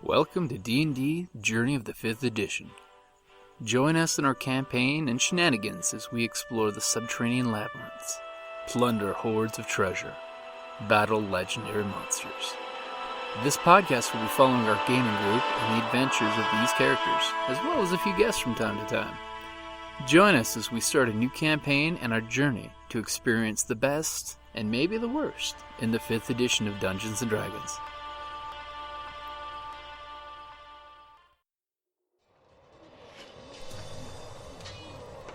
Welcome to D&D Journey of the 5th Edition. Join us in our campaign and shenanigans as we explore the subterranean labyrinths, plunder hordes of treasure, battle legendary monsters. This podcast will be following our gaming group and the adventures of these characters, as well as a few guests from time to time. Join us as we start a new campaign and our journey to experience the best, and maybe the worst, in the 5th edition of Dungeons & Dragons.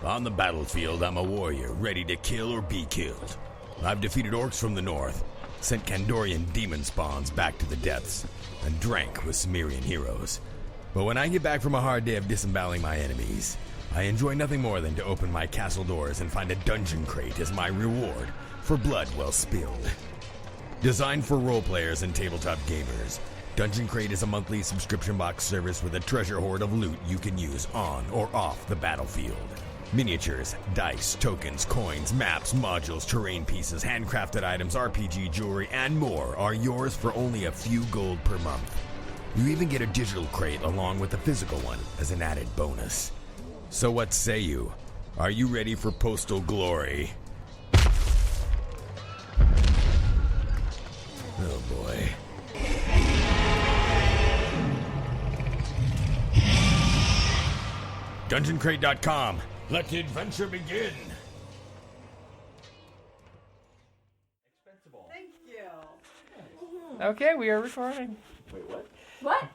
On the battlefield, I'm a warrior, ready to kill or be killed. I've defeated orcs from the north, sent Kandorian demon spawns back to the depths, and drank with Cimmerian heroes. But when I get back from a hard day of disemboweling my enemies, I enjoy nothing more than to open my castle doors and find a dungeon crate as my reward for blood well spilled. Designed for role players and tabletop gamers, Dungeon Crate is a monthly subscription box service with a treasure hoard of loot you can use on or off the battlefield. Miniatures, dice, tokens, coins, maps, modules, terrain pieces, handcrafted items, RPG jewelry, and more are yours for only a few gold per month. You even get a digital crate along with a physical one as an added bonus. So what say you? Are you ready for postal glory? Oh boy. DungeonCrate.com. Let the adventure begin. Thank you. Okay, we are recording. Wait, what? What?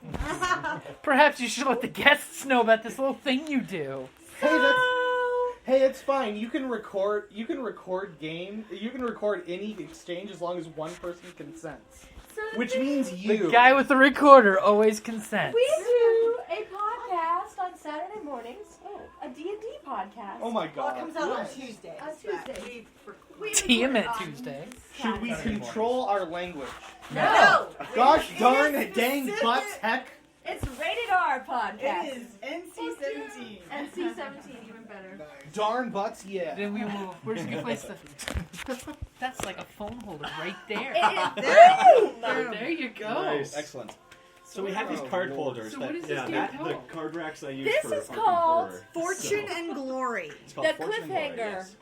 Perhaps you should let the guests know about this little thing you do. Hey, it's fine. You can record any exchange as long as one person consents. Which means you. The guy with the recorder always consents. We do a podcast on Saturday mornings. A D&D podcast. Oh my god. Well, it comes out on Tuesday. On Tuesday. Damn it, Tuesday. Should we control our language? No. Gosh darn it, dang butts, heck. It's rated R podcast. It is NC-17. NC-17, even better. Darn butts, yeah. Then we will. Where's the place? That's like a phone holder right there. There you go. Nice. Excellent. So we have these card holders. So what is this yeah, game the called? card racks I use This for is Arkham called Horror. Fortune and Glory. It's called The Fortune and Glory, Cliffhanger. yes.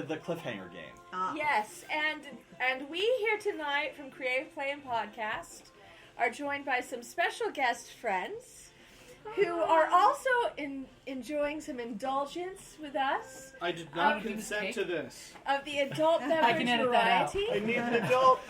The cliffhanger game. Yes, and we here tonight from Creative Play and Podcast are joined by some special guest friends who are also enjoying some indulgence with us I did not Can you consent take- to this. of the adult can beverage edit that out. variety. I need an adult.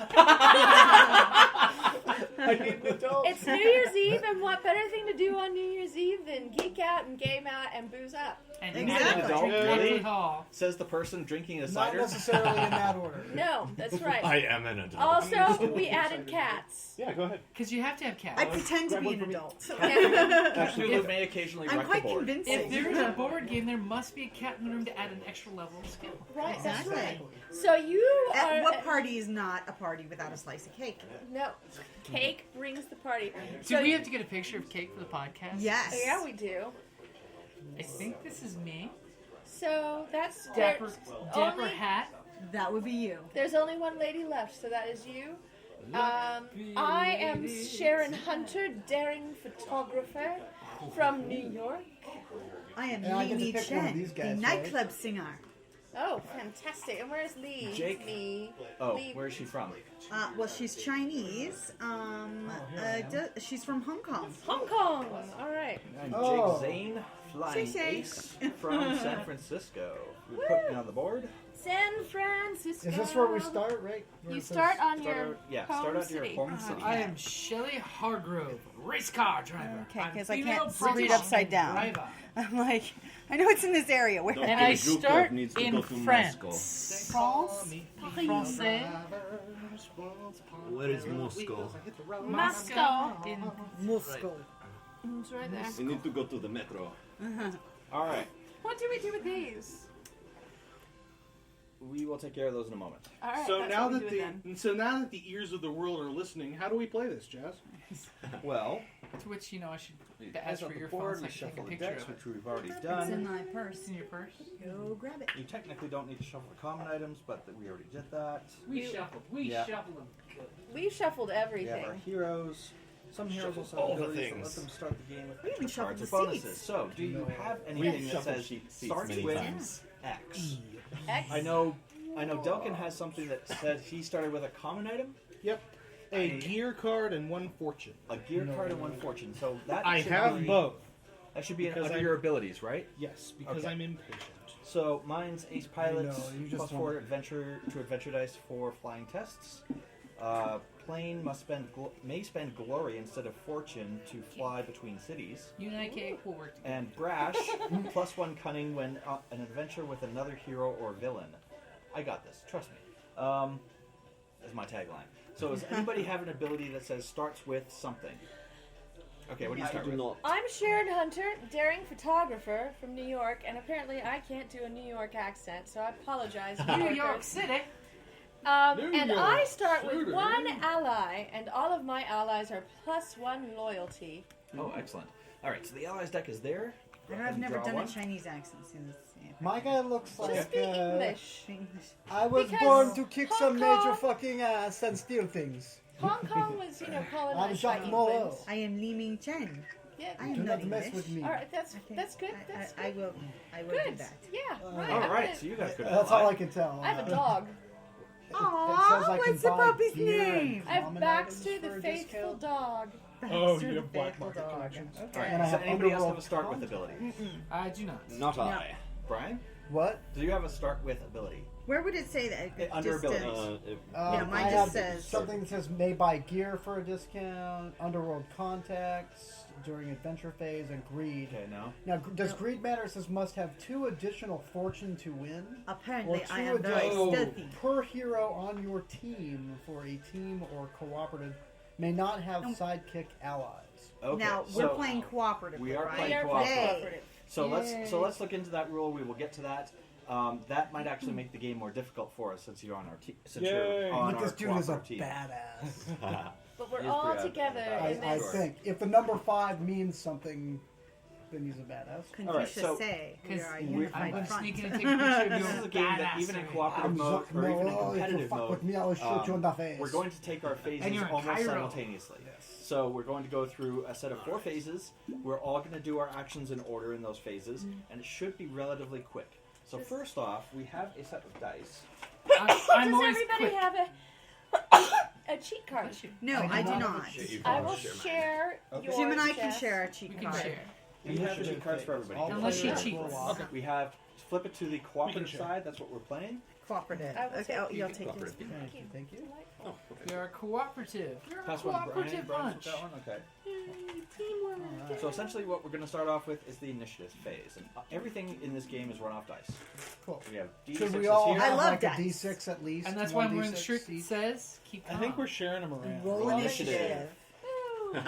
I need an adult. It's New Year's Eve, and what better thing to do on New Year's Eve than geek out and game out and booze up? And Exactly. drink Really? Directly Hall. Says the person drinking a Not cider. necessarily in that order. No, that's right. I am an adult. Also, we added cats. Yeah, go ahead. Because you have to have cats. I pretend to grab be one an for me. adult. Actually, If- we may occasionally I'm wreck quite the board. convincing. If there's a board game, there must be a cat in the room to add an extra level of skill. Right, that's Exactly. right. So you are... At what party is not a party without a slice of cake? No, cake brings the party. Do we have to get a picture of cake for the podcast? Yes. Yeah, we do. I think this is me. So that's Dapper only, hat. That would be you. there's only one lady left, so that is you. I am Sharon Hunter, daring photographer from New York. I am And I get to Mimi pick one of Chen, these the guys, nightclub singer. Oh, fantastic! And where's Lee? Jake? Lee. Oh, Lee. where is she from? Well, she's Chinese. She's from Hong Kong. Hong Kong. All right. I'm Oh. Jake Zane, flying Say. ace from San Francisco. We put me on the board. San Francisco. Is this where we start, right? Where You it says- start on Start your out, yeah, home start out city. your home city. I am Shelley Hargrove, race car driver. Okay, I'm 'cause I female can't read British upside down. driver. I'm like, I know it's in this area. Where? And I start in France. France, Français, Where is Moscow? Moscow. in Moscow. It's right there. You need to go to the metro. All right, What do we do with these? we will take care of those in a moment. All right. So that's now what we that do with them. now that the ears of the world are listening, how do we play this, Jazz? Well, to which I should we ask pass for out the your board, phone so I we can take a shuffle the picture decks, of it. which we've already It's in done. my purse. It's in your purse. Go grab it. You technically don't need to shuffle the common items, but we already did that. We shuffled. We Yeah. shuffled them. Good. We shuffled We have everything. our heroes. Some heroes also all have the abilities that things. let them start the game with We even shuffled cards the or bonuses. seats. So, do you have anything that says starts many with times. X? X. I know Delkin has something that said he started with a common item, Yep. A gear card and 1 fortune. a gear card, and 1 fortune. So that I should have be, both. That should be Because under I'm- your abilities, right? Yes, because Okay. I'm impatient. So mine's Ace Pilots, No, you just plus want- 4 adventure dice for flying tests. Plane may spend glory instead of fortune to fly between cities. You and I, Cake, will work together. And brash, plus 1 cunning when an adventure with another hero or villain. I got this, trust me. Is my tagline. So does anybody have an ability that says starts with something? Okay, what do you I start do with? not. I'm Sharon Hunter, daring photographer from New York, and apparently I can't do a New York accent, so I apologize. New York Yorkers. City. And York I start with City. 1 ally, and all of my allies are plus 1 loyalty. Oh, excellent. Alright, so the Allies deck is there. Go ahead I've and never draw done one. a Chinese accent since. My guy looks like. Just speak English. English. I was Because born to kick some Hong major Kong- fucking ass and steal things. Hong Kong was, I'm colonized by Jacques England. Moreau. I am Li Ming Chen. Yeah. I am Do not not mess English. with me. All right, that's Okay. good. That's I good. will do Good. that. Yeah, right. Alright, so you got a good That's ally. all I can tell. I have a dog. It says Aww, I can what's the buy puppy's gear and name? I have common Baxter items the for a faithful discount. dog. Oh, Baxter you the have black faithful market dog. connections. Okay. Alright, And I so have anybody else have underworld a start with content. ability? I do not. Not I. Brian? What? Do you have a start with ability? Where would it say that? Under Just, abilities. Yeah, mine I just have says- something that says may buy gear for a discount, underworld contacts during adventure phase, and greed. Okay, no. Now, does greed matter? It says must have 2 additional fortune to win. Apparently, Or 2 I am very additional stealthy. per hero on your team for a team or cooperative. May not have sidekick allies. Okay, Now so we're playing cooperative. we are right? playing We are cooperative. cooperative. So Yay. let's look into that rule. We will get to that. That might actually make the game more difficult for us since you're on our team. Since Yay. you're on But our this dude is a cooperative team. badass. But we're He is all pretty together badass. in I this. think if the number 5 means something, then he's a badass. All right, Confucius so say we Because are a I'm unified going to front. sneak in and take a picture of This your is a game that even in badassery. cooperative I'm mode Jacques or even in Moreau. If you competitive fuck mode, with me, I will shoot you in the face. we're going to take our And phases you're in almost Cairo. simultaneously. So we're going to go through a set of 4 phases. We're all going to do our actions in order in those phases, and it should be relatively quick. So first off, we have a set of dice. I'm Does always everybody quick. have a cheat card? No, I do not. not. I will share yours. Jim and I can Jeff. share a We cheat can card. share. We have cheat cards for everybody. All Unless she players cheats. roll off. Okay. We have flip it to the cooperative share. side. That's what we're playing. Cooperative. I will Okay, take oh, you. you'll can take this. cooperate. Thank you. Thank you. Delightful. You're a cooperative. You're a Pass one to Brian. cooperative Brian bunch. took that one. Okay. Teamwork. So essentially, what we're going to start off with is the initiative phase, and everything in this game is run off dice. Cool. We have Should D6s we all here. I have love like dice. a D6 at least? And that's one why I'm wearing the D6 shirt that each? says, keep I calm. think we're sharing them around. Roll Roll initiative. initiative. Woo.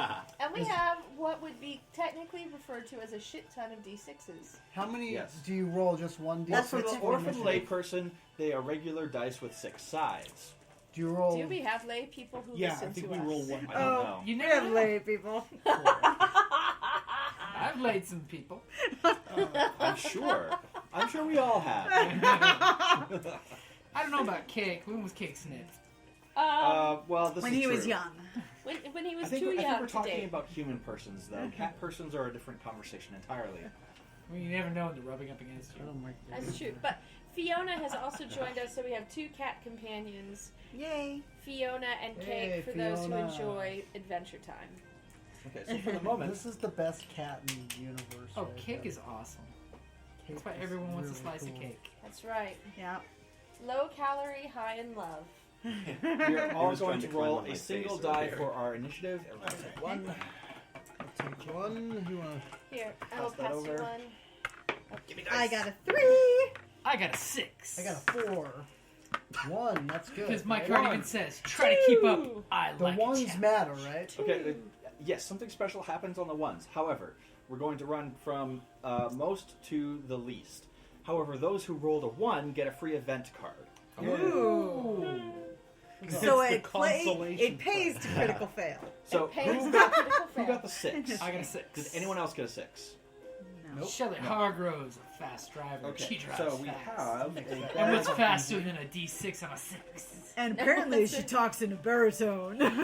And we have what would be technically referred to as a shit ton of D6s. How many Yes. do you roll? Just one D6? That's For what the it's orphan initiative? layperson, they are regular dice with 6 sides. Do you roll? Do we have lay people who Yeah, listen I think to we us? roll one. I don't Oh. know. You We never have know. lay people. I've laid some people. I'm sure. I'm sure we all have. I don't know about Cake. When was Cake snipped? Well, this When is he was true. young. When he was I think too we're young to talking date. about human persons, though. Cat persons are a different conversation entirely. I mean, you never know when they're rubbing up against you. That's true. But Fiona has also joined us, so we have 2 cat companions, Yay. Fiona and Cake, Hey, for those who Fiona. enjoy Adventure Time. Okay, so for the moment, This is the best cat in the universe. Oh, right Cake there. is awesome. Cake That's why is everyone wants a really slice of cool. cake. That's right. Yeah. Low calorie, high in love. we are all was going trying to to climb roll on a my single face over die there. for our initiative. Everyone take one. I'll take one. You want Here, I will Pass that pass you over. one. I got a 3. I got a 6. I got a 4. 1. That's good. Because my right? card even says, try to keep up. I The like ones it. matter, right? Okay, yes, something special happens on the ones. However, we're going to run from most to the least. However, those who rolled a 1 get a free event card. Ooh. It's So the it consolation pays to critical fail. So It pays who the got, critical who fail. got the 6? I got a 6. Did anyone else get a 6? No. Shelley Hargrove's a fast driver. Okay, She drives so we fast. have And what's faster than a D6 on a 6? And apparently she talks in a baritone. She spends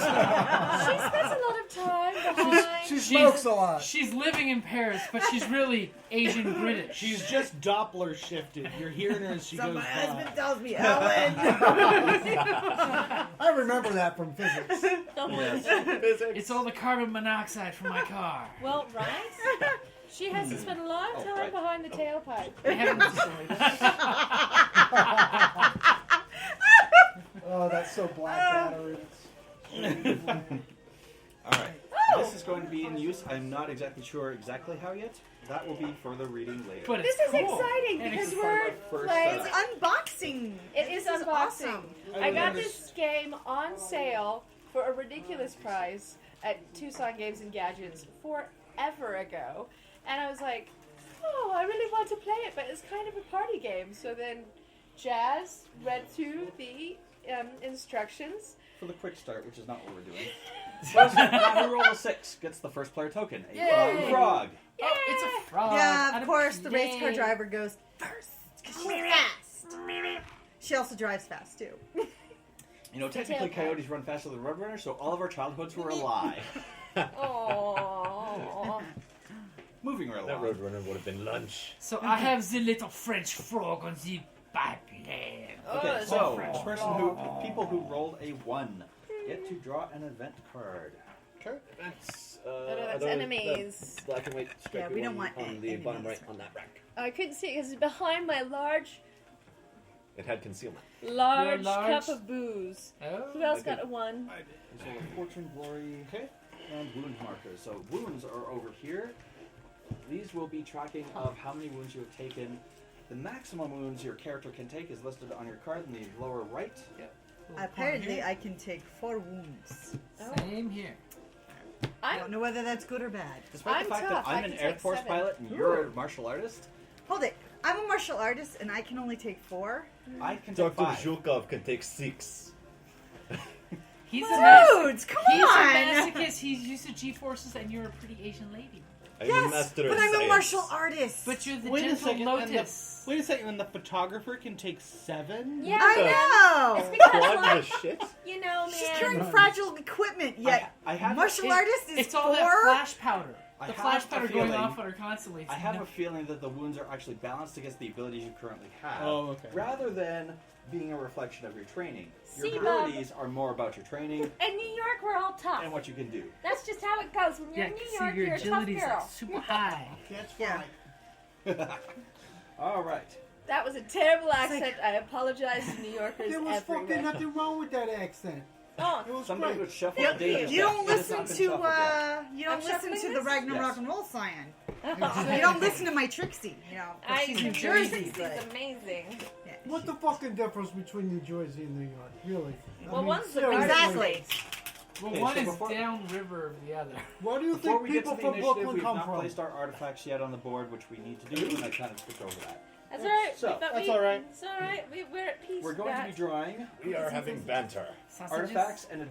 a lot of time behind. She smokes a lot. She's living in Paris, but she's really Asian British. She's just Doppler shifted. You're hearing her as she So goes my by. husband tells me, Ellen. I remember that from physics. It's all the carbon monoxide from my car. Well, right? She has to spend a lot of time behind the tailpipe. I haven't Oh, that's so Blackadder. Alright. This is going to be in use. I'm not exactly sure exactly how yet. That will be further reading later. But This it's is cool. exciting And because it's we're first playing. It's unboxing. It is This unboxing. awesome. I got this game on sale for a ridiculous price at Tucson Games and Gadgets forever ago. And I was like, oh, I really want to play it, but it's kind of a party game. So then Jazz read through the instructions. For the quick start, which is not what we're doing. First, who rolls a 6 gets the first player token. A flying frog. Oh, it's a frog. Yeah, And of a course, the race car yay. driver goes first. 'Cause she's fast. She also drives fast, too. You know, technically coyotes run faster than roadrunners, so all of our childhoods were a lie. Oh. Moving right That along. roadrunner would have been lunch. So I have the little French frog on the pipeline. Okay, it's so French. people who rolled a 1 get to draw an event card. Okay. That's, that's enemies. The black and white stripy Yeah, we don't one want on the bottom enemies. right on that rack. I couldn't see it because it's behind my large It had concealment. Large. cup of booze. Oh. Who else got a 1? So fortune, glory, and wound markers. So wounds are over here. These will be tracking of how many wounds you have taken. The maximum wounds your character can take is listed on your card in the lower right. Apparently, I can take 4 wounds. Same here. I don't know whether that's good or bad. Despite I'm the fact tough. that I I'm an can Air take Force 7. pilot and you're a martial artist, Hold it. I'm a martial artist, and I can only take 4. I can take Dr. 5. Zhukov can take 6. He's a Dudes, come He's on! a masochist. He's used to G-forces, and you're a pretty Asian lady. I'm a Yes, master but of I'm a science. martial artist. But you're the Wait a gentle second, and lotus. Wait a second, and the photographer can take 7? Yeah, I know! It's because, Quad like, the shit? you know, man. She's carrying fragile equipment, yet I have martial artist is It's 4? all that flash powder. I The have flash a powder going feeling- off on her constantly. I have a feeling that the wounds are actually balanced against the abilities you currently have. Oh, okay. Rather than being a reflection of your training. Your See, abilities are more about your training In New York, we're all tough. and what you can do. That's just how it goes. When you're Yeah, in New see, York, your you're a tough agility's girl. like super high. That's Yeah. All right. That was a terrible accent. I apologize to New Yorkers There was fucking everywhere. nothing wrong with that accent. Oh, It was Somebody great. would shuffle Thank the dangerous You don't deck. It has listen not been to shuffled yet. you don't I'm listen shuffling to the this? Ragnar Yes. Rock and Roll sign. You don't listen to my Trixie, you know. I She's New New Jersey, Jersey's but amazing. What's the fucking difference between New Jersey and New York? Really? Well, one's the seriously. exactly. Well, Okay, one so is before- downriver of the other. Where do you Before think we get to people the from initiative, Brooklyn we've come not from? placed our artifacts yet on the board, which we need to do, and I kind of skipped over that. That's all right. So, We thought that's we- all right. It's all right. We're at peace. We're with going to that. be drawing We are having banter. Sausages. artifacts and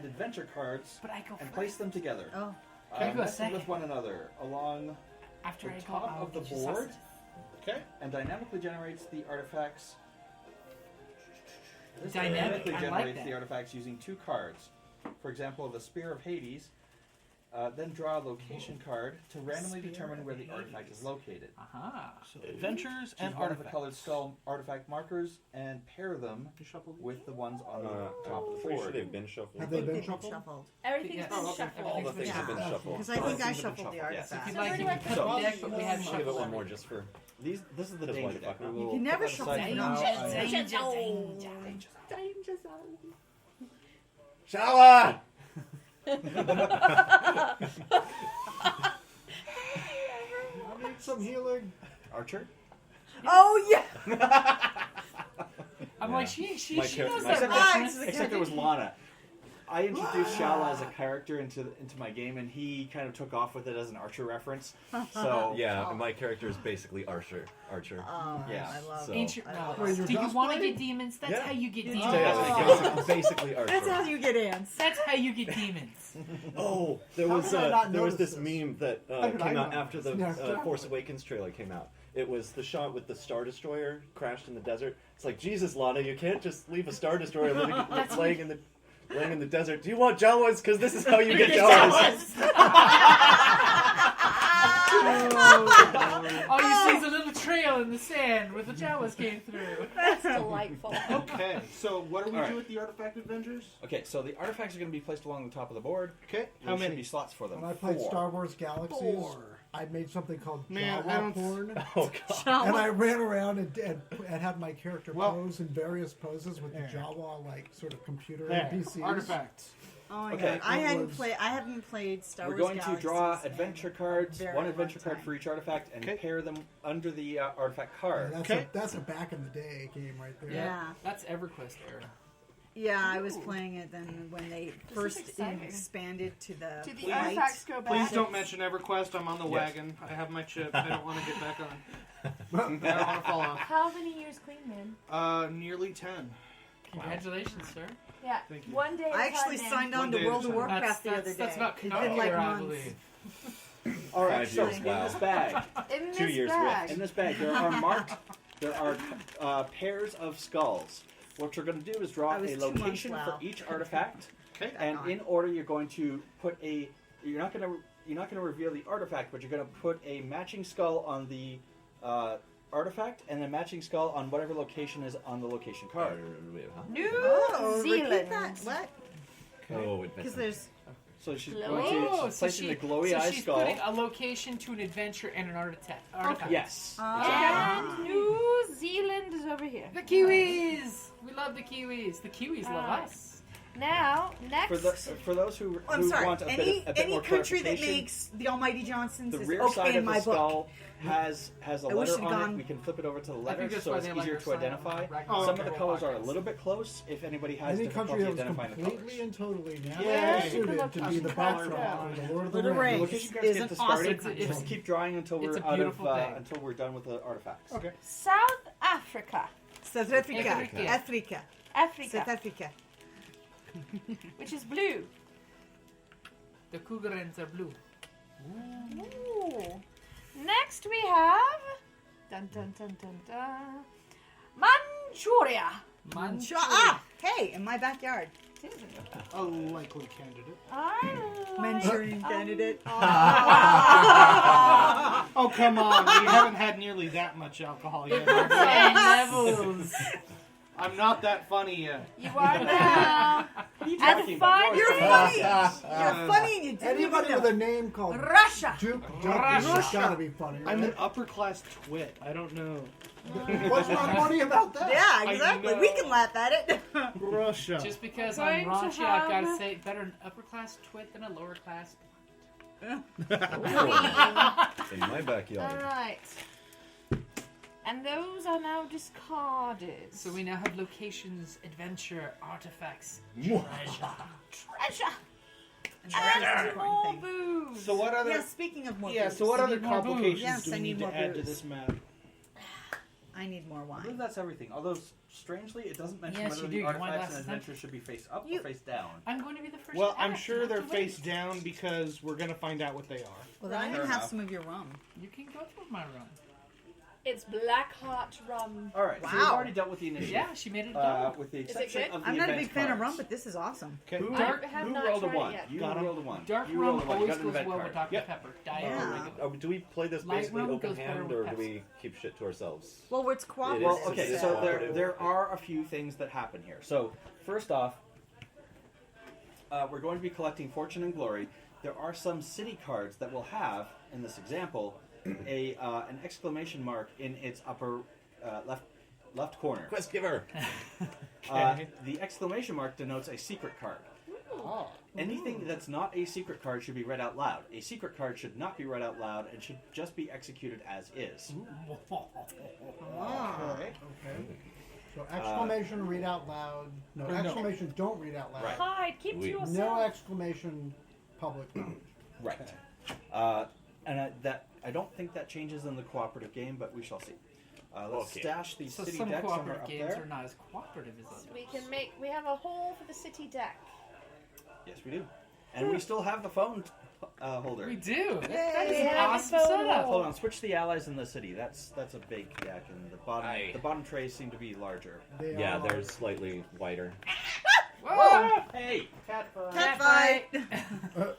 adventure cards But I go and first. place them together. Oh. You go nested second. with one another along After the I go, top I'll of the get you board. sausages. Okay. and dynamically generates the artifacts. This Dynamic, I like generates that. the artifacts using 2 cards. For example, the Spear of Hades. Then draw a location card to randomly determine where the artifact is located. Aha. So adventures Choose and one of the artifacts. colored skull artifact markers and pair them with the ones on the top of the Pretty sure board. they've been shuffled. Have they been They've been shuffled? shuffled. Everything's Yeah. been Oh, okay. shuffled. All the things have been Yeah. shuffled. Because I think I Things have been shuffled the shuffled, yes. artifacts. If you'd So like, where you do I can put cut the these? deck, but we have Give it shuffle one more everything. just for... This is the Doesn't danger like the deck. fuck. We will You can never put that shuffle aside for them. now. Danger Danger zone. Shower! I need some healing. Archer? Oh, yeah! I'm like, she My knows character- that Except, reference. except it was Lana. I introduced Shala as a character into my game, and he kind of took off with it as an Archer reference. So Yeah, my character is basically Archer. Oh, Yeah. I love So- it. Ancient I love Wait, knowledge. you're Do you want to cosplaying? get demons? That's Yeah. how you get Yeah. demons. Yeah, basically Archer. That's how you get ants. That's how you get demons. Oh, there How was did I not there was notice this this? meme that How did I came out know? after the Yeah, Force Awakens trailer came out. it was the shot with the Star Destroyer crashed in the desert. It's like, Jesus, Lana, you can't just leave a Star Destroyer laying in the desert. Do you want Jawas? Because this is how you get Jawas. All you see is a little trail in the sand where the Jawas came through. That's delightful. Okay, so what do we Alright. do with the artifact adventures? Okay, so the artifacts are going to be placed along the top of the board. Okay, There how should many? be slots for them. When I played 4. Star Wars Galaxies, I made something called Man, I Jawa don't- porn. Oh, God. And I ran around and had my character Well- pose in various poses with the There. Jawa like computer There, NPCs. artifacts. Oh my Okay. god, I was- haven't played Star We're Wars going to Galaxies draw in adventure a cards, very one long adventure card time. for each artifact, and Okay. pair them under the artifact card. Yeah, Okay. that's a back in the day game right there. Yeah. That's EverQuest era. Yeah, I was playing it then when they first exciting. expanded to the Do the flight. artifacts go back? Please don't mention EverQuest. I'm on the Yes. wagon. I have my chip. I don't want to get back on. I don't want to fall off. How many years clean, man? Nearly 10. Congratulations, sir. Yeah. Thank you. One day. at a I actually time, man. signed on One to day at a World of time. Warcraft the other day. That's about It's been Canonical like era, I months. believe. All right, 5 so years, in wow. this bag, In 2 this years bag. in this bag, there are pairs of skulls. What you're going to do is draw I was a 2 months location for wow. each artifact, Okay. and in order you're going to put a. You're not going to reveal the artifact, but you're going to put a matching skull on the artifact and a matching skull on whatever location is on the location card. New Oh, repeat Zealand. that. What? Oh, Because adventure. there's So she's Glowy? going to Oh, she's placing the glowy eye she's skull. putting a location to an adventure and an artifact. Yes. And New Zealand is over here. The Kiwis! We love the Kiwis. The Kiwis love Alright. us. Now, next. For those who I'm sorry. want a Any bit more country that clarification, makes the Almighty Johnsons the is rear okay side in of the my book. skull has a I wish letter it'd on gone- it. We can flip it over to the I think letters, that's so why it's they like easier our to sign on identify. Ragnarok Some of the Podcast. colors are a little bit close. If anybody has Any country difficulty that was identifying the completely colors. and totally now Yay. suited to be the backdrop for the Lord of the Little Rings. Rings. Location cards is get an to starting. awesome It's- Just keep drawing until it's we're a out of beautiful thing. until we're done with the artifacts. Okay. South Africa. South Africa. Africa. Africa. Africa. South Africa. Which is blue. The Cougarans are blue. Ooh. Next we have. Dun dun dun dun dun. Manchuria. Manchu. Ah! Hey, in my backyard. A likely candidate. I like Manchurian candidate. Oh, come on. We haven't had nearly that much alcohol yet. Levels. I'm not that funny yet. You are now. talking about? You're funny. You're funny and you didn't Anybody even with know. a name called Russia. Duke Jumpy has got to be funny. I'm an Right? upper class twit. I don't know. What's not funny about that? Yeah, exactly. know. We can laugh at it. Russia. Just because We're I'm going to raunchy, I've got to have- say better an upper class twit than a lower class. In my backyard. Alright. And those are now discarded. So we now have locations, adventure, artifacts, Treasure. And that's the And important more thing. booze. So what other? Yeah, speaking of more Yeah. booze. So what other need more booze. complications Yes, do I we need need to more add to booze. this map? I need more I believe wine. that's everything. Although strangely, it doesn't mention Yes, whether you do. the Your wine artifacts glasses, and huh? adventures should be face up You- or face down. I'm going to be the first. Well, to I'm ask. sure You they're have to wait. face down because we're gonna find out what they are. Well, then I'm Fair going to have enough. some of your rum. You can go through my room. It's Blackheart rum. All right, so we've Wow. already dealt with the initiative. Yeah, she made it Uh, double. with the it exception good? of the I'm not a event big fan of cards. rum, but this is awesome. Okay. Who, I have who not rolled a tried it 1? yet. You Got 'em. rolled a 1. Dark you rum rolled a 1. You always got an goes event well card. with Dr. Yep. Pepper. Diet Yeah. or regular. Oh, do we play this Light basically rum open goes better hand, with or do Pepsi. we keep shit to ourselves? Well, it's cooperative. Well, It's okay, a so cooperative. there are a few things that happen here. So, first off, we're going to be collecting Fortune and Glory. There are some city cards that will have, in this example, an exclamation mark in its upper left corner. Quest giver. The exclamation mark denotes a secret card. Oh. Anything that's not a secret card should be read out loud. A secret card should not be read out loud and should just be executed as is. Okay. Okay. So exclamation, read out loud. No, Or no. exclamation, don't read out loud. Right. Hide. Keep to We- yourself. No exclamation, public knowledge. Right. And I don't think that changes in the cooperative game, but we shall see. Let's Okay. stash the So city some deck somewhere cooperative up games there. are not as cooperative as others. We can make. We have a hole for the city deck. Yes, we do. And we still have the phone holder. We do. Yay. That is an Yeah, awesome the setup. Hold on, switch the allies in the city. That's a big yak, and the bottom trays seem to be larger. Yeah, they're slightly wider. Whoa! Hey! Cat fight. Cat fight.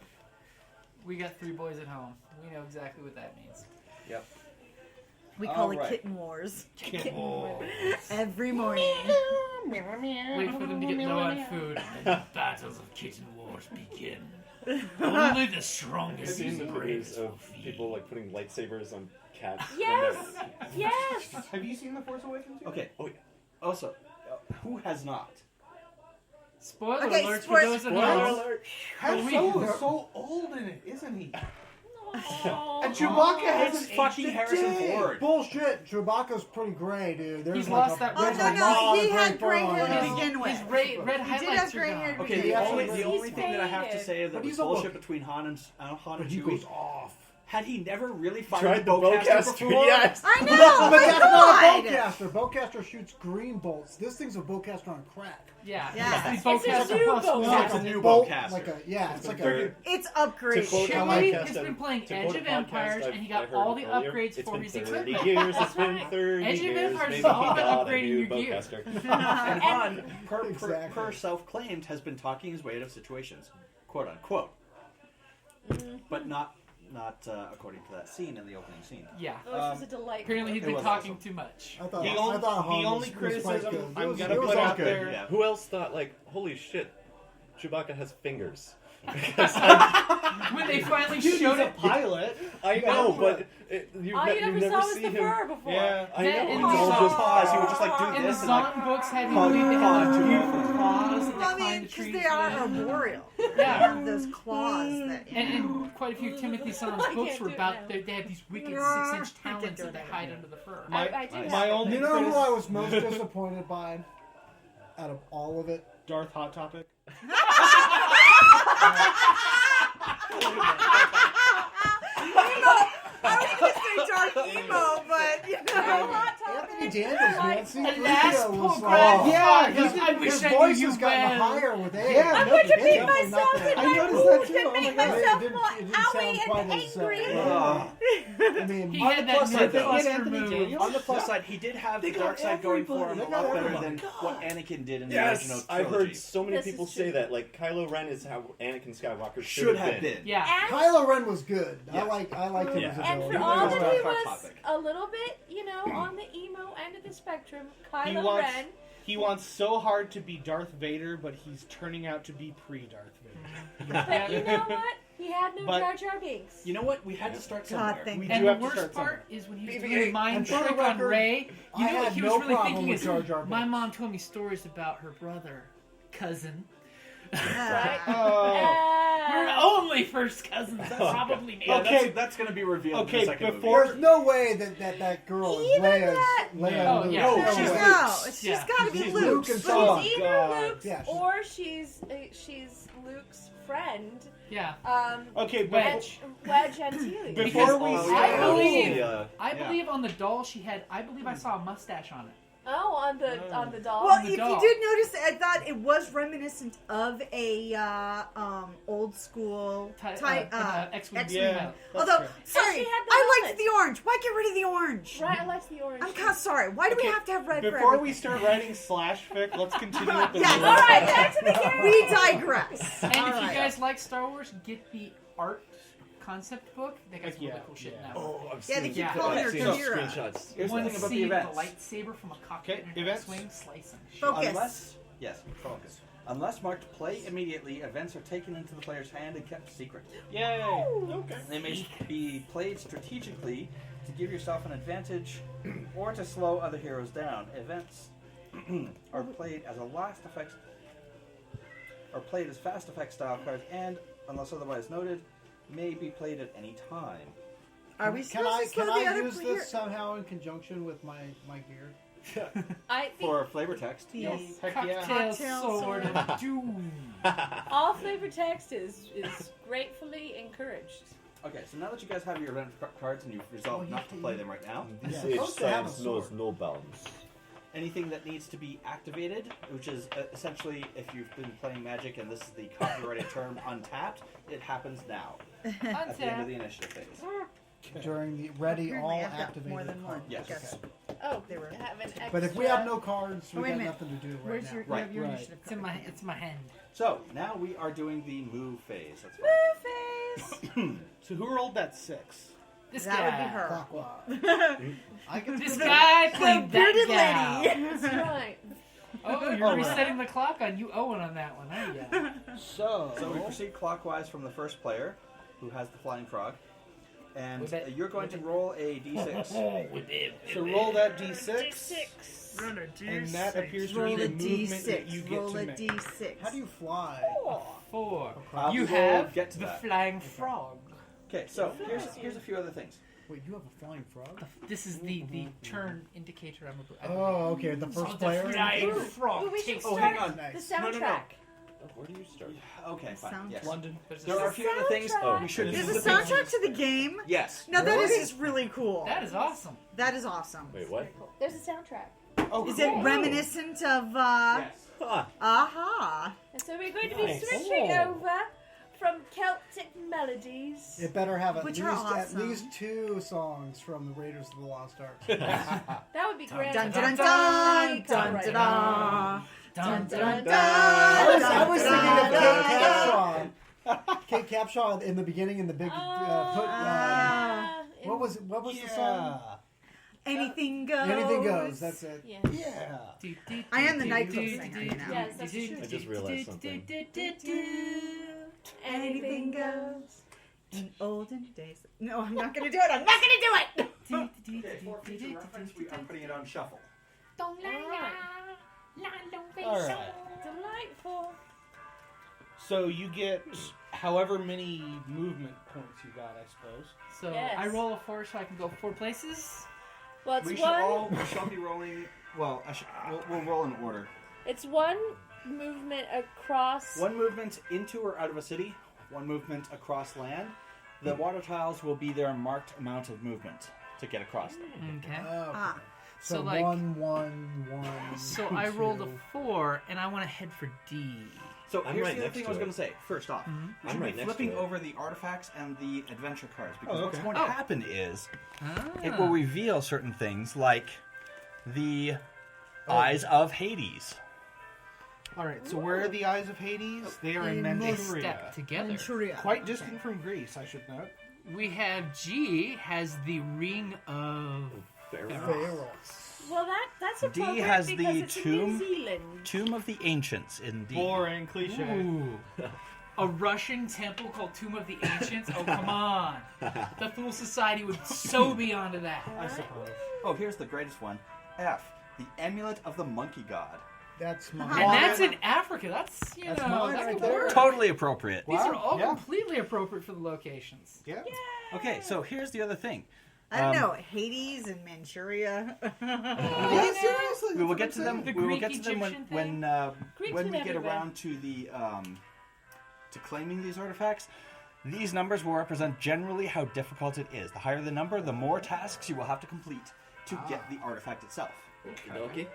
We got 3 boys at home. We know exactly what that means. Yep. We call All it right. Kitten Wars. Kitten Wars. Every morning. Wait for them to get low on food. And the battles of Kitten Wars begin. Only the I've strongest seen the and videos bravest will of feed. people like putting lightsabers on cats. Yes! Yes! Have you seen The Force Awakens? Okay. Oh, yeah. Also, who has not? Spoiler Okay, alerts spoil- for those at Spoiler home. alert! Han we- Solo's so old in it, isn't he? Aw. And Chewbacca It's hasn't fucking aged a Harrison day. Ford. Bullshit. Chewbacca's pretty gray, dude. There's He's like lost a, that Oh, red no, there's a no. lot He of had fur gray on hair him. to begin with. His red He did highlights have gray are hair gone. to Okay, begin the with. only thing that I have to faded. say that But was he's a bullshit look. between Han and But he Chewie. goes off. Had he never really Tried fired the the bowcaster bowcaster, before? yes! I know, But my that's not God. a bowcaster. Bowcaster shoots green bolts. This thing's a bowcaster on crack. Yeah. Yeah. It's the It's a bowcaster new plus bowcaster. one. It's a new bolt, bowcaster. like a it's like very- a. It's upgrade. To quote I a like Chewie podcast has been playing to Edge quote of a podcast Empires, and he got I've all heard the earlier, upgrades it's for been his 30 equipment. years, it's That's been right. 30 Edge of years, Empires maybe is he all about got a upgrading new your gear. bowcaster. And Han, Exactly. per self-claimed, has been talking his way out of situations, quote unquote, but not according to that scene in the opening scene. Yeah. Oh, this was a delight. Apparently he's It been was talking awesome. too much. I thought. The I only, thought Han the only was quite criticism good. I'm It gonna was put all out good. there. Yeah. Who else thought, like, holy shit, Chewbacca has fingers? When they finally Dude, he's showed a it, pilot. I know, but you All you never never saw was see the him. fur before. Yeah. I That know. and It's all the just pause. He would just like do in the this and like Zon books had him hug believe they Han had to those him. beautiful claws and they Well, I climb mean, the because trees. they are with. arboreal. Yeah. They have those claws that. And quite a few Timothy Zahn I books can't were do it about now. they have these wicked Yeah, 6-inch I can talons do that they that. hide under the fur. I do Nice. My have only You know who criticism, I was most disappointed by? Out of all of it, Darth Hot Topic. I was going to say dark emo, but you know. Anthony Daniels, man, see, The last Leo was poor like, grandfather. his, I wish his I knew voice you has gotten well. higher with age. Yeah, I'm no, going to it's beat definitely not myself there. in I my noticed that mood too. to Oh my make God. myself It more didn't owie sound quite and as, angry. I mean, He On the had that plus side, though, Midwestern Anthony move. Daniels? On the plus side, he did have the dark side going for him a They got lot better everybody. than what Anakin did in the Yes, original I've trilogy. heard so many This people is say true. that. Like, Kylo Ren is how Anakin Skywalker Should have been. Yeah. And, Kylo Ren was good. Yeah. I liked him Yeah. as a and villain. for Even all though that it's he not was topic. a little bit, on the emo end of the spectrum, He Kylo wants, Ren. he wants so hard to be Darth Vader, but he's turning out to be pre-Darth Vader. But you know what? He had no But- Jar Jar Binks. You know what? We had to start God, somewhere. thank We you. And do the have to worst start part is when he was BB-8. doing a mind And for the trick on record, Rey. You I know what had he no was really problem thinking with is, Jar Jar my Binks. mom told me stories about her brother, cousin. Right? Oh. We're only first cousins. That's probably me. Yeah, Okay. that's going to be revealed Okay, in the second before- There's no way that girl is Even Leia's. that- Leia Oh, Luke. yeah. No, No, she's she's Luke. No, she's Yeah. got to be She's Luke. Luke and She's Saw. either God. Luke's Yeah, she's- or she's Luke's friend. Yeah. Okay, but Wedge. Wedge Antilles. Before we Because say- I believe, Yeah. I Yeah. believe on the doll she had. I believe I saw a mustache on it. Oh, on the doll. Well, the if doll. you did notice, I thought it was reminiscent of a old school X-Wing. Yeah. pilot. Although, true. sorry, she had the I helmet. liked the orange. Why get rid of the orange? Right, I like the orange. I'm kind of sorry. Why do we Okay, have to have red for Before we everything? start writing slash fic, let's continue with the Yes. rules. All right, back to the game. We digress. And All if you right. guys like Star Wars, get the art concept book. They got some Yeah, really cool shit yeah. now. Oh, I've Yeah, seen, they keep Yeah. calling I've her seen Kira. screenshots. Here's the One thing about the scene with events. the lightsaber from a cockpit Okay, and events. swing slicing. Focus. Focus. Unless marked play immediately, events are taken into the player's hand and kept secret. Yay. Okay. They may be played strategically to give yourself an advantage or to slow other heroes down. Events are played as fast effect style cards and, unless otherwise noted, may be played at any time. Are we Can supposed to slow the other use player? this somehow in conjunction with my gear? I think For flavor text. yes. Heck yeah. Cocktail Cocktail sword sword. of doom. all flavor text is gratefully encouraged. Okay, so now that you guys have your event cards and you've resolved not to play them right now, Yeah. Sage Supposed to have a science knows sword. no bounds. anything that needs to be activated, which is essentially, if you've been playing Magic and this is the copyrighted term, untapped, it happens now at the end of the initiative phase. During the ready, Apparently all I've got activated. more than one. Yes. Okay. Oh, They were- have an extra. But if we have no cards, we Wait a got minute. nothing to do right Where's now. your, Right. you have your Right. initiative It's in card. it's my hand. So now we are doing the move phase. That's fine. Move face. So who rolled that 6? This That guy. would be her. Clockwise. I can This do guy The played that bearded gal. lady. That's right. Oh, you're resetting the clock on you Owen on that one, aren't you? So We proceed clockwise from the first player, who has the flying frog, and With it. you're going to roll a d6. So roll that d6, Six. and that appears to Roll be a the movement that you d6. get Roll to a make. d6. How do you fly? 4. We You will have get to the that. flying frog. Okay, so here's a few other things. Wait, you have a flying frog? This is the turn indicator I'm about. Oh, okay. The So first the player. flying Ooh, frog we should takes Oh, start hang on. the Nice. soundtrack. Oh, where do you start? Okay, fine. Sound- Yes. London. There are a few other things Soundtrack. we should. There's This a is big- soundtrack to the game. Yes. Now that Really? is really cool. That is awesome. That is awesome. Wait, what? There's a soundtrack. Oh, Is cool. it reminiscent of Yes. Aha? And so we're going to be Nice. switching Oh. over from Celtic melodies. It better have Which are at awesome. least 2 songs from the Raiders of the Lost Ark. That would be great. Dun dun dun dun dun Right. dun dun. Dun, Dun, dun, I was dun, thinking of dun, Kate dun. Capshaw. Kate Capshaw in the beginning in the big what was the song? Anything goes. Anything goes. That's it. Yeah. Yeah. I am the nightclub singer, you know. Yes, that's true. I just realized something. Anything goes. In olden days. No, I'm not gonna do it. I'm not gonna do it. Okay, for future reference, we are putting it on shuffle. All right. Delightful. So you get however many movement points you got, I suppose. So Yes. I roll a 4 so I can go 4 places. Well, it's We one. shall be rolling. Well, we'll roll in order. It's one movement across. One movement into or out of a city. One movement across land. The water tiles will be their marked amount of movement to get across them. Okay. Oh, Ah. so So, like- 1, 1, 1. So I rolled a 2. 4, and I want to head for D. So I'm here's right the other next thing to I was it. going to say. First off, we I'm should right be next flipping to it. over the artifacts and the adventure cards because Oh, what's okay. going to Oh. happen is Ah. it will reveal certain things like the Eyes of Hades. All right. So where are the Eyes of Hades? They are in In They Manchuria. step together. Manchuria. Quite distant from Greece, I should note. We have G has the ring of Pharaohs. Well, that's a D program has because the it's in tomb. New Zealand. Tomb of the Ancients in D. Boring cliche. Ooh. A Russian temple called Tomb of the Ancients? Oh, come on. The Fool Society would so be onto that. I suppose. Oh, here's the greatest one. F. The Amulet of the Monkey God. That's my. And that's in Africa. That's, you That's know, mine that right could there. work. Totally appropriate. These are Wow, all yeah. completely appropriate for the locations. Yeah. Okay, so here's the other thing. I don't know. Hades and Manchuria. Yeah, seriously. We will that's get to what I'm them. saying. The We will get to them Greek-Egyptian when Greeks we and get everywhere. around to the to claiming these artifacts. These numbers will represent generally how difficult it is. The higher the number, the more tasks you will have to complete to get the artifact itself. Okey-dokey.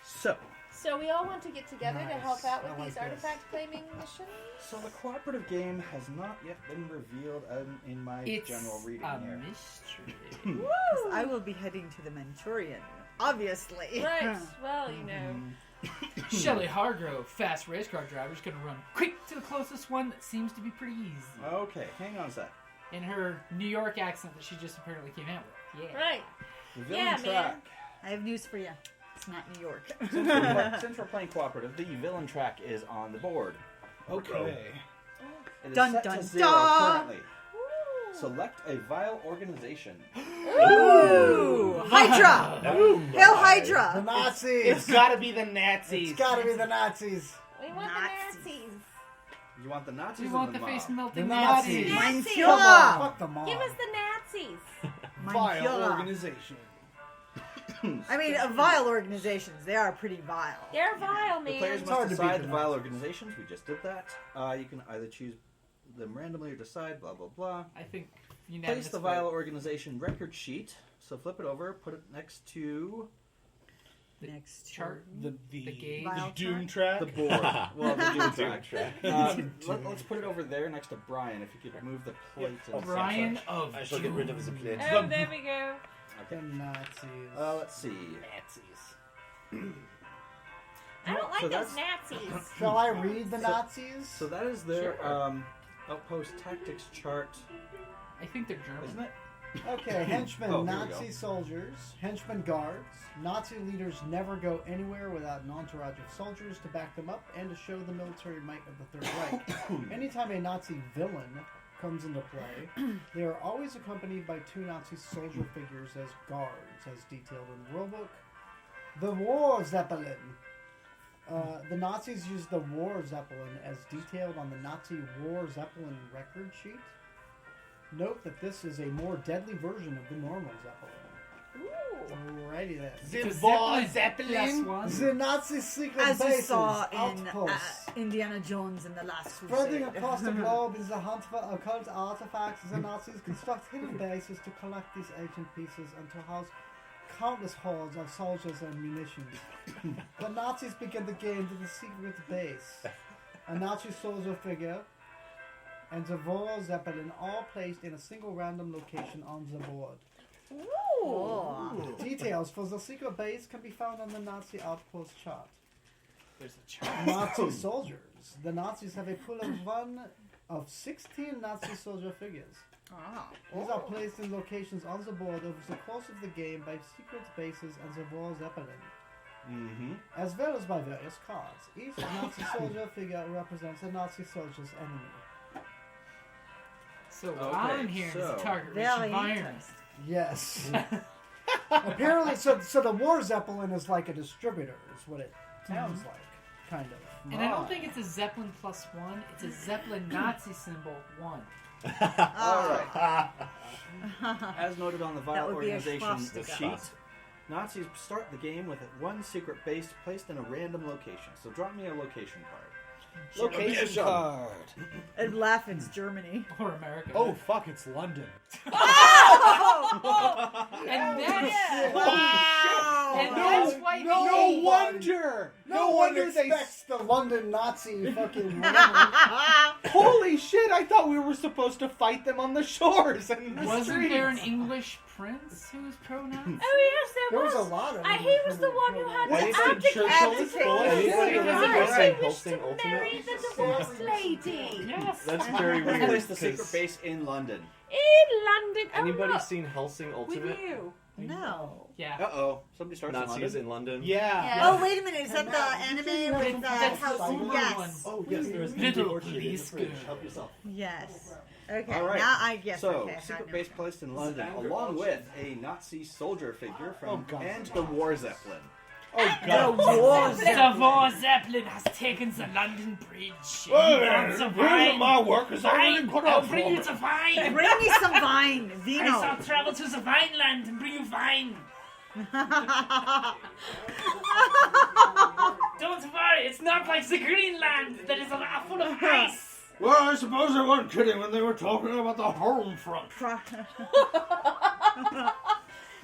So, So we all want to get together to help out with I like these this. artifact claiming missions. so the cooperative game has not yet been revealed in my It's general reading a here. mystery. I will be heading to the Manchurian, obviously. Right. Well, you know. Shelley Hargrove, fast race car driver, is going to run quick to the closest one that seems to be pretty easy. Okay, hang on a sec. In her New York accent that she just apparently came out with. Yeah. Right. The villain Yeah, track. man. I have news for you. It's not New York. Since we're playing cooperative, the villain track is on the board. Okay. It is Dun, set dun, to 0 dun. currently. Select a vile organization. Ooh! Hydra! Hail The Hydra! Nazis. It's got to be the Nazis. It's gotta be the Nazis. We want Nazis. the Nazis. You want the Nazis We or want the the face mob? melting The Nazis. Nazis. Nazis. Come on, Manchula! fuck the mob. Give us the Nazis. Vile Manchula. organization. I mean, vile organizations. They are pretty vile. They're vile, The man. players hard must to beat decide the the vile organizations. We just did that. You can either choose them randomly or decide, blah, blah, blah. I think Place unanimous the vote. vile organization record sheet. So flip it over, put it next to next to chart. The gauge. Vile Doom chart? track. The board. Well, the Doom Doom track. track. Let's put it over there next to Brian. If you could move the plate. and Brian such. of I shall get rid of the plate. Oh, there we go. The Nazis. Let's see. Nazis. I don't like So those that's- Nazis. Shall I read the Nazis? So that is their Sure. outpost tactics chart, I think they're German. isn't it? Okay, henchmen, Oh, here we Nazi go. soldiers, henchmen guards. Nazi leaders never go anywhere without an entourage of soldiers to back them up and to show the military might of the Third Reich. Anytime a Nazi villain comes into play, they are always accompanied by 2 Nazi soldier figures as guards, as detailed in the rulebook. The War Zeppelin. The Nazis used the War Zeppelin as detailed on the Nazi War Zeppelin record sheet. Note that this is a more deadly version of the normal Zeppelin. Alrighty then. It's a War Zeppelin. The Nazi secret As you bases, saw in outposts. Indiana Jones in the Last Spreading Crusade. across the globe is the hunt for occult artifacts. The Nazis construct hidden bases to collect these ancient pieces and to house countless hordes of soldiers and munitions. The Nazis begin the game to the secret base. A Nazi soldier figure and the War Zeppelin all placed in a single random location on the board. Ooh. Details for the secret base can be found on the Nazi outpost chart. There's a chart. Nazi soldiers. The Nazis have a pool of 16 Nazi soldier figures. These are placed in locations on the board over the course of the game by secret bases and the War Zeppelin, as well as by various cards. Each Nazi soldier figure represents a Nazi soldier's enemy. So what Okay, I'm hearing is a so- target-rich Very environment. interesting. Yes. Apparently, so the War Zeppelin is like a distributor, is what it sounds like, kind of. And I don't think it's a Zeppelin +1. It's a Zeppelin Nazi symbol 1. Alright. As noted on the That Vile would be a Organization swastika. sheet, Nazis start the game with one secret base placed in a random location. So drop me a location card. Location card. I'd laugh, it's Germany. Or America. Oh fuck! It's London. And that's... Wow. And that's why No the... wonder! No one one they. expects the London Nazi fucking war. Holy shit! I thought we were supposed to fight them on the shores and the Wasn't streets. there an English prince who was pro-Nazi? Oh yes, There was a lot of them. He was the one who had What to is abdicate Churchill the is throne full of because shit. he Right. wished to Hosting marry the divorced lady. Yes. That's very Let's weird. place the 'cause secret base in London. In London. Anybody oh, look, seen Helsing with Ultimate? you. No. Yeah. Uh-oh. Somebody starts in Nazis London. in London. Yeah. Oh, wait a minute. Is that the anime with That's House? the older Yes. one. Oh yes, there is Little orchard in the police fridge. girl. Help yourself. Yes. Okay. All right. Now I guess. So, okay, I secret know. base placed in London, along with a Nazi soldier figure from God. and the War Zeppelin. Oh The god. War The War Zeppelin has taken the London Bridge. He wants a vine. work is Vine! I'll bring you to vine! Bring me some vine, I vino. shall travel to the Vineland and bring you vine. Don't worry, it's not like the Greenland that is full of ice. Well, I suppose they weren't kidding when they were talking about the home front.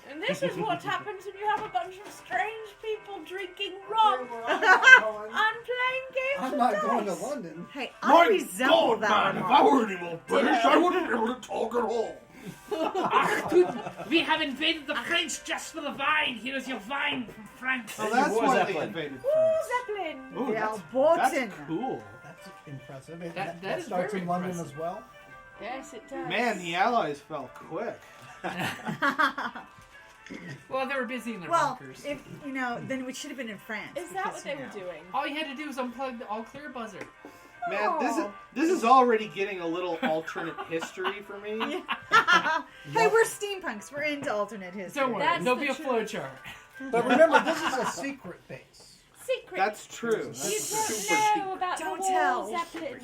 And this is what happens when you have a bunch of strange people drinking rum and playing games I'm of not dice. going to London. Hey, I resemble that remark. were any more British, I wouldn't be able to talk at all. Ach, dude, we have invaded the French just for the vine. Here is your vine from France. Oh, that's War why Zeppelin. they invaded Ooh, France. Zeppelin. Ooh, Yeah, that's Bolton. cool. That's impressive. It- That that is starts very in London impressive. as well. Yes, it does. Man, the Allies fell quick. Well, they were busy in their Well, bunkers. if you know, then we should have been in France. Is that because, what they you were know. doing? All you had to do was unplug the all-clear buzzer. Man, this is already getting a little alternate history for me. Hey, we're steampunks. We're into alternate history. Don't worry, That's there'll the be a truth. flowchart. But remember, this is a secret base. Secret. That's true. you That's don't know about Don't the War tell. Zeppelin.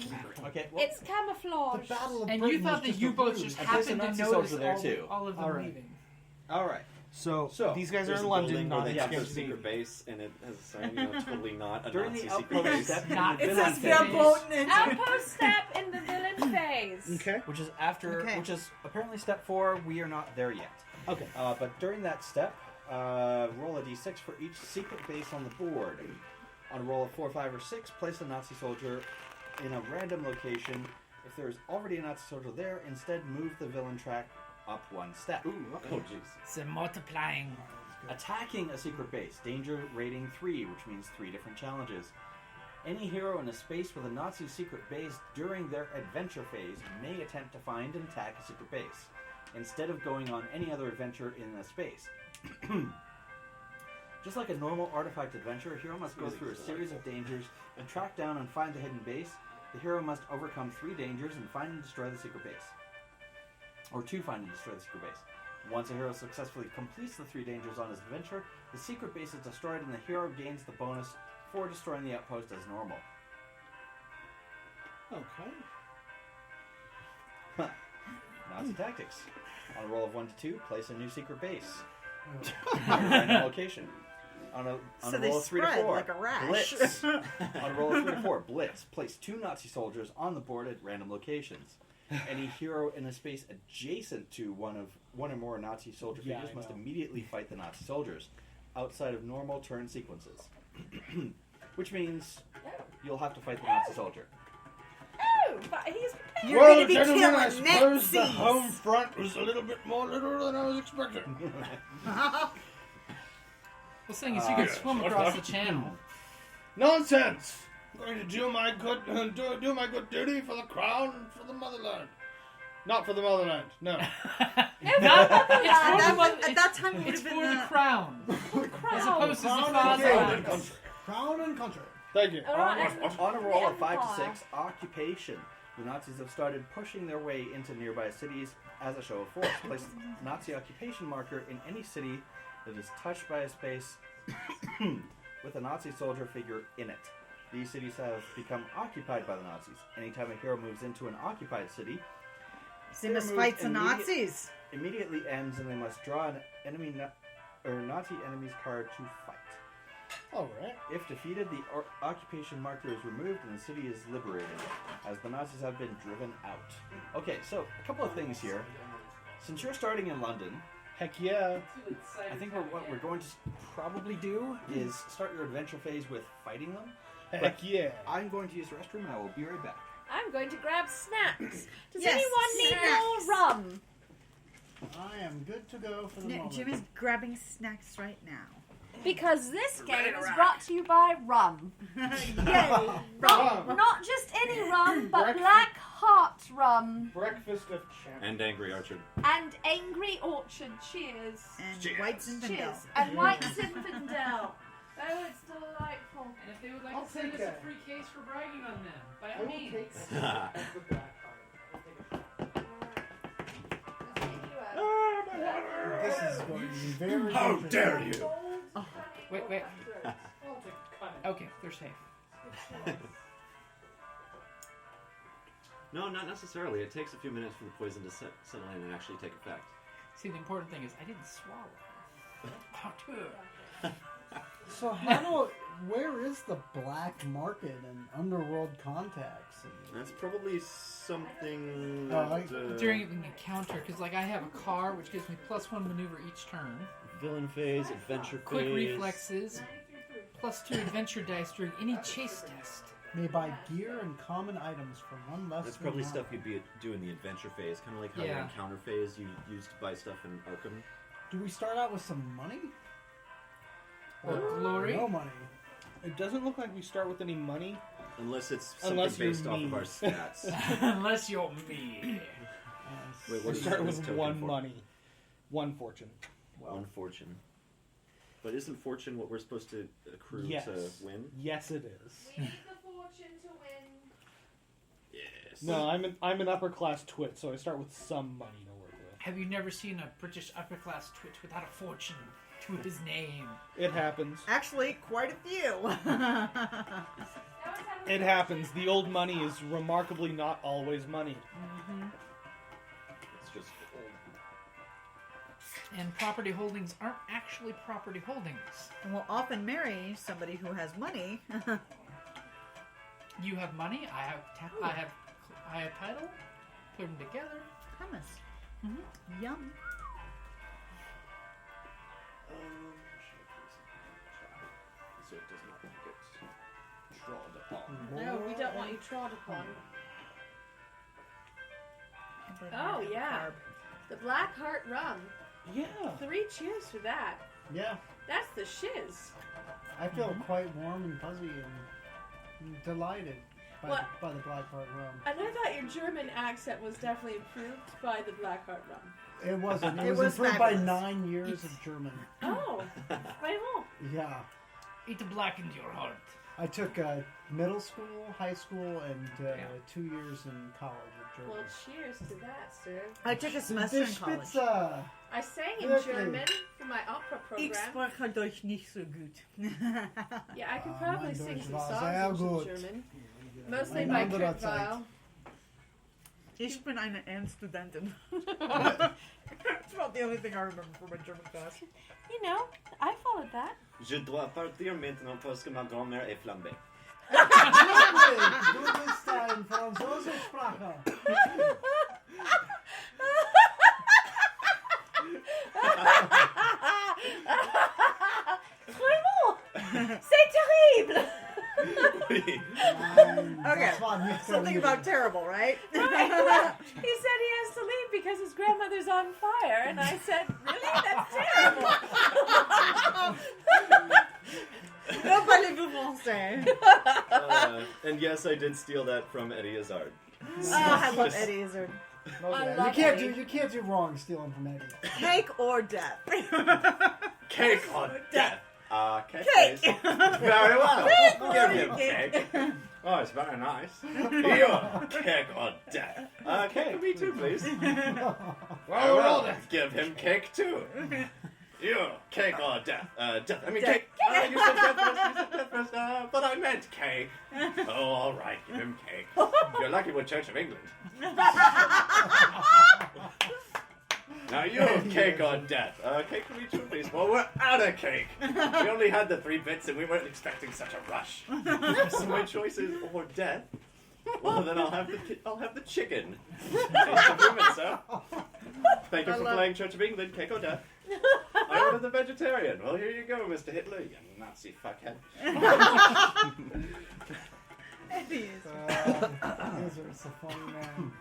Okay, well, It's camouflage. The Battle of And Britain you thought was the just a U-boats ruse. just I placed a happened to Nazi notice soldier there, too. all of them All right. leaving. all right. So these guys are There's in a London, building not where they have their against me. secret base, and it has a sign, totally not a during Nazi the secret outpost base. step in Not- the It villain says Villain phase, Verboten. Outpost step in the villain phase. Okay. which is after, Okay. which is apparently step 4. We are not there yet. Okay. But during that step, roll a d6 for each secret base on the board. On a roll of 4, 5, or 6, place a Nazi soldier in a random location. If there is already a Nazi soldier there, instead move the villain track up 1 step. Ooh, okay. Oh, jeez. It's multiplying. Attacking a secret base. Danger rating 3, which means 3 different challenges. Any hero in a space with a Nazi secret base during their adventure phase may attempt to find and attack a secret base, instead of going on any other adventure in a space. Just like a normal artifact adventure, a hero must go through a series of dangers and track down and find the hidden base. The hero must overcome 3 dangers and find and destroy the secret base. Or to find and destroy the secret base. Once a hero successfully completes the 3 dangers on his adventure, the secret base is destroyed and the hero gains the bonus for destroying the outpost as normal. Okay. Nazi tactics. On a roll of 1 to 2, place a new secret base. On a random location. On a roll of 3 to 4, like a rash. blitz. On a roll of 3 to 4, blitz. Place 2 Nazi soldiers on the board at random locations. Any hero in a space adjacent to one or more Nazi soldier figures must immediately fight the Nazi soldiers outside of normal turn sequences. Which means you'll have to fight the Nazi soldier. Oh, but he's You're Well, gonna be gentlemen, I killing suppose the Nazis. home front was a little bit more literal than I was expecting. Well, seeing as you can swim across the channel. Nonsense! I'm going to do my good duty for the crown and for the motherland. Not for the motherland, no. At that time, it would It's have for been the crown. As opposed to the Crown and fatherland. country. Crown and country. Thank you. On a roll of 5 to Empire. 6, occupation. The Nazis have started pushing their way into nearby cities as a show of force. Place Nazi occupation marker in any city that is touched by a space with a Nazi soldier figure in it. These cities have become occupied by the Nazis. Anytime a hero moves into an occupied city, They must fight the Nazis. immediately ends and they must draw an enemy Nazi enemy's card to fight. Alright. If defeated, the occupation marker is removed and the city is liberated, as the Nazis have been driven out. Okay, so a couple of things here. Since you're starting in London, Heck yeah. I think what we're going to probably do is start your adventure phase with fighting them. Heck yeah. I'm going to use the restroom and I will be right back. I'm going to grab snacks. Does Yes, anyone need snacks. more rum? I am good to go for the No, moment. Jim is grabbing snacks right now. Because this game is brought to you by rum. Yay! Not just any rum, but Black Heart rum. Breakfast of champions. And Angry Orchard. And Angry Orchard. Cheers. And White Zinfandel. Cheers. And White Zinfandel. Oh, it's delightful. And if they would like I'll to send take us a that. free case for bragging on them, by I all will means. take the black card. This is going to be very How interesting. dare you! Wait. Okay, they're safe. No, not necessarily. It takes a few minutes for the poison to settle in and actually take effect. See, the important thing is I didn't swallow. How to? So where is the black market and underworld contacts? That's probably something Oh, that, During an encounter, because like I have a car which gives me +1 maneuver each turn, villain phase, adventure quick phase. reflexes, +2 adventure dice during any chase test. May buy gear and common items for one less. That's than probably normal. stuff you'd be doing the adventure phase, kind of like how Yeah. your encounter phase you used to buy stuff in Arkham. Do we start out with some money? Or glory. No money. It doesn't look like we start with any money. Unless it's something Unless you're based off me. of our stats. Unless you're me. Wait, We what is start this with token 1 for? money. 1 fortune. One fortune. But isn't fortune what we're supposed to accrue Yes. to win? Yes, it is. We need the fortune to win. Yes. No, I'm an upper class twit, so I start with some money to work with. Have you never seen a British upper class twit without a fortune to his name? It happens. Actually, quite a few. It happens. The old money is remarkably not always money. It's just And property holdings aren't actually property holdings. And will often marry somebody who has money. You have money. I have title. Put them together. Hummus. Yum. so it does not get trod upon. No, we don't want you trod upon. Oh, yeah. The Black Heart rum. Yeah. 3 cheers for that. Yeah. That's the shiz. I feel quite warm and fuzzy and delighted What? by the Black Heart rum. And I thought your German accent was definitely improved by the Black Heart rum. It wasn't. It It was was improved by fabulous. 9 years of German. Oh, vraiment. Yeah. It blackened your heart. I took middle school, high school, and 2 years in college of German. Well, cheers to that, sir. I took a semester in college. Spitze. I sang in Wirklich? German for my opera Ich program. spreche Deutsch nicht so gut. Yeah, I could probably mein sing Deutsch some war songs sehr in gut. German. Mostly Ein by anderer Kurt Zeit. Weill. Ich bin eine Studentin. That's about the only thing I remember from my German class. You know, I followed that. Je dois partir maintenant parce que ma grand-mère est flambée. Du bist ein Französischspracher. Vraiment! C'est terrible! Okay, Das war nicht something terrible. about terrible, right? He said he has to leave because his grandmother's on fire, and I said, really? That's terrible! Non parlez-vous français? And yes, I did steal that from Eddie Izzard. Oh, I love Eddie Izzard. Okay. love Eddie. You can't do wrong stealing from Eddie. Cake or death? Cake or death? Cake. Cake. Please. Very well. Give him Cake. cake. Oh, it's very nice. Here, cake or death? Cake for me too, please. Well, we're all dead. Give him cake too. You, cake or death? Death. I mean Death. cake. You said death first. You said death first. But I meant cake. Oh, all right. Give him cake. You're lucky we're Church of England. Now you, cake or death? Cake for me too, please. Well, we're out of cake. We only had the 3 bits, and we weren't expecting such a rush. So my choice is or death. Well, then I'll have the chicken. Taste of human, sir. Thank you for playing Church of England, cake or death. I ordered the vegetarian. Well, here you go, Mr. Hitler, you Nazi fuckhead. Eddie Izzard's a funny man.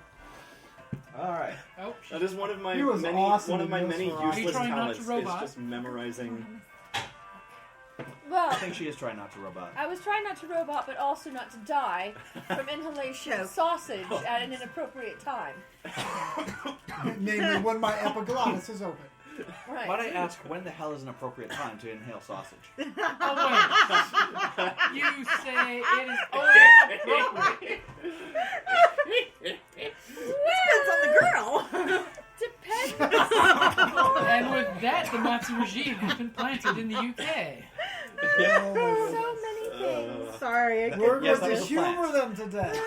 All right. Oh, That is one of my He was many awesome one of in my this many ride. Are you useless trying not talents to is robot? just memorizing. Well, I think she is trying not to robot. I was trying not to robot, but also not to die from inhalation of sausage at an inappropriate time. Namely, when my epiglottis is open. Right. Might I ask when the hell is an appropriate time to inhale sausage? Oh, wait. You say it is always appropriate. Depends on the girl. Depends. And with that, the Nazi regime has been planted in the UK. So many things. Sorry. We're Yes, going that to was a humor them to death.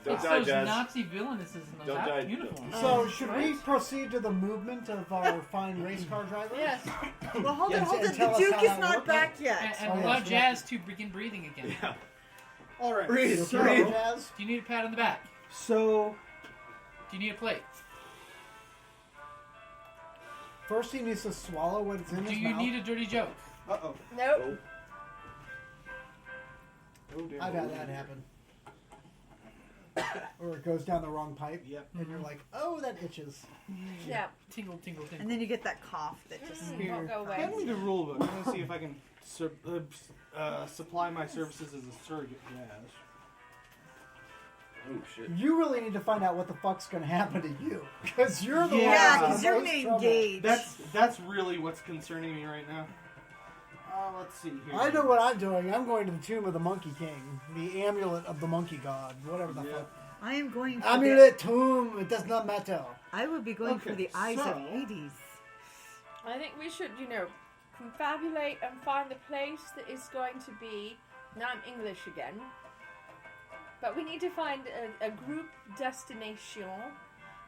Don't It's die, those Jazz. Nazi villainesses in those Don't die. uniforms. So, should we proceed to the movement of our fine race car drivers? Yes. Well, hold Yes, on, hold and on. tell The us Duke how is that not works. back And, yet. and Oh, allow yes, Jazz to begin breathing again. Yeah. All right. Breathe, So, breathe. Jazz, Do you need a pat on the back? so Do you need a plate? first he needs to swallow what's in Do his you mouth. need a dirty joke? Uh-oh. Nope. I've had that happen. Or it goes down the wrong pipe. Yep. And you're like, oh, that itches. Yeah. Tingle, tingle, tingle. And then you get that cough that just... Won't go away. Hand me the rule book. I'm gonna see if I can supply my services as a surrogate jazz. Oh shit. You really need to find out what the fuck's going to happen to you. Because you're the Yeah, one because that's you're in most trouble. engaged. That's really what's concerning me right now. Let's see here. I know what I'm doing. I'm going to the tomb of the Monkey King. The amulet of the monkey god. Whatever the fuck. I am going for Amulet, tomb, it does not matter. I will be going for Okay, the eyes of so- Hades. I think we should, confabulate and find the place that is going to be. Now I'm English again. But we need to find a group destination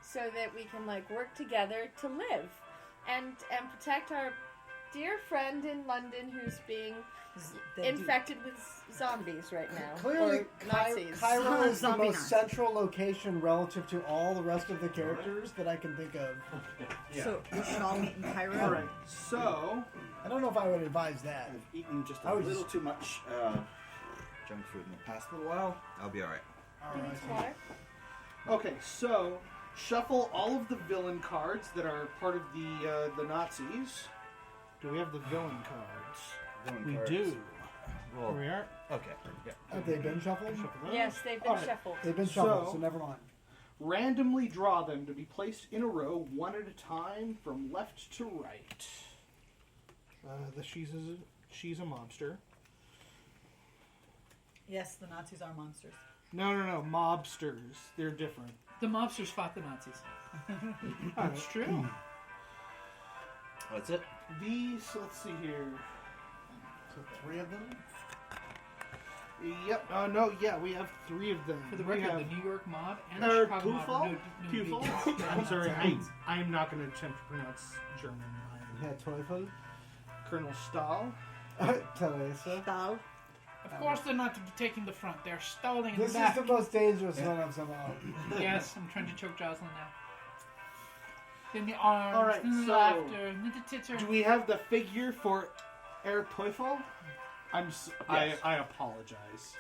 so that we can work together to live and protect our dear friend in London who's being They do. infected with zombies right now. Clearly, Or Nazis. Cairo is the Zombie most Nazi. central location relative to all the rest of the characters that I can think of. So we should all meet in Cairo. All right. So I don't know if I would advise that. I've eaten just I a would little just- too much junk food in the past little while. I'll be alright. Water. okay, so shuffle all of the villain cards that are part of the Nazis. Do we have the villain cards? We do. Well, Here we are. okay. Yeah. Have they been shuffled? Yes, they've been Alright. shuffled. They've been shuffled, so So- never mind. Randomly draw them to be placed in a row, one at a time, from left to right. She's a monster. Yes, the Nazis are monsters. No, mobsters. They're different. The mobsters fought the Nazis. That's true. That's it. These, let's see here. So 3 of them? Yep. We have 3 of them. For the We record, have the New York mob and the Chicago mob are Pufal? I'm sorry, I'm not going to attempt to pronounce German. Yeah, Teufel. Colonel Stahl. Teresa. Thou. Of course, they're not taking the front. They're stalling in This the is back. the most dangerous one of them all. Yes, I'm trying to choke Jocelyn now. Then the arms, All right, then the so- laughter, then the tits are... Do we have the figure for Herr Teufel? Yes. I apologize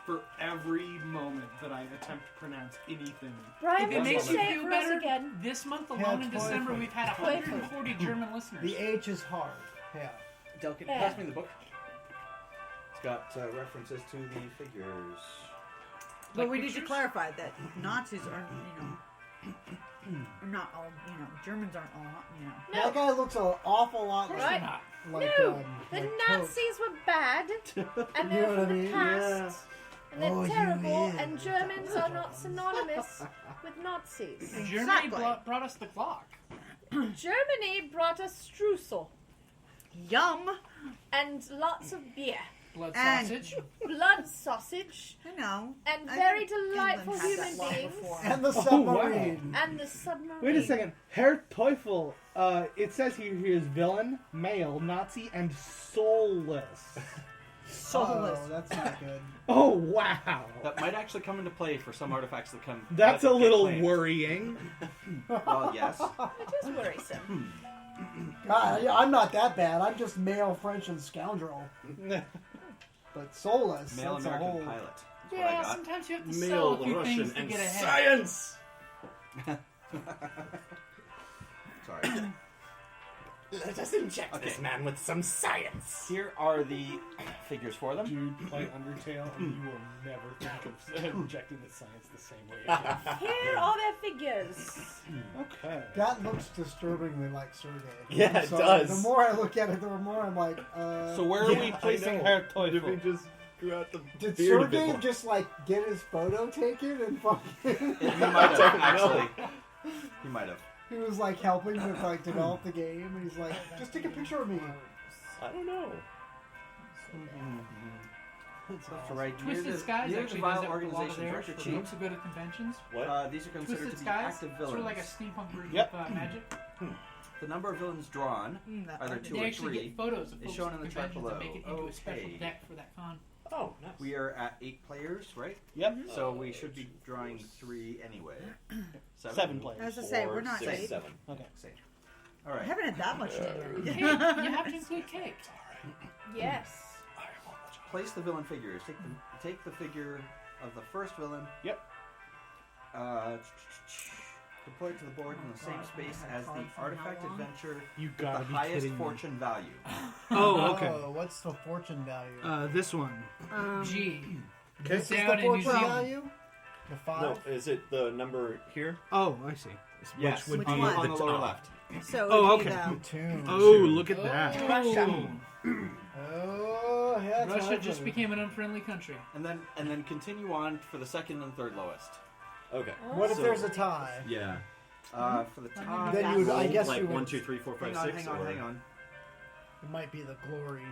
for every moment that I attempt to pronounce anything. Brian, If it would you makes you say it feel for us better, again? this month Yeah, alone in December, Teufel. we've had 140 German listeners. The H is hard. Yeah. Delicate. Yeah. Pass me the book. It's got references to the figures. But Like we need to pictures? clarify that Nazis are, are not all, Germans aren't all, No, That guy looks an awful lot Of course like, they're not. like, no. The like Nazis were bad, and You they're know what I from the mean? past, and they're Oh, you terrible, mean. and Germans are not synonymous with Nazis. Germany Exactly. brought us the Glock. Germany brought us streusel Yum! and lots of beer, Blood And- sausage. blood sausage, I know. and I very think England delightful had that human long beings, before. And the wow. submarine. and the submarine. Wait a second. Herr Teufel, it says here he is villain, male, Nazi, and soulless. Soulless. Oh, that's not good. Oh, wow. That might actually come into play for some artifacts that come. That's that a get little claimed. worrying. Well, yes. It is worrisome. God, I'm not that bad. I'm just male, French, and scoundrel. But soulless. Male that's American a whole... pilot. That's what I Yeah, got. sometimes you have to sell Male a few Russian things to and get ahead. science. Sorry. Let us inject this man with some science. Here are the figures for them. Dude, play Undertale, and you will never think of injecting the science the same way again. Here are their figures. Okay. That looks disturbingly like Sergei. Yeah, I'm it sorry. does. The more I look at it, the more I'm like, So where are we Yeah, placing I know. Herr Did Teufel? we just go out the did beard a bit Sergei more? just like get his photo taken and fucking? He might have, No. actually. He might have. He was like helping with like develop the game, and he's like, just take a picture of me. I don't know. That's right. Twisted Skies near the actually vile does that with a lot of organization theirs director for chief. folks who go to conventions. What? These are considered Twisted to be Skies, active sort villains. of like a steampunk version Yep. of magic. The number of villains drawn, That either part. 2 They or actually 3. get photos of is folks shown at in the chart conventions and make it below. into a special Okay. deck for that con. Oh, nice. We are at 8 players, right? Yep. So we should be drawing 3 anyway. 7 players. As I say, we're not 6, eight. 7. Okay. Same. All I right. haven't had that much to Cake. do. You have to include cake. Yes. Place the villain figures. Take the figure of the first villain. Yep. Deploy it to the board in the same space as the artifact adventure You with the gotta be highest kidding fortune value. Oh, okay. Oh, what's the fortune value? This one. G. Okay. This is down the in New fortune Zealand. value? The 5? No, is it the number here? Oh, I see. Yes. Which would Which be one? On the lower top. left. So Oh, it'd be okay. the- Two. Oh, look at that. Russia. Oh, yeah. that's Russia what I just thought. became an unfriendly country. And then continue on for the second and third lowest. Okay. What if So- there's a tie? Yeah. For the top. Then you would, I guess like you would. 1, 2, 3, 4, 5, Hang on, 6. hang on, or... hang on. It might be the glory.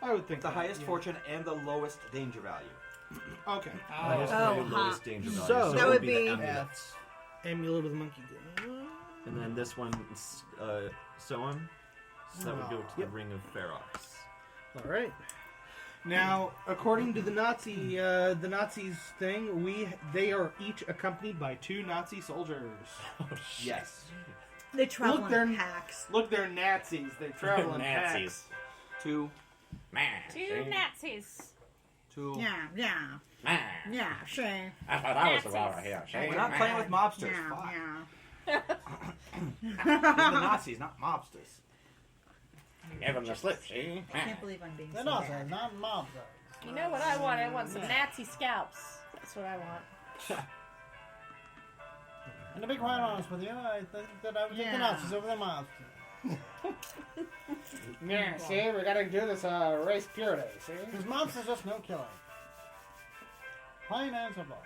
I would think The that, highest yeah. fortune and the lowest danger value. Okay. Highest Oh, value, huh. lowest danger value. So- it That would be- the amulets. Amulet of the monkey. And then this one, so on. So that would go to the Ring of Ferox. All right. Now, according to the Nazis thing, they are each accompanied by 2 Nazi soldiers. Oh, shit. Yes. They travel Look, they're- in packs. Look, they're Nazis. They travel in Nazis. packs. 2. Two Nazis. 2. Yeah, sure. I thought I was the robber here. We're not playing with mobsters. Fuck. Yeah. We're the Nazis, not mobsters. Give them the slip, see? I can't believe I'm being They're so not, bad. not mobs. You know what I want? I want some Nazi scalps. That's what I want. And to be quite honest with you, I think that I would take the Yeah. Nazis over the mobs. Yeah, see, we gotta do this race purity, see? Because mobs is just no killing. Plain and simple.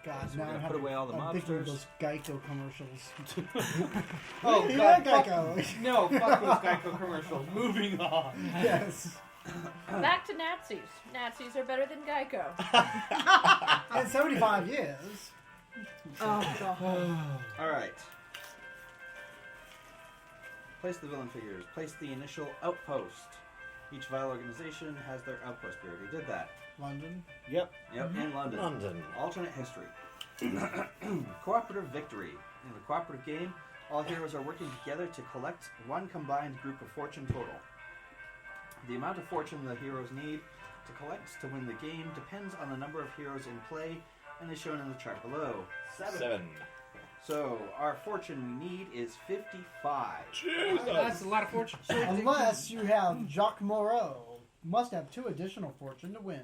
God, So now we're I'm gonna put away all the I'm thinking of mobsters. those Geico commercials. Oh, You God, like fuck- Geico. No, fuck those Geico commercials. Moving on. Yes. Back to Nazis. Nazis are better than Geico. In 75 years. Oh, God. Alright. Place the villain figures. Place the initial outpost. Each vile organization has their outpost. We already did that. London. Yep, in London. London. Alternate history. Cooperative victory. In the cooperative game, all heroes are working together to collect one combined group of fortune total. The amount of fortune the heroes need to collect to win the game depends on the number of heroes in play and is shown in the chart below. 7. So, our fortune we need is 55. That's a lot of fortune. Unless you have Jacques Moreau. Must have 2 additional fortune to win.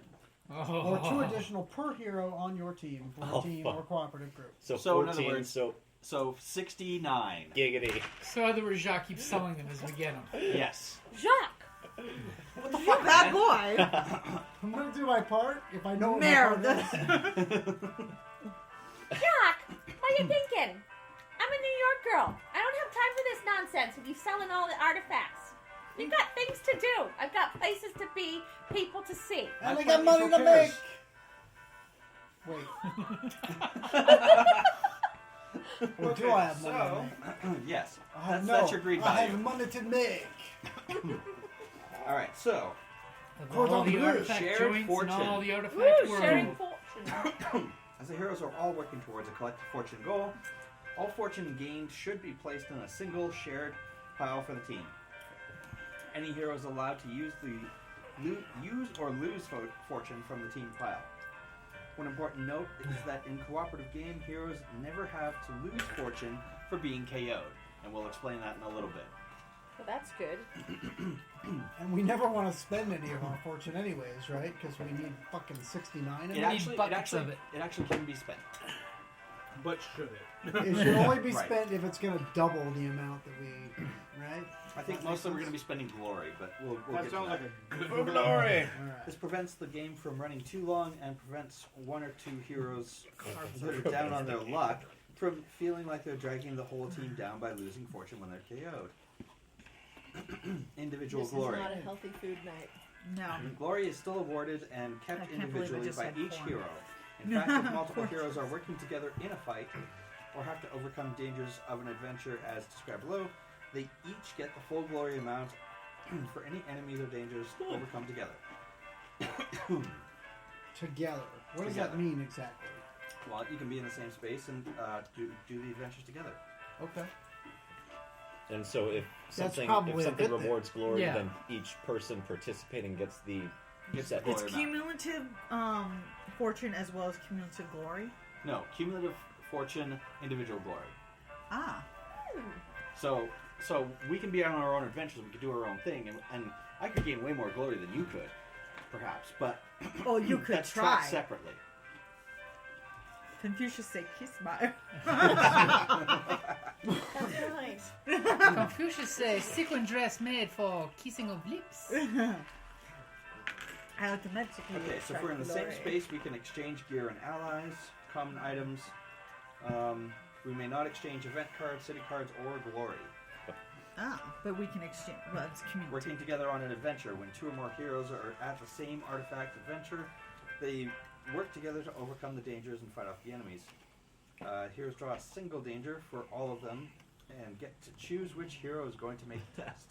Or 2 additional per hero on your team for a team or cooperative group. So So, in 14, other words- so So, 69. giggity. So in other words, Jacques keeps selling them as we get them. Yes. Jacques! What the You fuck, bad man? boy. I'm going to do my part if I know what my Merde. part is. Jacques! What are you thinking? I'm a New York girl. I don't have time for this nonsense with you selling all the artifacts. We've got things to do. I've got places to be, people to see. And I That's got what money to cares. make. Wait. Or do I have money to make? Yes. I have That's your greed I value. have money to make. Alright, so, Of Cordon all the bleu. artifact Shared joints fortune. and all the artifact Woo! world. Sharing fortune. as the heroes are all working towards a collective fortune goal, all fortune gained should be placed in a single shared pile for the team. Any hero is allowed to use or lose fortune from the team pile. One important note is that in cooperative game, heroes never have to lose fortune for being KO'd, and we'll explain that in a little bit. Well, that's good. And we never want to spend any of our fortune anyways, right? Because we need fucking 69 of It it. buckets of it. actually can be spent. But should it? It should only be Right. spent if it's going to double the amount that we, right? I think most of them are going to be spending glory, but we'll That get to sounds that. like a good Glory! Alright. This prevents the game from running too long and prevents 1 or 2 heroes that are down on their luck from feeling like they're dragging the whole team down by losing fortune when they're KO'd. Individual This glory. is not a healthy food night. No. Glory is still awarded and I kept can't believe I individually just by had each corn. hero. In fact, if multiple heroes are working together in a fight or have to overcome dangers of an adventure as described below, they each get the full glory amount for any enemies or dangers overcome together. Together. What does Together. that mean exactly? Well, you can be in the same space and do the adventures together. Okay. And so if That's something probably a good thing. rewards glory, Yeah. then each person participating gets the Gets set the It's glory amount. cumulative fortune as well as cumulative glory. No, cumulative fortune, individual glory. Ah. So we can be on our own adventures. We could do our own thing, and I could gain way more glory than you could, perhaps. But Oh, you could that's try. tracked separately. Confucius said, "Kiss my." That's right. Confucius says, sequin dress made for kissing of lips. I automatically. Okay, so if we're in the same space, we can exchange gear and allies, common items. We may not exchange event cards, city cards, or glory. Ah, but we can exchange. Well, it's cumulative. Working together on an adventure. When 2 or more heroes are at the same artifact adventure, they work together to overcome the dangers and fight off the enemies. Heroes draw a single danger for all of them and get to choose which hero is going to make the test.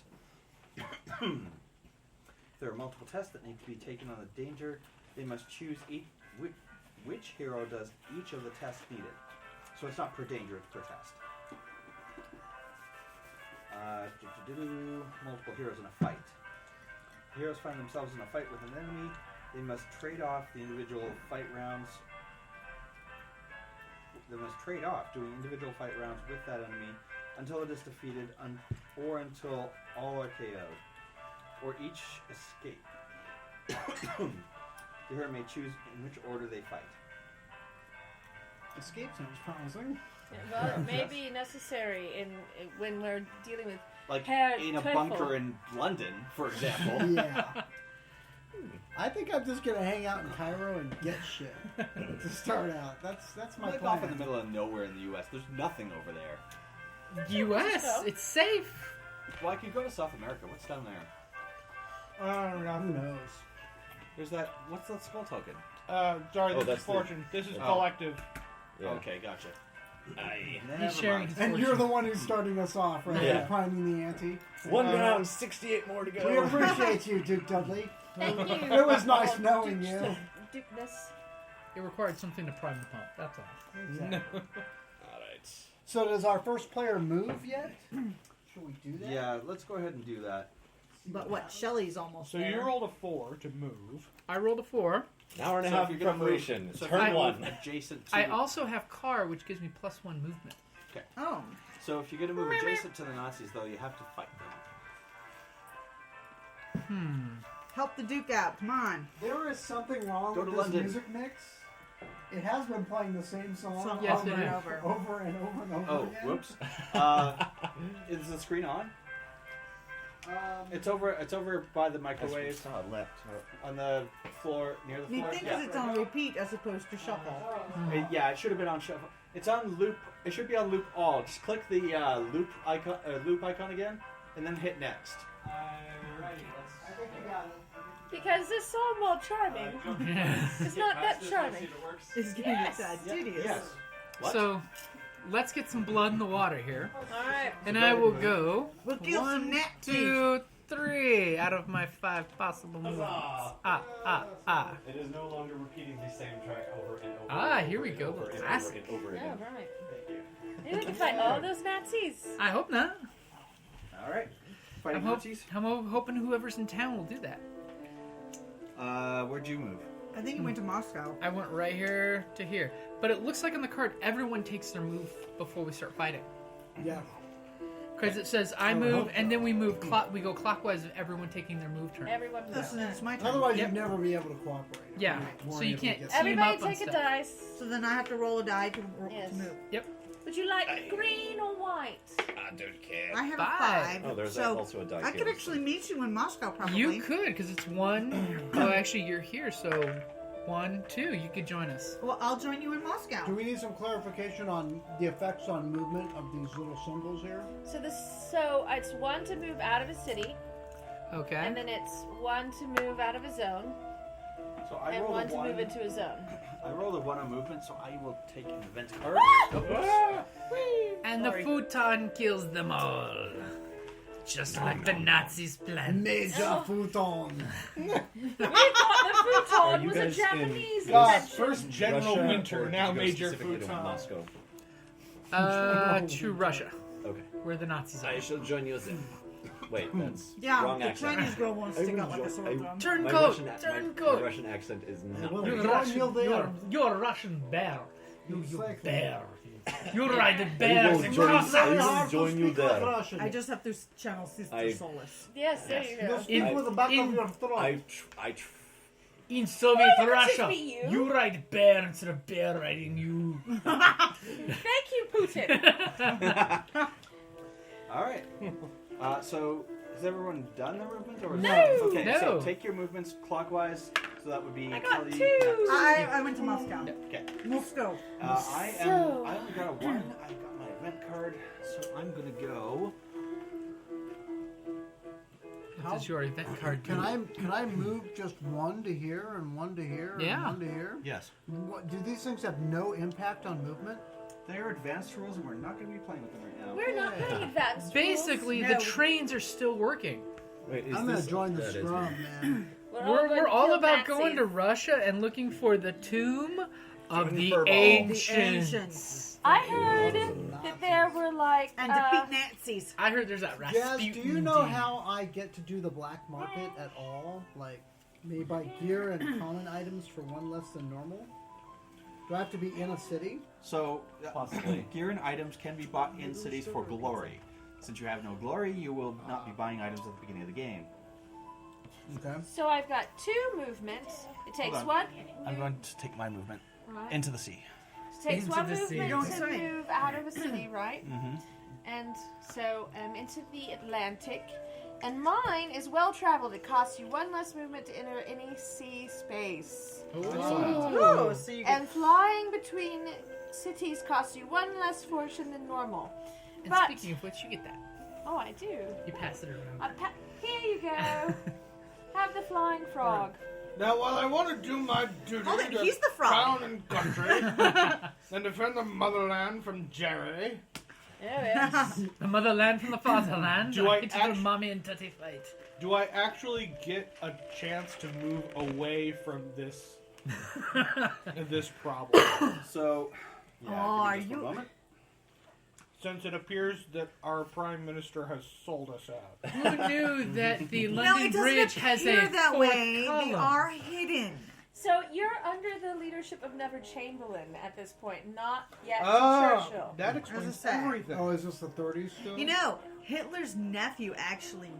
There are multiple tests that need to be taken on the danger. They must choose which hero does each of the tests needed. So it's not per danger, it's per test. Multiple heroes in a fight. Heroes find themselves in a fight with an enemy. They must trade off the individual fight rounds. They must trade off doing individual fight rounds with that enemy until it is defeated or until all are KO'd, or each escape. The hero may choose in which order they fight. Escape sounds promising. Well, it may be necessary when we're dealing with Like Herr in a Teufel. bunker in London, for example. Yeah. I think I'm just gonna hang out in Cairo and get shit to start out. That's my Like plan. off in the middle of nowhere in the U.S. There's nothing over there. U.S. So? It's safe. Well, I could go to South America. What's down there? Who knows? There's that. What's that skull token? Sorry, Oh, this that's is the- fortune. This is Oh. collective. Yeah. Okay, gotcha. He's sharing his And fortune. you're the one who's starting us off, right? Yeah. Priming the ante. One round, 68 more to go. We appreciate you, Duke Dudley. Thank you. It was nice Oh, knowing Duke- you. Dukeness. It required something to prime the pump. That's all. Exactly. Alright. So does our first player move yet? Should we do that? Yeah, let's go ahead and do that. But what? Shelly's almost So there. you rolled a 4 to move. I rolled a 4. An hour and a So half if of you're gonna move- preparation. so if Turn you one. move adjacent to. I also have car, which gives me +1 movement. Oh. So if you're gonna move adjacent to the Nazis, though, you have to fight them. Help the Duke out. Come on. There is something wrong Go with to this London. music mix. It has been playing the same song Yes, over, it and is. over and over and over Oh, again. whoops. Is the screen on? It's over by the microwave left. on the floor near the Me floor. think Yeah. it's on repeat as opposed to shuffle. Yeah, it should have been on shuffle. It's on loop. It should be on loop all. Just click the loop icon again, and then hit next. Because this song, while charming, is not that charming. It's getting Yes. tedious. Yes. What? So, let's get some blood in the water here. Alright. And I will go We'll kill some 1, Nazis. 2, 3 out of my 5 possible movements. It is no longer repeating the same track over and over. Ah, and here over we and go, over the and classic. Over and over again. Alright. Thank you. Maybe we can fight all those Nazis. I hope not. All right. Fighting Nazis. I'm hoping whoever's in town will do that. Where'd you move? I think he went to Moscow. I went right here to here. But it looks like on the card, everyone takes their move before we start fighting. Yeah. Because it says I would move, hope and so. then we we go clockwise of everyone taking their move turn. Everyone So then it's my turn. Otherwise, Yep. you'd never be able to cooperate. Yeah, We're so you able to can't get team Everybody up on take a stuff. dice. So then I have to roll a die to, Yes. to move. Yep. Would you like green or white? I don't care. I have 5. a 5. Oh, there's so also a die I could game. actually meet you in Moscow, probably. You could, because it's 1. Oh, actually, you're here, so 1, 2. You could join us. Well, I'll join you in Moscow. Do we need some clarification on the effects on movement of these little symbols here? So it's 1 to move out of a city, Okay. and then it's 1 to move out of a zone, So I and rolled 1 a to 1. move into a zone. I rolled a 1 on movement, so I will take an event card. And the futon kills them all. Just like the Nazis planned. Major futon. We thought the futon you was a guys Japanese in- God, invention. first General Russia, Winter, or now to go Major specifically to Futon. Moscow. To Russia, Okay. where the Nazis are. I shall join you then. Wait, that's Yeah, wrong the accent. Chinese girl won't I stick will out like a jo- sore I- thumb. Turncoat! My Turncoat! Russian accent is not. Well, You're You're Russian. on there. You're a Russian bear. You Exactly. bear. You ride the I bears will in join- Russia. I will Hard to join you speak like there. Russian. I just have to channel Sister I- Solace. Yes, there you You'll go. speak with the back in- of your throat. In Soviet Oh, that should Russia, be you. you ride bear instead of bear riding you. Thank you, Putin. All right. So has everyone done their movement or No. Okay, No. so take your movements clockwise. So that would be. I got Kelly. 2. I went to Moscow. Okay. Moscow. I So- only got a 1. I got my event card, so I'm gonna go. What does your event card do? Can I move just 1 to here and 1 to here Yeah. and 1 to here? Yes. What, do these things have no impact on movement? They're advanced rules, and we're not going to be playing with them right now. We're not playing advanced Basically, No. the trains are still working. Wait, is I'm gonna this... join the that is scrum, man. We're all about going to Russia and looking for the tomb of the Furball. ancients. I heard that there were like And defeat Nazis. I heard there's that Jazz, Rasputin. do you know dude. how I get to do the black market at all? Like, maybe buy gear and common items for one less than normal? Do I have to be in a city? So, possibly. Gear and items can be bought in cities for glory. Since you have no glory, you will not be buying items at the beginning of the game. Okay. So I've got 2 movements. It takes on. what? I'm going to take my movement Right. into the sea. It takes Into one the sea. movement Don't to say. move out of a city, right? Mm-hmm. And so into the Atlantic. And mine is well traveled. It costs you 1 less movement to enter any sea space. Oh, so you And flying between cities costs you 1 less fortune than normal. And But speaking of which, you get that. oh, I do. You pass it around. Here you go. Have the flying frog. Now, while I want to do my duty Hold it, to he's the frog. crown and country and defend the motherland from Jerry, Yes. The motherland from the fatherland. Do I It's your act- mommy and tutty fight. do I actually get a chance to move away from this this problem? So, Oh, are give me just you- one moment. Since it appears that our Prime Minister has sold us out. Who knew that the Well, London it doesn't Bridge has appear a that fourth way. column? They are hidden. So you're under the leadership of Never Chamberlain at this point, not yet Oh, Churchill. that explains say. everything. Oh, is this the 30s still? You know, Hitler's nephew actually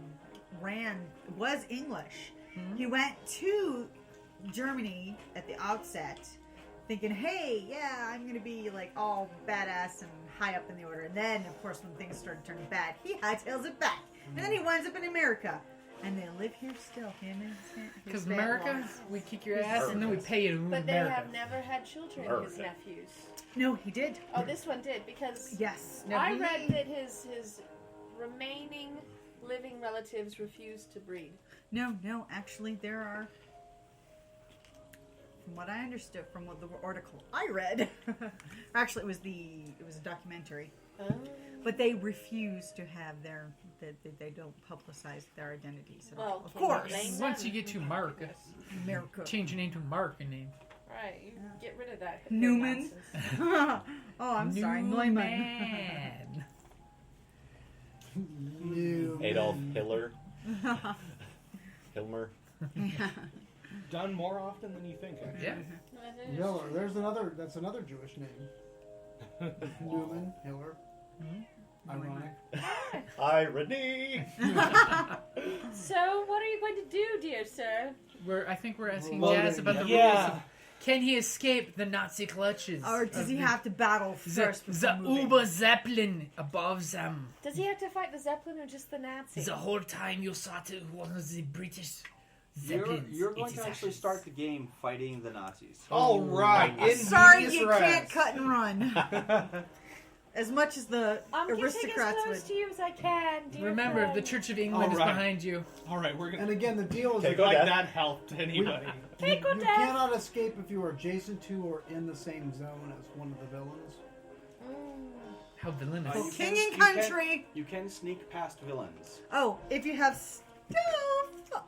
was English. He went to Germany at the outset thinking, hey, yeah, I'm going to be like all badass and high up in the order. And then, of course, when things started turning bad, he hightails it back. And then he winds up in America. And they live here still, him and his Because bad America, laws. we kick your ass and then we pay you to move But they America. have never had children, his Perfect. nephews. No, he did. Oh, this one did, because Yes. I read that his remaining living relatives refused to breed. No, actually, there are. From what I understood from what the article I read, actually, it was a documentary. Oh. But they refuse to have they don't publicize their identities at all. Well, Of can you course, blame them? Once you get to Mark, America. change your name to Mark and name. Right, you get rid of that. Newman. nonsense. Oh, I'm sorry, Neumann. Man. New Adolf man. Hitler. Hilmer. Done more often than you think. Actually. Yeah. Miller. That's another Jewish name. Newman, Hiller. Ironic. Irony. So, what are you going to do, dear sir? I think we're asking Well, Jazz about the yeah. rules of, can he escape the Nazi clutches? Or does he have to battle first the before moving? Uber Zeppelin above them? Does he have to fight the Zeppelin or just the Nazis? The whole time you thought it was the British You're, Zeppelins. you're going It to is actually ashes. start the game fighting the Nazis. All right. I'm in sorry, medias you res. can't cut and run. As much as the I'm getting as aristocrats close would. to you as I can, dear Remember, friend. the Church of England All is right. behind you. All right, we're gonna. And again, the deal is Take that on Like death. that helped anybody. Take or you death. cannot escape if you are adjacent to or in the same zone as one of the villains. How villainous. You King can- and you can- country. You can sneak past villains. Oh, if you have stealth.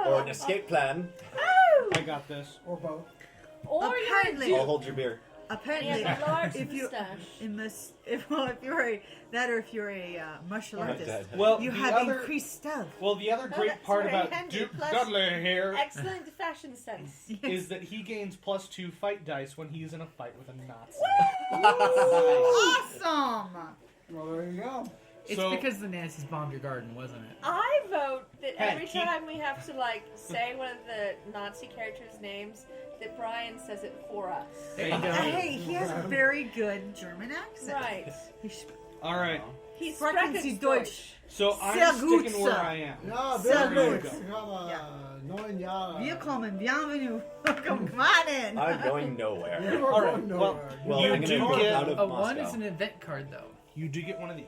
Or an escape plan. Oh! I got this. Or both. Or Apparently- you're a I'll duke. hold your beer. Apparently, And you have a large if you mustache. if you're a martial artist, Well, you the have other, increased stealth. well, the other Oh, great that's part very about handy. Duke Plus- Dudley here Excellent fashion sense. is that he gains +2 fight dice when he's in a fight with a Nazi. Awesome. Well, there you go. It's So- because the Nazis bombed your garden, wasn't it? I vote that Hey, every keep- time we have to say one of the Nazi characters' names, that Brian says it for us. There you go. Hey, he has a very good German accent. Right. He sh- All right, He's Sprechen Sie Deutsch. so I'm Sehr gut, sticking where sir. I am. Ja, Sehr very gut. good. Ich habe 9 Jahre. Willkommen, bienvenue. Come on in. I'm going nowhere. You are All right, going well, nowhere. Well, You I'm do going to get get out of A Moscow. one is an event card, though. You do get one of these.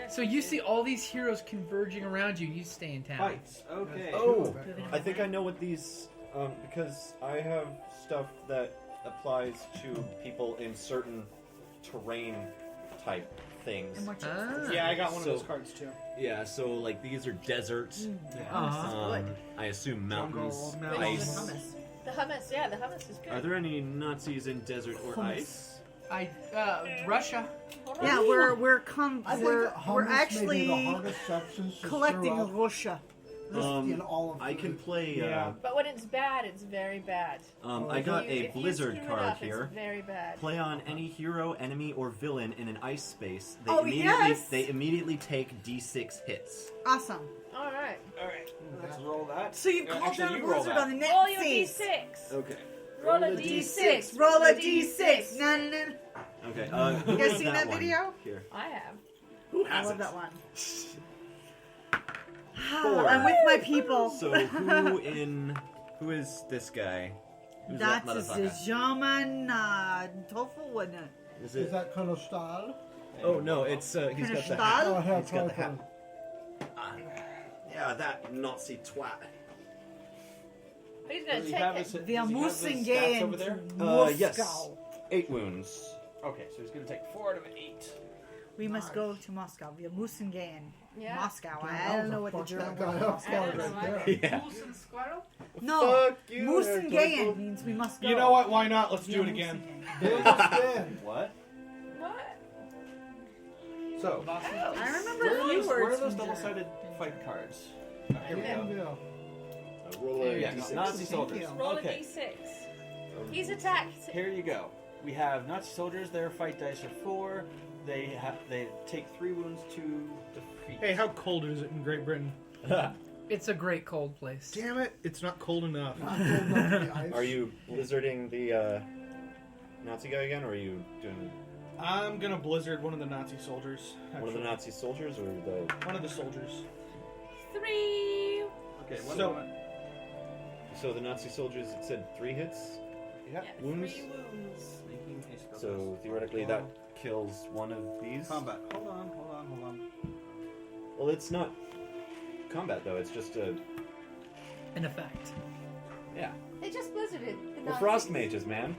So you see all these heroes converging around you. You stay in town. Fights. Okay. Oh, I think I know what these, because I have stuff that applies to people in certain terrain type things. And what you- Yeah, I got one So- of those cards too. Yeah, so like these are deserts. Uh-huh. I assume mountains, Jungle, mountains. ice. Hummus. The hummus, yeah, the hummus is good. Are there any Nazis in desert or ice? Russia. Hold on. Yeah, we're I think we're hummus may be actually the hardest substance to collecting screw up Russia. in all of I food. can play. Yeah. But when it's bad, it's very bad. I got If you- a if you blizzard screw it card up, here. It's very bad. Play on any hero, enemy, or villain in an ice space. Oh, yes! They immediately take D6 hits. Awesome. All right. Alright, let's roll that. So you called Actually, down a you roll blizzard that. on the net. Roll your seas. d6. Okay. Roll a d6. Roll a d6. No, no, no. Okay. You Who guys was seen that one? video? Here. I have. Who I has love it? that one. 4. I'm with my people. So who is this guy? Who's That that is the motherfucker? German tofu, wasn't it? Is Is it? that Colonel Stahl? Oh no, it's he's got the Colonel hat. Stahl? Oh, hell, He's got the Colonel. hat. Yeah, that Nazi twat. He's gonna Does he take have it. his, does Wir he have his müssen stats gehen over there? to Moscow. Yes. 8 wounds. Okay, so he's gonna take 4 out of 8. We must go to Moscow. Wir müssen gehen. Yeah. Moscow. Damn, I that don't was know a what the fuck German that guy word up is. I don't right know. there. Yeah. Goose and squirrel? No. Fuck you, Müssen Herr gehen Teufel. means we must go. You know what? Why not? Let's do Wir it again. müssen gehen. Big spin. What? What? So, I remember where a are few those, words where are those from double-sided fight cards? Here we go. Anvil. Roll a Yeah, D6. Nazi Thank soldiers. you. Roll Okay, a d6. He's attacked. here you go. We have Nazi soldiers. Their fight dice are 4. They take 3 wounds to defeat. Hey, how cold is it in Great Britain? It's a great cold place. Damn it! It's not cold enough. Not cold enough to be ice. Are you blizzarding the Nazi guy again, or are you doing I'm gonna blizzard one of the Nazi soldiers. one of the actually. Nazi soldiers or the? One of the soldiers. 3. Okay, one So- moment. So the Nazi soldiers, it said 3 hits. Yeah. Yeah, Wounds? 3 wounds. Making a spell So test. theoretically, that kills one of these. Combat. Hold on. Well, it's not combat though. It's just a In effect. yeah. They just blizzarded. The We're Nazis. frost mages, man.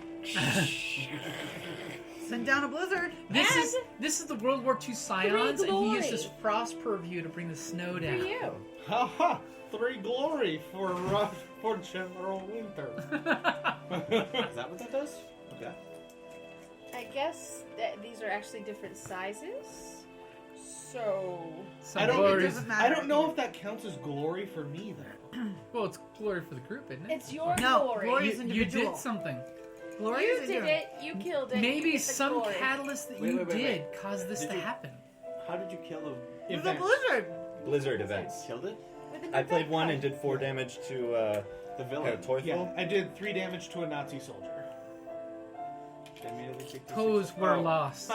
Send down a blizzard. This is the World War II Scions, and he glory. uses frost purview to bring the snow For down. you. Ha ha! 3 glory for General Winter. Is that what that does? Okay. I guess that these are actually different sizes. So. Some I don't- glory It is- doesn't I matter. don't know if that counts as glory for me though. well, it's glory for the group, isn't it? It's your No, glory. glory you, is you individual. did something. Glory You is did individual. it. You killed it. you Maybe get the some glory. catalyst that Wait, you wait, wait, did wait. caused this Did to you- happen. How did you kill the With a Events. blizzard. Blizzard events. Killed it? With a I good played one die. and did 4 damage to The Herr villain. Teufel. Yeah, I did 3 damage to a Nazi soldier. They immediately take Pose D6. were Oh. lost.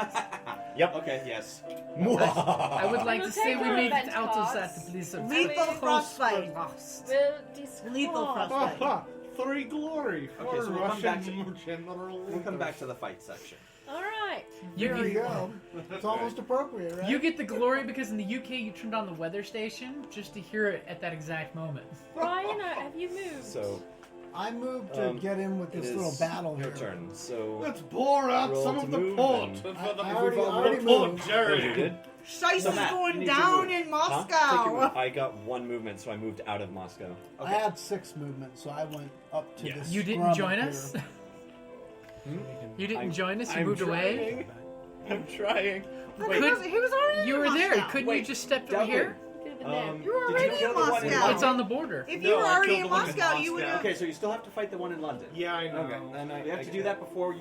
Yep. Okay, yes. I would like We'll to say take we our made it event out of costs. that blizzard. Lethal Pose frostbite. were lost. We'll discard. Lethal Ha frostbite. ha! 3 glory for Okay, so we'll come back Russian General Winter. We'll come back to the fight section. All right. You There you get, go. It's almost appropriate, right? you get the glory because in the UK you turned on the weather station just to hear it at that exact moment. Brian, have you moved? So I moved to get in with it this is little battle your here. turn. So Let's pour out Roll some to of the move port. and- For I the already poor moved. oh, you did. Shice So, is Matt, you going need to down move. in Huh? Take your move. Moscow. I got 1 movement, so I moved out of Moscow. I had 6 movements, so I went up to Yeah. this. You didn't scrum join up us? here. You didn't I'm- join us? You I'm moved away? I'm trying. But he was already You in were there. Moscow. Couldn't you Wait, just step over Delvin. here? Could have been there. You were Did you already kill in the one in Moscow. It's on the border. If No, you were I already killed in the one in Moscow, you would have. Okay, so you still have to fight the one in London. Yeah, I know. Okay, then we have to do that before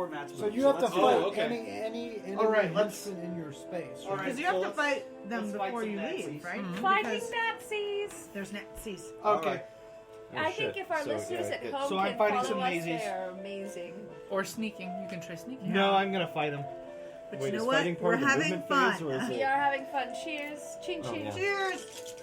Matt's So move. you have to let's do fight it. okay. any All right, let's- henchman in your space. All right. Because you have so to let's- fight them let's fight before some you Nazis. leave, right? Fighting Because Nazis. there's Nazis. Okay. Oh, I shit. think if our So, listeners yeah, at it- home So can I'm fighting follow some us, Nazis. they are amazing. Or sneaking. You can try sneaking. No, I'm gonna fight him. But Wait, you know is what? fighting part We're of the having movement fun. phase, or is We it? are having fun. Cheers. Ching Oh, ching. yeah. Cheers.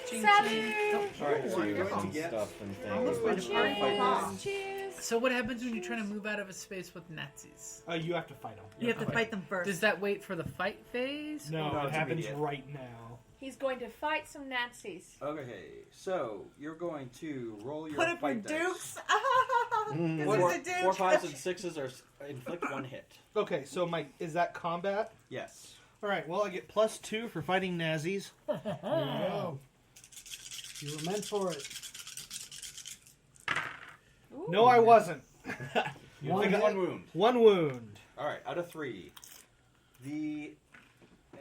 Ching, Salud. ching. Alright, so you're Get going some to get stuff and Almost things. ready to fight. Cheers. Cheers. So what happens when you're trying to move out of a space with Nazis? You have to fight him. You have to fight them first. Does that wait for the fight phase? No, No, it it's happens immediate. right now. He's going to fight some Nazis. Okay, so you're going to roll your Put up your fight dice. dukes. Four, 5s, and 6s are inflict 1 hit. Okay, so is that combat? Yes. All right. Well, I get +2 for fighting Nazis. There you go. You were meant for it. No, I wasn't. You only got 1 wound. 1 wound. All right, out of 3. The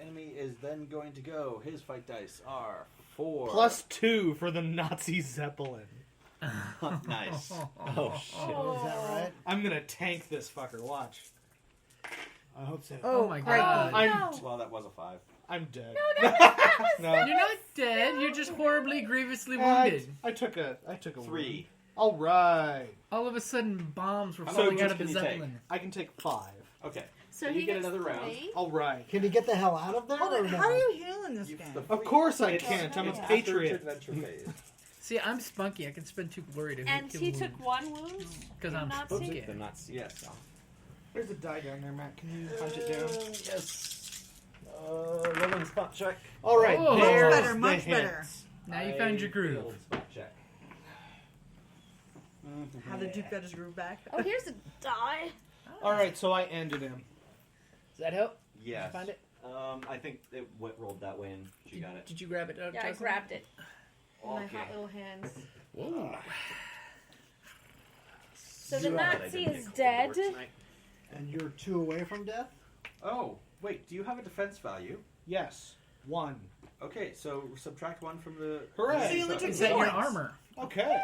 enemy is then going to go. His fight dice are 4. +2 for the Nazi Zeppelin. Nice. Oh shit. Is that right? I'm gonna tank this fucker. Watch. I hope so. Oh my great. God. I'm Well, that was a 5. I'm dead. No. You're not dead. You're just horribly, grievously wounded. I took a 3. All right. All of a sudden, bombs were How falling much out of the can you take? Zeppelin. I can take 5. Okay. So you he get gets another round. 3. All right. Can you get the hell out of there? Hold or on, no? how do you heal in this game? Of course I It's- can't. I'm a it's after its patriot. adventure phase. See, I'm spunky. I can spend 2 glory to And kill he wound. took 1 wound? Because I'm Nazi? spunky. The Nazi. Yes. There's a die down there, Matt. Can you punch it down? Yes. Rolling spot check. All right. Oh. There's Much better, the much hint. better. Now you found your groove. Failed spot check. How the Duke got his groove back. Oh, here's a die. All right. So I ended him. Does that help? Yes. Did you find it? I think it rolled that way and she got it. Did you grab it? Yeah, I grabbed it. In my Okay. hot little hands. Whoa. So the Nazi is dead. And you're 2 away from death? Oh, wait. Do you have a defense value? Yes. 1. Okay, so subtract 1 from the. Hooray. So you only took Is that your points. armor? Okay.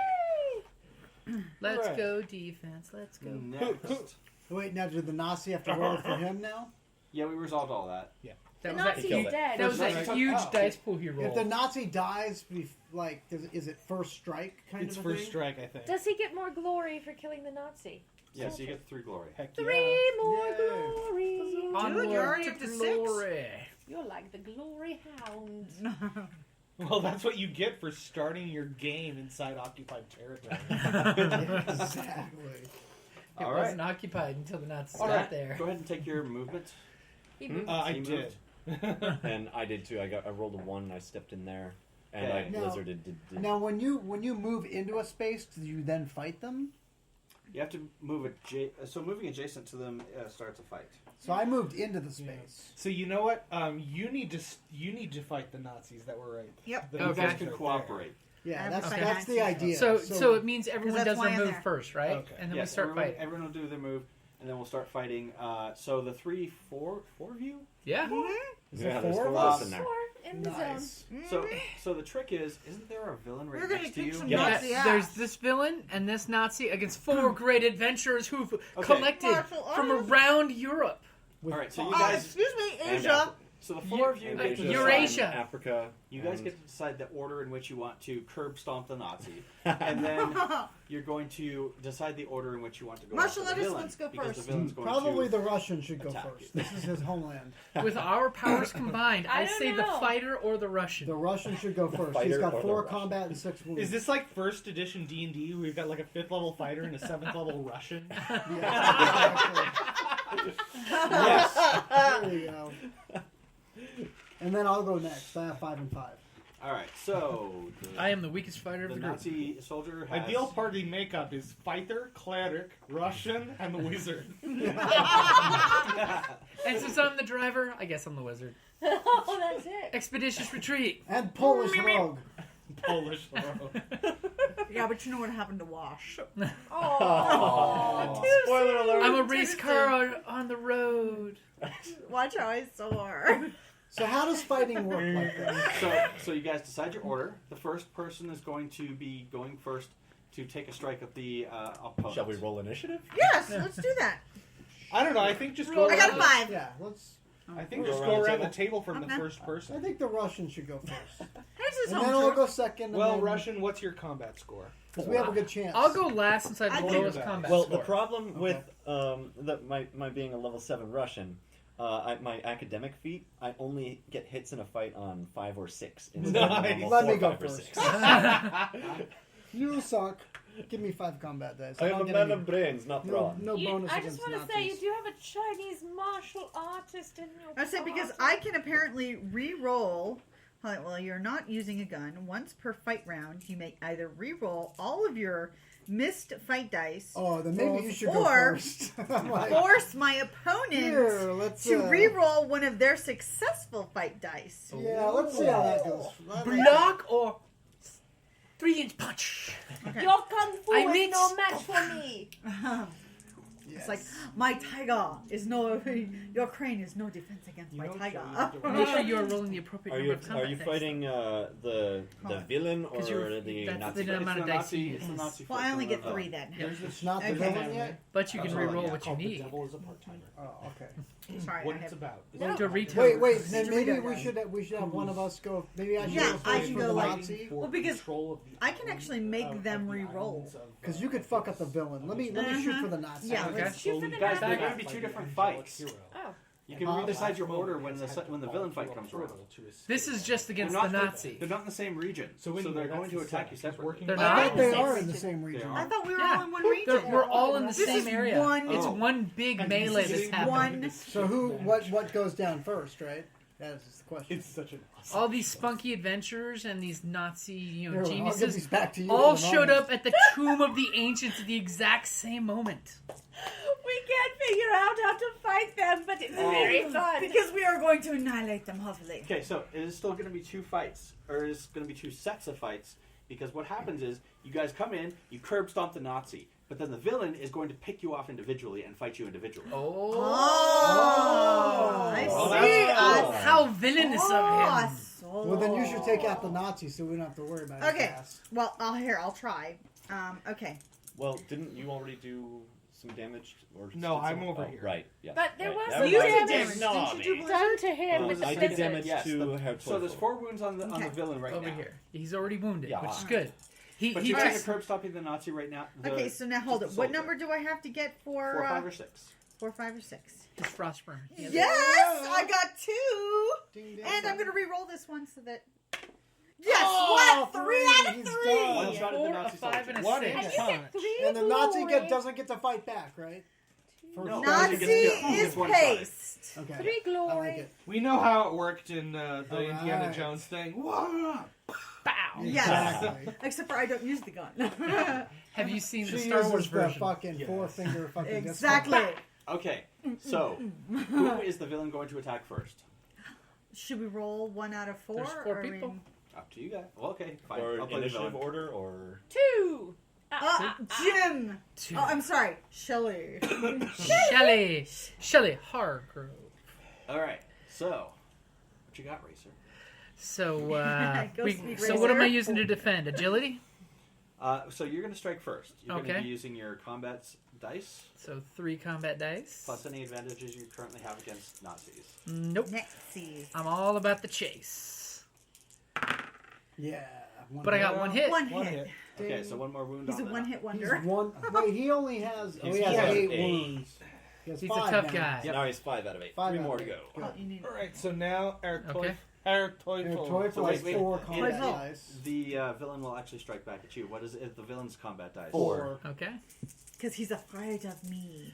Let's Hooray. go defense. Let's go. Next. Wait, now did the Nazi have to roll for him now? Yeah, we resolved all that. The That was that Nazi huge, is dead. that was First that Nazi- huge oh. dice pool he If rolled. the Nazi dies, is it first strike kind It's of a first thing? strike, I think. Does he get more glory for killing the Nazi? Yeah, so you get 3 glory. Heck 3 yeah. more Yay. glory. Onward you already to up to 6? glory. You're like the glory hound. Well, that's what you get for starting your game inside occupied territory. Exactly. It All right. wasn't occupied until the Nazis All got right. there. Go ahead and take your movement. He moved. I You did. And I did too. I rolled a 1 and I stepped in there. And Okay. I Now- blizzarded. Now, when you move into a space, do you then fight them? You have to move so moving adjacent to them starts a fight. So I moved into the space. So you know what? You need to fight the Nazis that were right. Yep. The You Okay. guys Nazis can right cooperate. Yeah, Okay. that's the idea. So it means everyone that's does why their I'm move there. first, right? Okay. And then Yes, we start fighting. everyone will do their move, and then we'll start fighting. So the 4 of you. Yeah. Is Yeah, there there's 4 of four us? in there. 4 in the zone. Nice. So the trick is, isn't there a villain right We're gonna next to kick you? some Yeah, Nazi ass. there's this villain and this Nazi against 4 great adventurers who've Okay. collected Martial from arts. around Europe. All right, so you guys. excuse me, And Asia. So the 4 of you And get to Asia, decide. Eurasia. and Africa. You guys and- get to decide the order in which you want to curb stomp the Nazi, and then you're going to decide the order in which you want to go Marshall, after the let us villain. let's go because first. the villain's going Probably to the Russian should go attack first. you. This is his homeland. With our powers combined, I I don't say the know. fighter or the Russian. The Russian should go first. He's fighter got or the 4 Russian? combat and 6 wounds. Is this like first edition D&D? We've got like a 5th level fighter and a 7th level Russian. Yeah, exactly. Yes. There you go. And then I'll go next. I have 5 and 5. All right. So I am the weakest fighter of the the group. Nazi soldier has Ideal party makeup is fighter, cleric, Russian, and the wizard. And since I'm the driver, I guess I'm the wizard. Oh, that's it. Expeditious retreat. And Polish rogue. Polish rogue. Yeah, but you know what happened to Wash. Oh, Spoiler alert. I'm a race car on the road. Watch how I soar. So how does fighting work like this? So you guys decide your order. The first person is going to be going first to take a strike at the opponent. Shall we roll initiative? Yes, let's do that. I don't know. I think just go. I got a around- 5. Yeah, let's. I think Go just around go the around table? the table from the Okay. first I person. think the Russian should go first. Here's his And home then I'll turf. go second. And Well, then, Russian, what's your combat score? because we have a good chance. I'll go last since I I have the think- lowest combat Well, score. the problem with my being a level 7 Russian, my academic feat, I only get hits in a fight on 5 or 6 instead of Nice. normal Let 4, me go 5, or first. 6. You suck. Give me 5 combat dice. I don't am a get man any- of brains, not No, brawn. no bonus I just against want to say, you Nazis. do have a Chinese martial artist in your I said because party. I can apparently re-roll. Well, you're not using a gun. Once per fight round, you may either re-roll all of your missed fight dice. Oh, then maybe you should go or first. I'm like, force my opponent Here, let's, to re-roll one of their successful fight dice. yeah, let's see how that goes. Block or 3-inch punch. Your kung fu I is mix- no match for me. It's like, my tiger is no, your crane is no defense against my tiger. Make sure you are rolling the appropriate Are number you of combat dice. fighting the villain or 'Cause you're- the that's Nazi? the amount of dice you It's the use. Nazi Well, I first, only and get then- 3 then. It's not the Okay. villain yet? But you can Sorry, re-roll yeah. what you Called the need. devil is a part-timer. Oh, okay. Sorry, What I it's have... about. No. Do a retail. Wait, then Need to maybe read it we should have one of us go. Maybe I should Yeah, go I first can for go the like- Nazi. Well, because I can actually make them re-roll. Because you could fuck up the villain. Let me shoot for the Nazi. Yeah, Okay. Let's shoot for the Guys, they're Nazi. going to be 2 different fights. Oh. You can redecide your order when the villain fight comes around. This is just against They're the not- Nazi. They're not in the same region, so they're going to attack you separately. They're I not? thought they are in the same region. I thought we were Yeah. all in one region. We're all in the This same is area. one- It's Oh. one big melee that's happening. one. So what goes down first, right? That is the question. It's such an All these spunky adventurers and these Nazi, Here, I'll give geniuses these back to you all in a showed moment. up at the Tomb of the Ancients at the exact same moment. We can't figure out how to fight them, but it's very fun. Because we are going to annihilate them, hopefully. Okay, so it is still going to be 2 fights, or it's going to be 2 sets of fights, because what happens is you guys come in, you curb stomp the Nazi, but then the villain is going to pick you off individually and fight you individually. Oh, I Oh, see. that's cool. How villainous of him. Well, then you should take out the Nazi so we don't have to worry about Okay. his ass. Well, I'll try. Okay. Well, didn't you already do some damage? Or No, did I'm someone- over oh, here. Right. Yeah. But there right. was Never You mind. did damage. damage. Didn't you do Done to him Well, with the I did scissors. damage Yes, to the- Herr so there's Teufel. 4 wounds on the Okay. villain right Over now. here. He's already wounded, Yeah. which is good. But He you guys just, are curb stomping the Nazi right now. Okay, so now hold it. just What soldier. number do I have to get for 4, 5, or 6. 4, 5, or 6? he's Frostburn. Yes, I got 2. Ding, ding, And I'm ding. going to re-roll this one so that... Yes, Oh, what? 3 out of he's 3. done. One shot at the 4, a Nazi 5, and a soldier. 6. And you get 3 And the Nazi glory. doesn't get to fight back, right? For No. Nazi He gets killed. He is gets one shot. paced. Okay. 3 I glory. like it. We know how it worked in the All Indiana right. Jones thing. Whoa! Bow. Yes. Exactly. Except for I don't use the gun. Have you seen the She Star uses Wars the version? fucking 4-finger fucking disc. Exactly. Okay, so who is the villain going to attack first? Should we roll 1 out of 4? There's 4 or we- people. Up to you guys. Well, okay, fine. Or I'll play the initiative villain. order, or 2. Jim. Two. Oh, I'm sorry. Shelley. Shelley Hargrove. All right, so what you got, Racer? So, Go speed so what am I racer. using to defend? Agility? So you're going to strike first. You're going to Okay. be using your combat dice So 3 combat dice. plus any advantages you currently have against Nazis. Nope. Nexies. I'm all about the chase. Yeah. But I got 1 hit. One One hit. hit. Okay, so one more wound. He's a on the- one-hit He's wonder. one. Wait, he only has. Oh, he He's has one out of 8 8. wounds. He has He's a 5 tough now. guy. now he's 5 out of 8. 5 3 out more of to 8. go. Oh, you need All right, so now Herr Okay. Teufel. Teufel So has wait, 4 wait. combat Teufel. dice. The villain will actually strike back at you. What is it? The villain's combat dice? 4. Okay. because he's afraid of me.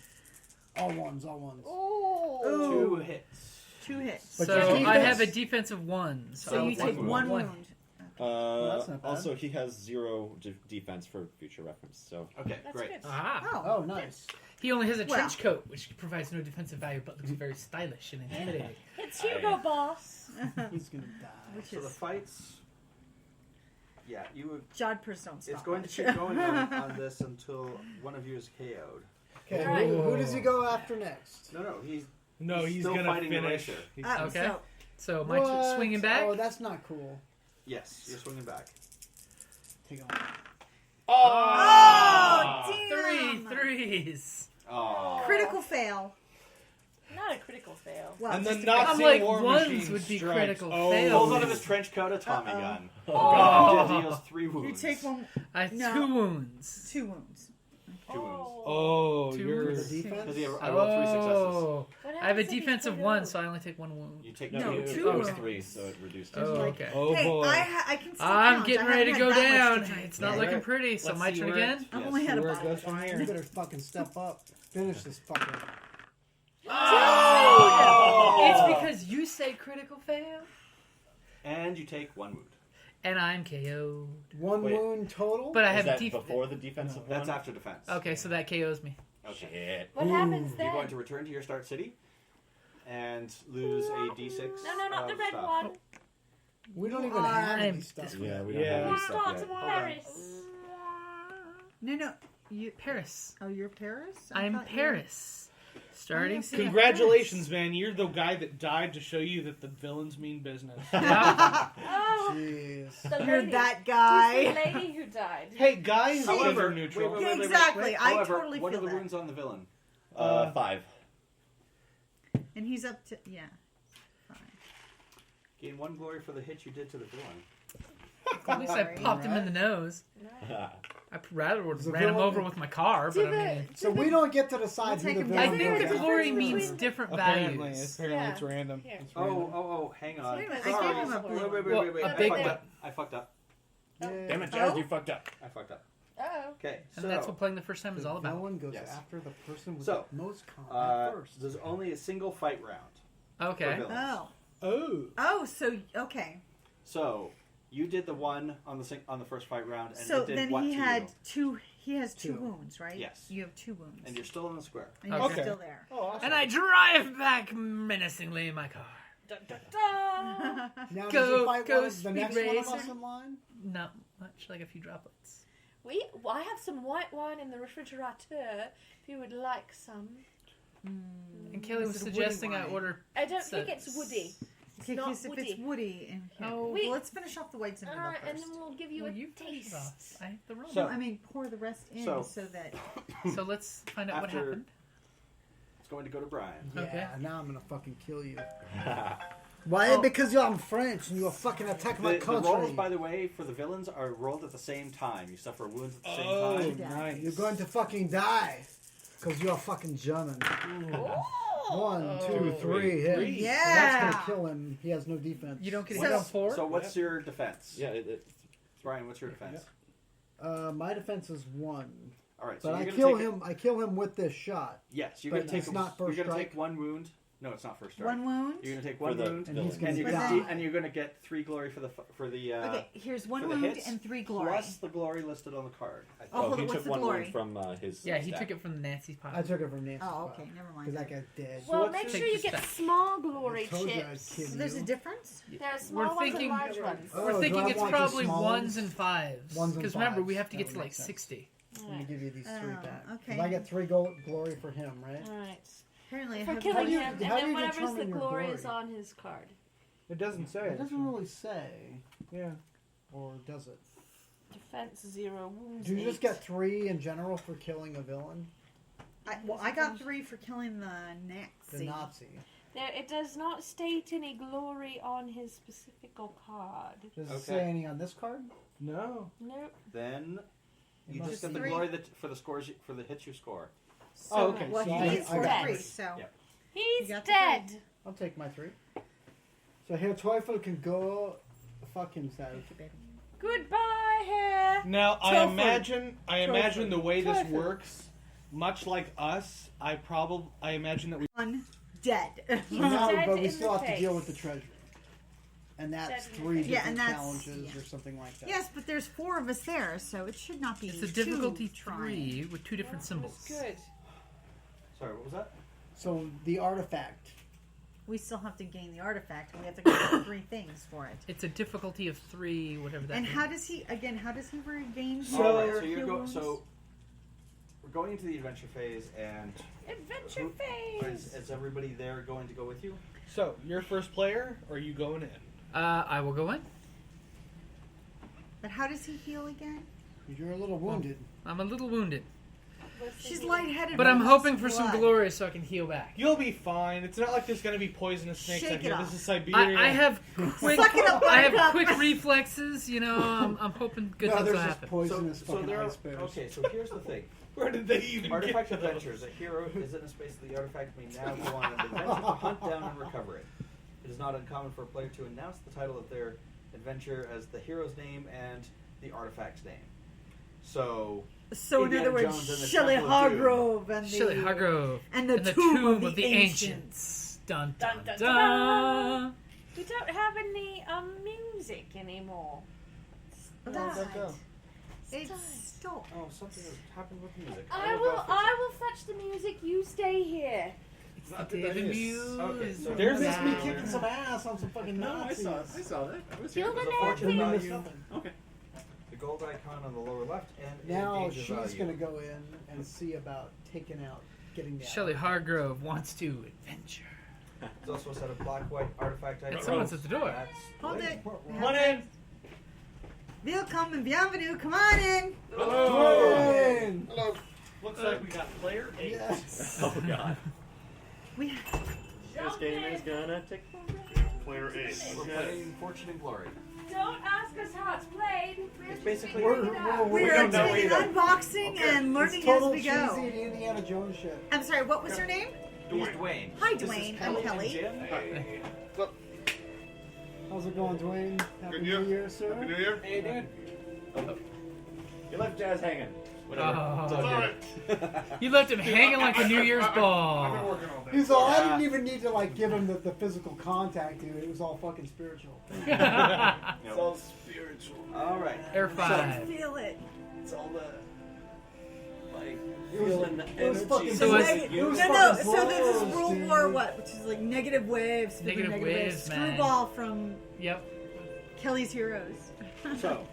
All ones, all ones. Ooh. 2 hits. 2 hits. But So your I defense- have a defensive 1. So you one take wound. 1 One. wound. that's not bad. Also, he has 0 defense for future reference. So Okay, That's great. good. Ah. Oh. Oh, nice. He only has a Well. trench coat, which provides no defensive value, but looks very stylish and intimidating. It's Hugo Boss. He's gonna die. Which So the is fights. Yeah, you would. Jodhpurs don't stop. It's going to much. keep going on this until one of you is KO'd. Okay, Alright. who does he go after next? No, he's No, he's still gonna fighting the finish. racer. He's Oh, Okay. so- So my What? swinging back. Oh, that's not cool. Yes, you're swinging back. Take on. Oh, damn. 3 threes. Oh. Critical fail. Not a critical fail. Well, And the just a Nazi I'm like, war ones machine would be strikes. critical Oh. fails. Pulls out of his trench coat a Tommy Uh-oh. gun. Oh. Deals 3 You wounds. take one, I have No. 2 wounds. 2 wounds. 2 wounds. Oh, Two you're. wounds. The defense? Because I rolled 3 successes. Oh. What I have a happens if he's defensive put 1, out? so I only take 1 wound. You take No, 2. two it was wounds. 3, so it reduced. Oh, to okay. Oh Hey, boy. I can still I'm count. getting I ready to haven't go had that down. much to drink It's not yet. looking pretty, so Let's my see turn where it- again? I've Yes. only had a Where it bottle goes of from wine. here. You better fucking step up. Finish this fucker. Oh! It's because you say critical fail. And you take 1 wound. And I'm KO'd. One Wait. wound total. But I Is have that defense. before the defensive That's one? after defense. Okay, so that KOs me. Okay. Shit. What happens then? You're going to return to your start city and lose a d6. No, not the red stuff. one. we don't even have any I'm stuff. Yeah, we don't have any Start yet. Paris. No. You. Paris. Oh, you're Paris. I'm thought you- Paris. Starting Oh, soon. Congratulations, man. You're the guy that died to show you that the villains mean business. Oh, Jeez. the You're lady. that Who's guy. the lady who died? Hey, guys, However, gender neutral. wait, Yeah, wait. exactly. I However, totally what are feel the that. wounds on the villain? 5. And he's up to fine. Gain 1 glory for the hit you did to the villain. At least I popped him in the nose. I rather would have ran him over with my car, but I mean... So we don't get to decide We'll who take the him I villain down. think is. the glory Difference means between- different Apparently, values. apparently Yeah. it's random. Here. It's random. Oh, hang on. Wait a minute, I Sorry. gave him a blue. Wait. Well, I a big fucked one. up. I fucked up. Yeah. Damn it, Jared, you fucked up. I fucked up. Oh. Okay, And that's what playing the first time is all The about. villain goes Yes. after the person with So, the most combat first. there's only a single fight round for Okay. villains. Oh. Oh. So okay. So you did the one on the first fight round, and So it did then what he to had you? two. He has two Two. wounds, right? Yes. You have 2 wounds. And you're still in the square. And you're Okay. still there. Oh, awesome. And I drive back menacingly in my car. Dun, dun, dun. Now, Go- did you fight go one of the speed next one of us racer. in line? Not much, like a few droplets. I have some white wine in the refrigerator. If you would like some. And Kelly was Is it woody suggesting I wine? order... I don't think Sets. it's woody. Okay, not if woody. it's woody in here. Oh. Wait. Well, let's finish off the whites and Alright, and first. then we'll give you Well, a you finish it off. taste. I have the room. So- No, I mean pour the rest in So- so that. So let's find out what After- happened. It's going to go to Brian. Yeah, Okay. now I'm gonna fucking kill you. Why? Because you're French and you fucking attack my The country. rolls, by the way, for the villains are rolled at the same time. You suffer wounds at the same Oh, time. Yeah. nice. You're going to fucking die. Because you're fucking German. Oh. 1, 2, 3 hits. Three. Yeah. That's gonna kill him. He has no defense. You don't get So- hit on 4? So what's your defense? Yeah, Brian, what's your defense? My defense is 1. All right, so But you're I gonna kill take him. I kill him with this shot. Yes, you're But gonna take. it's not first you're gonna strike. take 1 wound. No, it's not first strike. 1 wound. You're gonna take For 1 the wound, And he's gonna and you're die. gonna and you're gonna get 3 glory for the Okay, here's 1 for the wound hits, and 3 glory. plus the glory listed on the card. I think. Oh, hold he on, what's took the 1 glory? wound from his. Yeah, he stack. took it from the Nancy's I pocket. took it from Nancy. Oh, okay, never mind. Because that guy's dead. Well, what's make your- sure you Take the get stack. small glory I told you I'd chips. kid So there's a difference? There are small We're ones thinking- and large ones. Oh, We're do I thinking it's want the probably small 1s ones? and 5s. 1s and Because remember, we 5s. have to get That to would like make sense. 60. Let me Alright. give you these 3 Oh, back. okay. If I get 3 glory for him, right? Alright. Apparently I For have killing do you- him, and how do then you whatever's the determine your glory glory? is on his card. It doesn't say. It doesn't really say. Yeah. Or does it? Defense 0, wounds Do you just 8. get 3 in general for killing a villain? I got 3 for killing the The Nazi. Nazi. It does not state any glory on his specific card. Does it Okay. say any on this card? No. Nope. Then It you must just get be. the 3. glory for the scores for the hits you score. So, Oh, okay, Well, so he's I got 3, 3. so. Yeah. He's You got the dead. I'll take my 3. So Herr Teufel can go fuck himself. Goodbye, hair. Now I Topher. imagine the way this Topher. works, much like us. I imagine that we. 1 dead. No, dead but we in still the have to deal face. with the treasure. And that's Dead in the 3 face. Yeah, different and that's- challenges yeah. or something like that. Yes, but there's 4 of us there, so it should not be It's a too difficulty trying. 3 with 2 different symbols. Good. Sorry, what was that? So the artifact. We still have to gain the artifact. We have to get 3 things for it. It's a difficulty of 3, whatever that And means. how does he regain So- All right, their so you're heal wounds? so we're going into the adventure phase, and Adventure is, phase. is everybody there going to go with you? So you're first player, or are you going in? I will go in. But how does he heal again? You're a little wounded. I'm a little wounded. She's lightheaded. But I'm with hoping lots for of some blood. glory so I can heal back. You'll be fine. It's not like there's going to be poisonous snakes Shake out it here. off. This is Siberia. I have quick, Suck it up, I have buttercup. quick reflexes. You know, I'm hoping good no, things there's will just happen. poisonous so fucking there. ice bears. Okay, so here's the thing. Where did they even Artifact get those? adventures. A hero is in a space that the artifact may now go on an adventure to hunt down and recover it. It is not uncommon for a player to announce the title of their adventure as the hero's name and the artifact's name. So So in Indiana other Jones and words, the Shelley Temple of Doom. Hargrove and the Shelley Hargrove and the tomb of the Ancients. Dun dun Dun, dun. dun, dun. We don't have any music anymore. That's Let go. It's stop. Oh, something has happened with the music. I will fetch the music. You stay here. It's the day of the muse. Okay, so There's this me Now. kicking some ass on some fucking No, I Nazis. saw that. I was Kill here. the It was a fortune Nazis. value. Okay. the gold icon on the lower left and Now danger she's value. going to go in and see about taking out, getting the Shelley Hargrove wants to adventure. There's also a set of black-white artifact items. And someone's at the door. That's Hold great. it. Come on in. Welcome, bienvenue. Come on in. Dwayne! Hello. Looks like we got player 8. Yes. Oh god. We This game is gonna take Player 8. We're playing Fortune and Glory. Don't ask us how it's played. We're It's basically- just figuring it out. we are don't know doing either. unboxing and learning It's as total we go. cheesy Indiana Jones shit. I'm sorry. What was your name? He's Dwayne. Hi, This is Dwayne. I'm Kelly and Kelly. Jim. How's it going, Dwayne? Happy Good New year. Year, sir. Happy New Year. Hey, dude. You left Jazz hanging. Whatever. Oh. It's alright. You left him hanging like a New Year's I've been ball. working all day. He's all, I didn't even need to like give him the physical contact, dude. It was all fucking spiritual. It's all spiritual. All right. Air 5. Feel it. It's all the like It was- feeling it was energy. fucking So is- Neg- it was no, fucking so this is blows, World dude. War what? Which is like negative waves. super Negative waves, man. Screwball from Yep. Kelly's Heroes. So,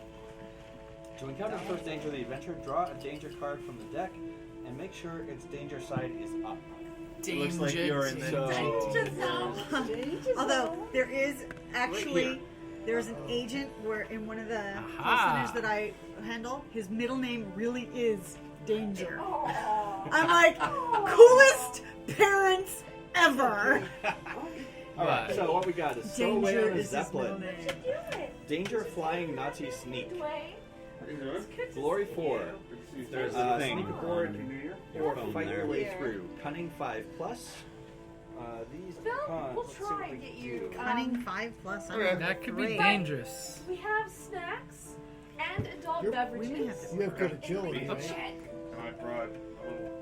to encounter the first danger of the adventure, draw a danger card from the deck and make sure its danger side is up. Danger. looks like you're in the- Although there is Right actually here. there's an agent where in one of the call Aha. centers that I handle, his middle name really is Danger. Aw. I'm like coolest parents ever. Alright, so what we got is Stow Away Danger on a is his middle Zeppelin, name. Do it, Danger Flying Nazi Sneak, Dwayne. It's good to Glory see 4, you. There's a Sneak thing. aboard or Phone fight there. your way Here. through, Cunning 5+. These Phil, cons, we'll let's see try what and we get can you. do. Cunning 5+. I Okay. mean, That could be great. dangerous. We have snacks and adult You're- beverages. we may have to- You have good agility, And right? check. And I brought a little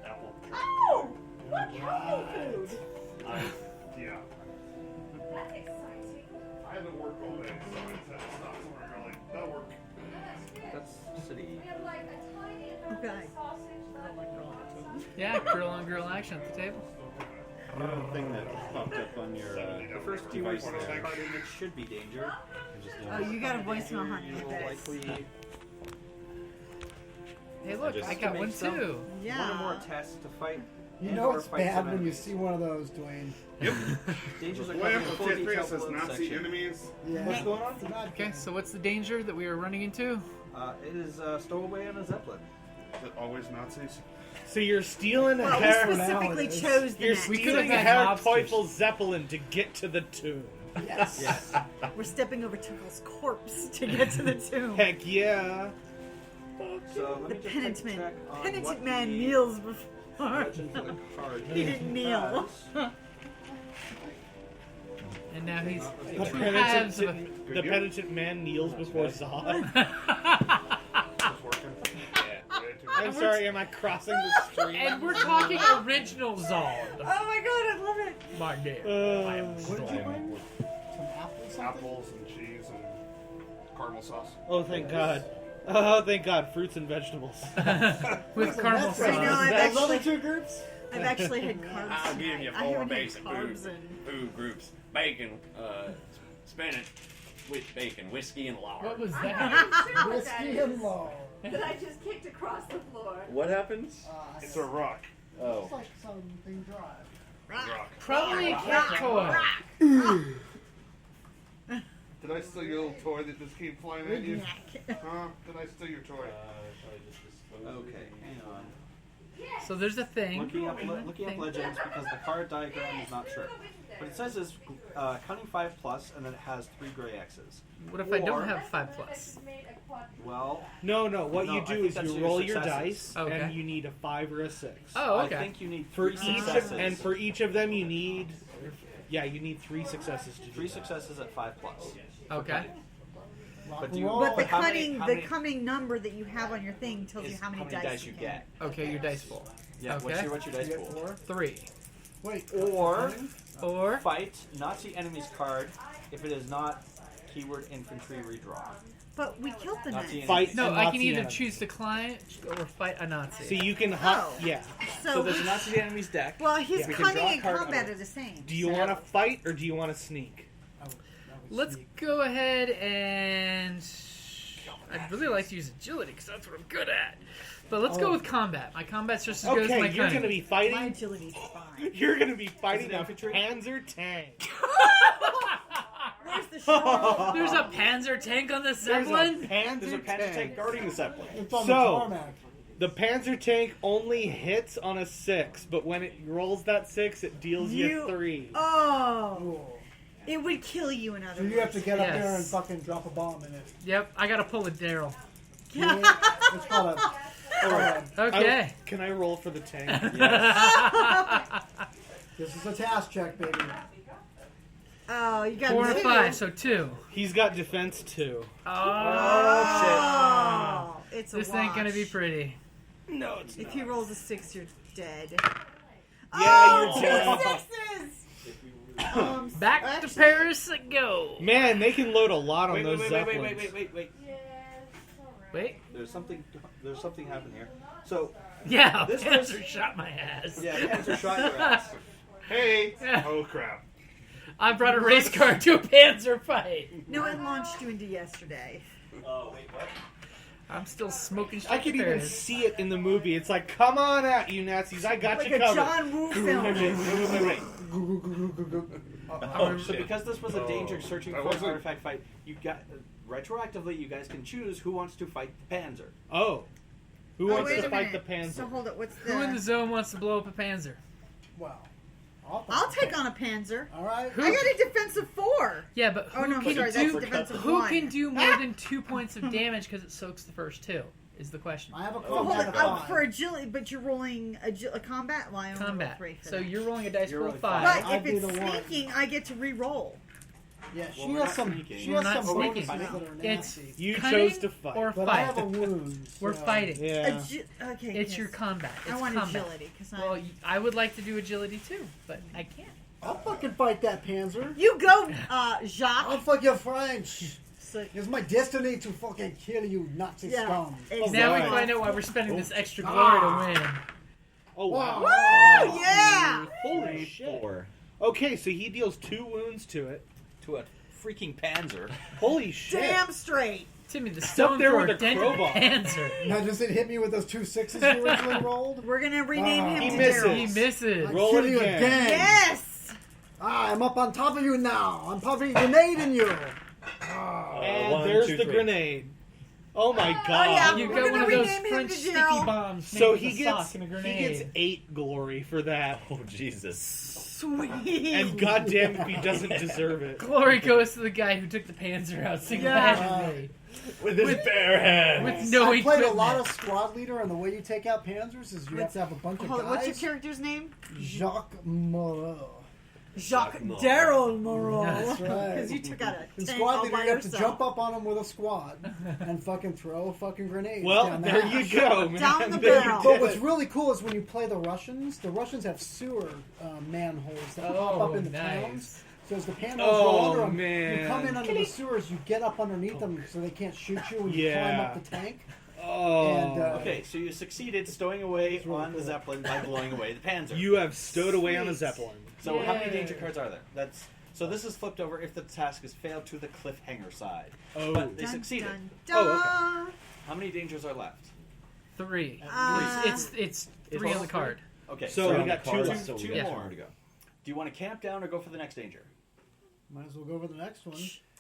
apple. Oh, look, healthy food. Yeah. That's exciting. I haven't worked all day, so it's not somewhere early. That'll work. That's city. We have like a tiny amount Okay. of sausage that we want. Yeah, girl on girl action at the table. The thing that popped up on your The first two device words there. card image should be danger. Oh, you got a voicemail, honey. You will with this. likely Hey, look, just I got make one some- too. Yeah. one or more tests to fight. You and know or it's fight bad some when you enemies. see one of those, Dwayne. Dangers are Boy, covered in Apple full TFA detail says below the Nazi section. enemies. Yeah. What's going on? Okay, so what's the danger that we are running into? It is Stowaway on a Zeppelin. Is it always Nazis? So you're stealing a Well, we Herr. specifically nowadays. chose the You're next. We could've stealing a had Herr mobsters. Teufel Zeppelin to get to the tomb. Yes. Yes. We're stepping over Tuffel's corpse to get to the tomb. Heck yeah. So let The me just penitent, take a check on penitent what man the kneels before. legend for the card He didn't kneel. has. And now he's The two halves of a... penitent man kneels before Zod. I'm sorry, am I crossing the street? And we're talking original Zod. Oh my god, I love it. My name. I am What did you Zod. bring? Some apples? Apples and cheese and caramel sauce. Oh, thank God. Oh, thank God. Fruits and vegetables. With caramel That's sauce. I know, I've Those other actually, two groups? I've actually had carbs. I'll give you I four haven't had basic carbs food groups: bacon, spinach with bacon, whiskey, and lard. What was that? Whiskey and law. That I just kicked across the floor. What happens? It's a rock. Oh, It's like something dry. Rock. Probably a cat toy. Did I steal your little toy that just came flying at you? Huh? Did I steal your toy? Okay, hang on. So there's a thing. Looking up legends because the card diagram is not sure. What it says is Cunning 5+, and then it has 3 gray X's. What if I don't Or- have 5+? Well, No, what No, you I do think is that's you your roll your successes. dice, Okay. and you need a 5 or a 6. Oh, okay. I think you need For 3 each successes. of, and for each of them, you need, you need 3 successes to do 3 that. successes at 5+. Okay. But do you, But the how many- how many- cunning number that you have on your thing tells you is how many dice you can. get. Okay, your dice full. Yeah, Okay. what's your dice pool? 3. Wait. Or Or fight Nazi enemies card if it is not keyword infantry redraw. But we killed the Nazi Nazi. Fight no, a I can Nazi either enemy. choose to client or fight a Nazi. So you can yeah. So there's a Nazi enemies deck. Well, his We can cunning draw a and card combat out. are the same. Do you want to fight or do you want to sneak? Let's go ahead and I'd really like to use agility because that's what I'm good at. But let's go with combat. My combat's just as good as my Okay, you're cunning. going to be My fighting. agility's fine. You're going to be fighting Is it a infantry? Panzer tank. Where's the show? There's a Panzer tank on the There's a Zeppelin. Panzer There's a Panzer tank. tank guarding the Zeppelin. It's on So- the tarmac. The Panzer tank only hits on a 6, but when it rolls that 6, it deals you 3. Oh. It would kill you in other So words. you have to get up Yes. there and fucking drop a bomb in it. Yep, I gotta pull a Daryl. Yeah, it's called a. Okay. Can I roll for the tank? This is a task check, baby. Oh, you got 4 and two. 5, so 2. He's got defense 2. Oh, it's a This ain't gonna be wash. pretty. No, it's If he rolls a 6, you're dead. Yeah, oh, you're dead. 2 sixes! Back to actually- Paris I go. Man, they can load a lot on Wait, those wait. Zeppelins. Wait. There's something happening here. So Yeah, This Panzer was- shot my ass. yeah, Panzer shot your ass. Hey! Yeah. Oh, crap. I brought a race car to a Panzer fight. No, it launched you into yesterday. Oh, wait, what? I'm still smoking shit I could even Paris. see it in the movie. It's like, come on out, you Nazis. I got Like you a covered. John Woo film. Wait. Oh, So shit. because this was a danger Oh. searching That for an wasn't- artifact fight, you got retroactively you guys can choose who wants to fight the Panzer. Oh. Who Oh, wants wait to a fight the minute. Panzer? So hold it. What's the? Who in the zone wants to blow up a Panzer? Wow. I'll take on a Panzer. All right. Who- I got a defensive 4. Yeah, but Oh who, no, I'm can, sorry. do, That's defensive who 1. can do more than 2 points of damage because it soaks the first 2? Is the question. I have a So hold combat it. of Oh, 5. for agility, but you're rolling a combat. Well, I only roll Combat. 3 for So that. you're rolling a dice You're roll rolling 5. But I'll if be it's the one. sneaking, I get to re-roll. Yeah, Well, she we're has not some. sneaking. She We're has not some sneaking. bonuses that are It's nasty. You cunning chose to fight. or But I fight. have a wound. We're so- fighting. Yeah. Okay. It's yes. your combat. It's I want combat. agility because Well, I would like to do agility too, but I can't. I'll fucking fight that Panzer. you go, I'll Jacques. fucking French. So, It's my destiny to fucking kill you, Nazi yeah, scum. exactly. Now we right. find out why we're spending this extra glory to win. Oh, wow. Woo! Yeah. Holy shit. 4. Okay, so he deals 2 wounds to it. To a freaking Panzer. Holy shit. Damn straight. Timmy, the up stone there thrower with a dented crowbar. Panzer. Now, does it hit me with those 2 6s you originally rolled? We're gonna rename him He to misses. Daryl. He misses. I Roll kill it you again. again. Yes. Ah, I'm up on top of you now. I'm popping a grenade in you. And 1, there's 2, the 3. grenade. Oh my yeah. god. You We're got gonna one of those rename him French to sticky Daryl. bombs So made he with a gets sock and a he grenade. gets 8 glory for that. Oh, Jesus. Sweet. And goddamn if he doesn't deserve it. Glory goes to the guy who took the Panzer out single-handedly With his bare hands. with no I played equipment. a lot of squad leader, and the way you take out Panzers is you have to have a bunch of Hold on, guys. what's your character's name? Jacques Moreau. Jacques Moreau. Daryl Moreau. That's right. Because you took out a In tank squad all leader, by you have to yourself. jump up on them with a squad and fucking throw fucking grenades. Well, down there the you hatch. go, man. Down the There barrel. you But did what's it. really cool is when you play the Russians have sewer manholes that pop Oh, up in the nice. towns. So as the panels Oh, go under them, man. you come in under the sewers, you get up underneath them so they can't shoot you when you Yeah. climb up the tank. Oh. And, Okay, so you succeeded stowing away really on the cool. Zeppelin by blowing away the Panzer. You have stowed away on a Sweet. Zeppelin. So how many Yay. danger cards are there? So this is flipped over if the task is failed to the cliffhanger side. Oh. But they Dun, succeeded. dun, Oh, dun. How many dangers are left? 3. Uh, It's 3 on the card. Okay, So we on got the 2 card, left. so we two got more. more to go. Do you want to camp down or go for the next danger? Might as well go over the next one.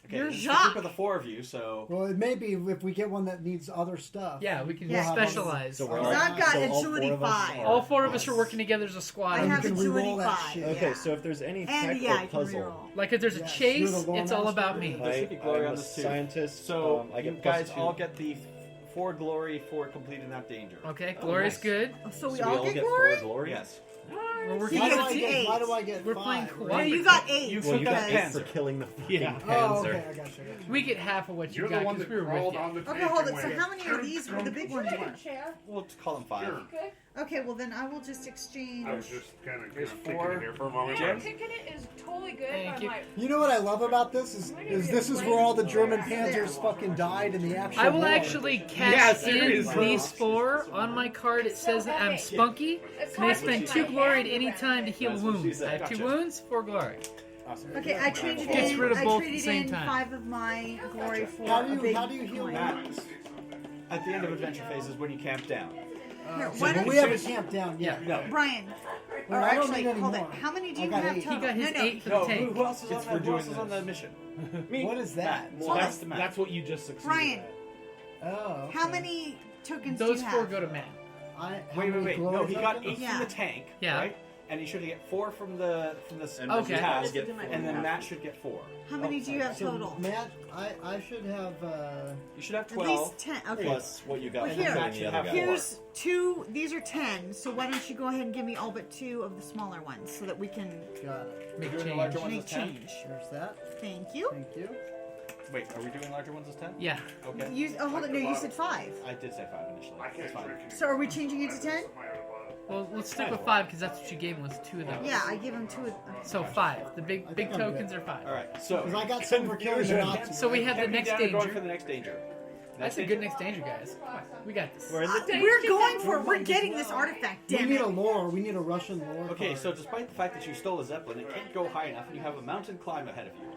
Okay, You're it's a Jacques. group of the 4 of you, so Well, it may be if we get one that needs other stuff. Yeah, we can Yeah. specialize. So we're Because all, I've got so all agility 4 of us 5. are- All 4 of us are working together as a squad. I And you have can agility re-roll that 5. shit. Okay, yeah. so if there's any And tech yeah, I or can puzzle, reroll. Like if there's a Yes, chase, you're the lone it's all master. about me. There should be glory I'm on a this too. scientist. So I you get guys +2. all get the 4 glory for completing that danger. Okay, Oh, glory's nice. good. So we So all get glory? 4 glory. Yes. We're He working. gets Why do I get? 8. Why do I get? We're 5? playing No, cooperative. you got 8. You Well, you got because- 8 for killing the fucking Yeah. Oh, Panzer. okay. I got you. We get half of what you You're got the one because that we were crawled with on you. the Okay, tank hold and it. So went, how many of these were the big ones Take a were? chair. We'll call them 5. Sure. Okay. Okay, well then I will just exchange. I was just kind of There's thinking 4. here for a moment. Yeah, kicking it is totally good. Thank I'm you. like, You know what I love about this is this is where all the German panzers fucking died in the actual I will war. actually Yeah, cash in seriously. these 4 on my card. It says that I'm spunky, and I spend 2 glory at any time to heal That's what she wounds. said. I have 2 Gotcha. wounds, 4 glory. Awesome. Okay, I traded Gets in. rid of I both at traded the same in time. 5 of my glory for How a do big you heal coin. That, at the end of adventure phases, when you camp down. Here, So why don't we you- haven't camped down yet. No. Brian, Well, or I don't actually, need any hold it. more. How many do I you got have 8. total? He got his no, 8 for No, the tank. who else is, It's on, for who else doing is on the this. mission? Me. What is that? Matt. Hold That's it. the Matt. That's what you just succeeded Brian. at. Oh. Okay. How many tokens Those do you 4 have? go to Matt. How Wait. many No, glory he got tokens? 8 Yeah. from the tank, Yeah. right? And he should get 4 from the And Okay. you task, will get and then Matt should get 4. How many do you have So, total? Matt, I should have. You should have At 12. least 10. Okay. Plus what you got Well, from here. killing the other guy. Here's 2. These are 10. So why don't you go ahead and give me all but 2 of the smaller ones so that we can Got it. Make Doing the change. larger ones make as 10? change. There's that. Thank you. Thank you. Wait, are we doing larger ones as 10? Yeah. Okay. You, oh, hold it. No, you said 5. I did say 5 initially. I That's can't fine. drink it. So are we changing it to 10? Well, let's stick with 5 because that's what you gave him was 2 of those. Yeah, I give him 2 of So 5. The big think I'm tokens good. are 5. Alright, so. Because I got some for killing the Nazis. So we have the Camping next down and going for danger. the next danger. That's a good next danger, guys. Come on, we got this. We're in the We're going for it. We're getting this artifact. We Damn need it. a lore. We need a Russian lore. Okay, card. so despite the fact that you stole a Zeppelin, it can't go high enough, and you have a mountain climb ahead of you.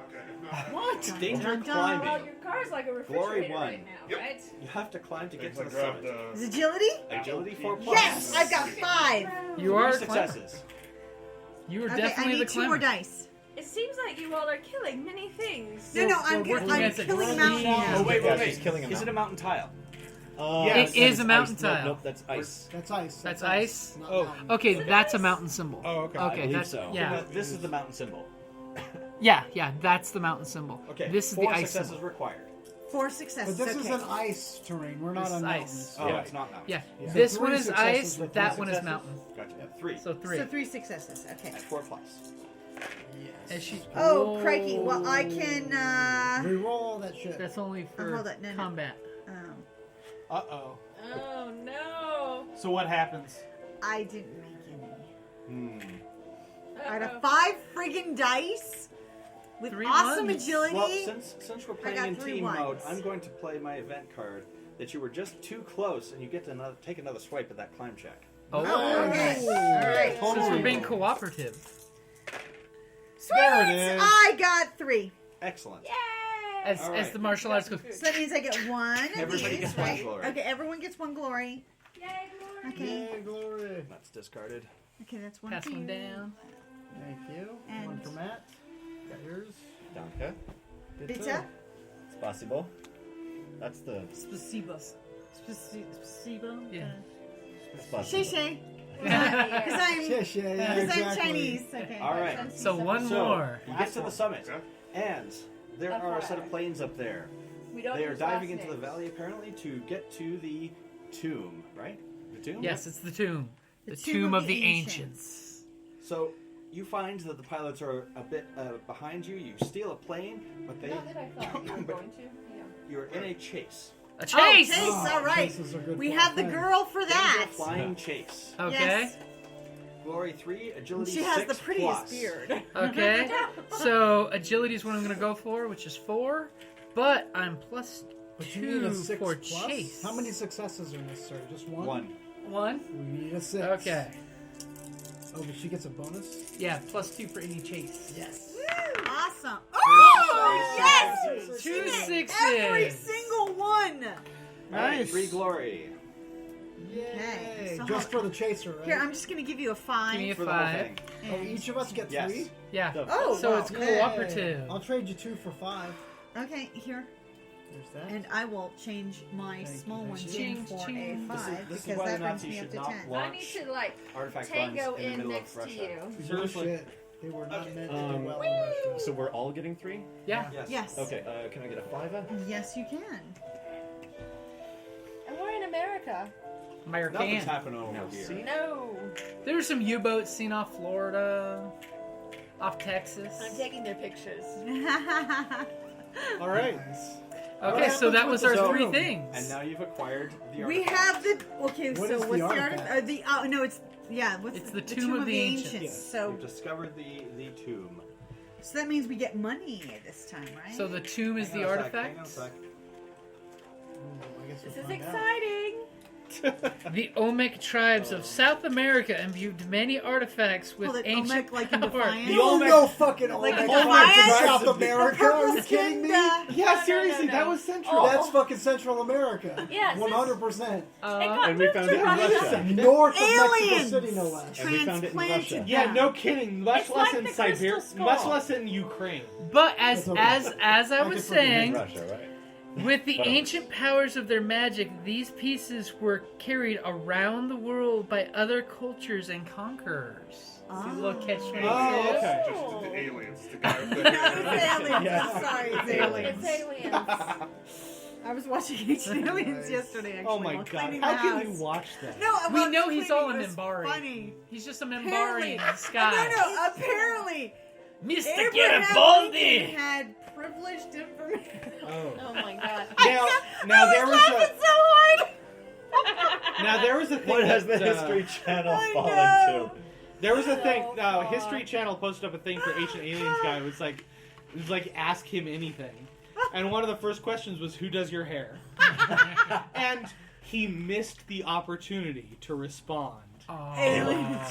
What? Danger Dun, dun. well, climbing. your car's like a Glory refrigerator one. right now, right? You have to climb to get Things to I the grabbed. summit. Is agility? Agility 4+. Yes! I've got 5. You are 3 a climber. successes. You are Okay, I definitely the need 2 more climber. dice. It seems like you all are killing many things. No, I'm working I'm as a killing team. mountain Oh, now. wait, Yeah, wait. she's killing him Is it a mountain tile? It is a mountain ice. Nope, tile. Nope, that's ice. That's ice. That's ice? Not Oh. mountain. Okay, that's a mountain symbol. Oh, okay. I Okay, believe that's so. yeah, This is the mountain symbol. yeah. That's the mountain symbol. Okay, This is 4 the ice successes symbol. required. 4 But successes. this okay. is an ice terrain. We're not This on is mountains. ice. Oh, Yeah. it's not mountain. Yeah, Yeah. this So one 3 is successes ice. with That 3 one is successes? mountain. Gotcha. 3. So 3. So 3 successes. Okay. At 4+. As she, Oh, crikey. Well, I can. Reroll all that shit. That's only for hold it. No, no. combat. Uh-oh. Oh no! So what happens? I didn't make any. Uh-oh. Out of 5 friggin' dice with 3 awesome ones. agility. Well, since we're playing got in 3 team mode, ones. I'm going to play my event card that you were just too close, and you get to take another swipe at that climb check. Oh, okay. All right. Since we're being cooperative. Sweet! There it is. I got 3. Excellent. As, All as right. the martial arts goes, So that means I get 1 of Everybody these, gets 1 right? glory. Okay, everyone gets 1 glory. Yay, glory! Okay. Yay, glory. That's discarded. Okay, that's 1 pass for one you. down. Thank you. And- One for Matt. Got yours. Danke. Pizza? Spasibo. That's the Spasibo. Spasibo? Yeah. Spasibo. Shay. Because Yeah, yeah, I'm exactly. Chinese. Okay. All right. So one So, more. you get to the summit, Okay. and there are a set of planes up there. We don't They are use diving last into the names. valley apparently to get to the tomb, right? The tomb? Yes, it's the tomb. The The tomb of the ancients. So you find that the pilots are a bit behind you. You steal a plane, but Not that I thought you were going to. Yeah. you're in a chase. A Oh, chase! chase. All right. Chases are good We for have the a friend. girl for that. Danger flying chase. Okay. Yes. Glory 3, agility She has 6 the prettiest plus. beard. Okay. So agility is what I'm going to go for, which is 4. But I'm plus But you need a 2 6 for plus? chase. How many successes are necessary? Just one? 1. 1? We need a 6. Okay. Oh, but she gets a bonus? Yeah, plus 2 for any chase. Yes. Awesome. Oh, yes! 2 sixes. Every single one. Alright, Nice. 3 glory. Yay. Okay, so Just how- for the chaser, right? Here, I'm just going to give you a 5. Give me a For the whole 5. thing. Oh, and- each of us get Yes. 3? Yeah. Oh, So wow. it's Yay. cooperative. I'll trade you 2 for 5. Okay, here. There's that. And I will change my Thank you, small thank one you. in for a Ching, 5 This is because why that the brings Nazis me up should to not 10. I need launch to like artifact tango runs in the in middle next of to Russia. you. Bullshit. They were not meant to do well in Russia. So we're all getting 3? Yeah. Yes. Yes. Okay, can I get a 5? Yes, you can. And we're in America. Nothing's American. happening over here. No. There were some U-boats seen off Florida, off Texas. I'm taking their pictures. All right. Okay, so that was our three things. And now you've acquired the We artifact. have the okay. What so is the what's the artifact? artifact? No, it's What's It's the Tomb of the Ancients. Yes, So you've discovered the tomb. that means we get money this time, right? So the tomb is the Hang on a sec, artifact. hang on a sec. I guess This we'll is find out. exciting. The Olmec tribes of South America imbued many artifacts with Call it ancient Olmec, like in power. Defiance? You don't know fucking Like Olmec the tribes in Defiance? South America? Are you kidding me? Yeah, seriously, that was Central. That's fucking Central America. Yes, 100%. And we found it in Russia. North of Mexico Aliens! City, no less. And we found it in Russia. Transplanted Yeah, them. no kidding. Much It's less like in the Siberia, Crystal Skull. much less in Ukraine. But as That's okay. as I I was can forgive saying, Russia, right? with the Whatever. ancient powers of their magic, these pieces were carried around the world by other cultures and conquerors. See the little catch 22? Oh, okay. Oh. The aliens. The guy with No, the it's aliens. Yeah. I'm sorry, it's aliens. It's aliens. I was watching Ancient Aliens yesterday, actually. Oh my while god. cleaning the How can house. you watch that? No, We while know he's all a cleaning, it was Minbari. Funny. He's just a Minbari Apparently, in disguise. no, apparently, Mr. Abraham Garibaldi! Lincoln had privileged information. Oh. Oh my god. Now there was laughing so hard. now there was a thing What has the that, History Channel I fallen know. to? There was a thing. Oh, God. History Channel posted up a thing for Ancient Aliens guy. It was like ask him anything, and one of the first questions was who does your hair, and he missed the opportunity to respond. Aliens.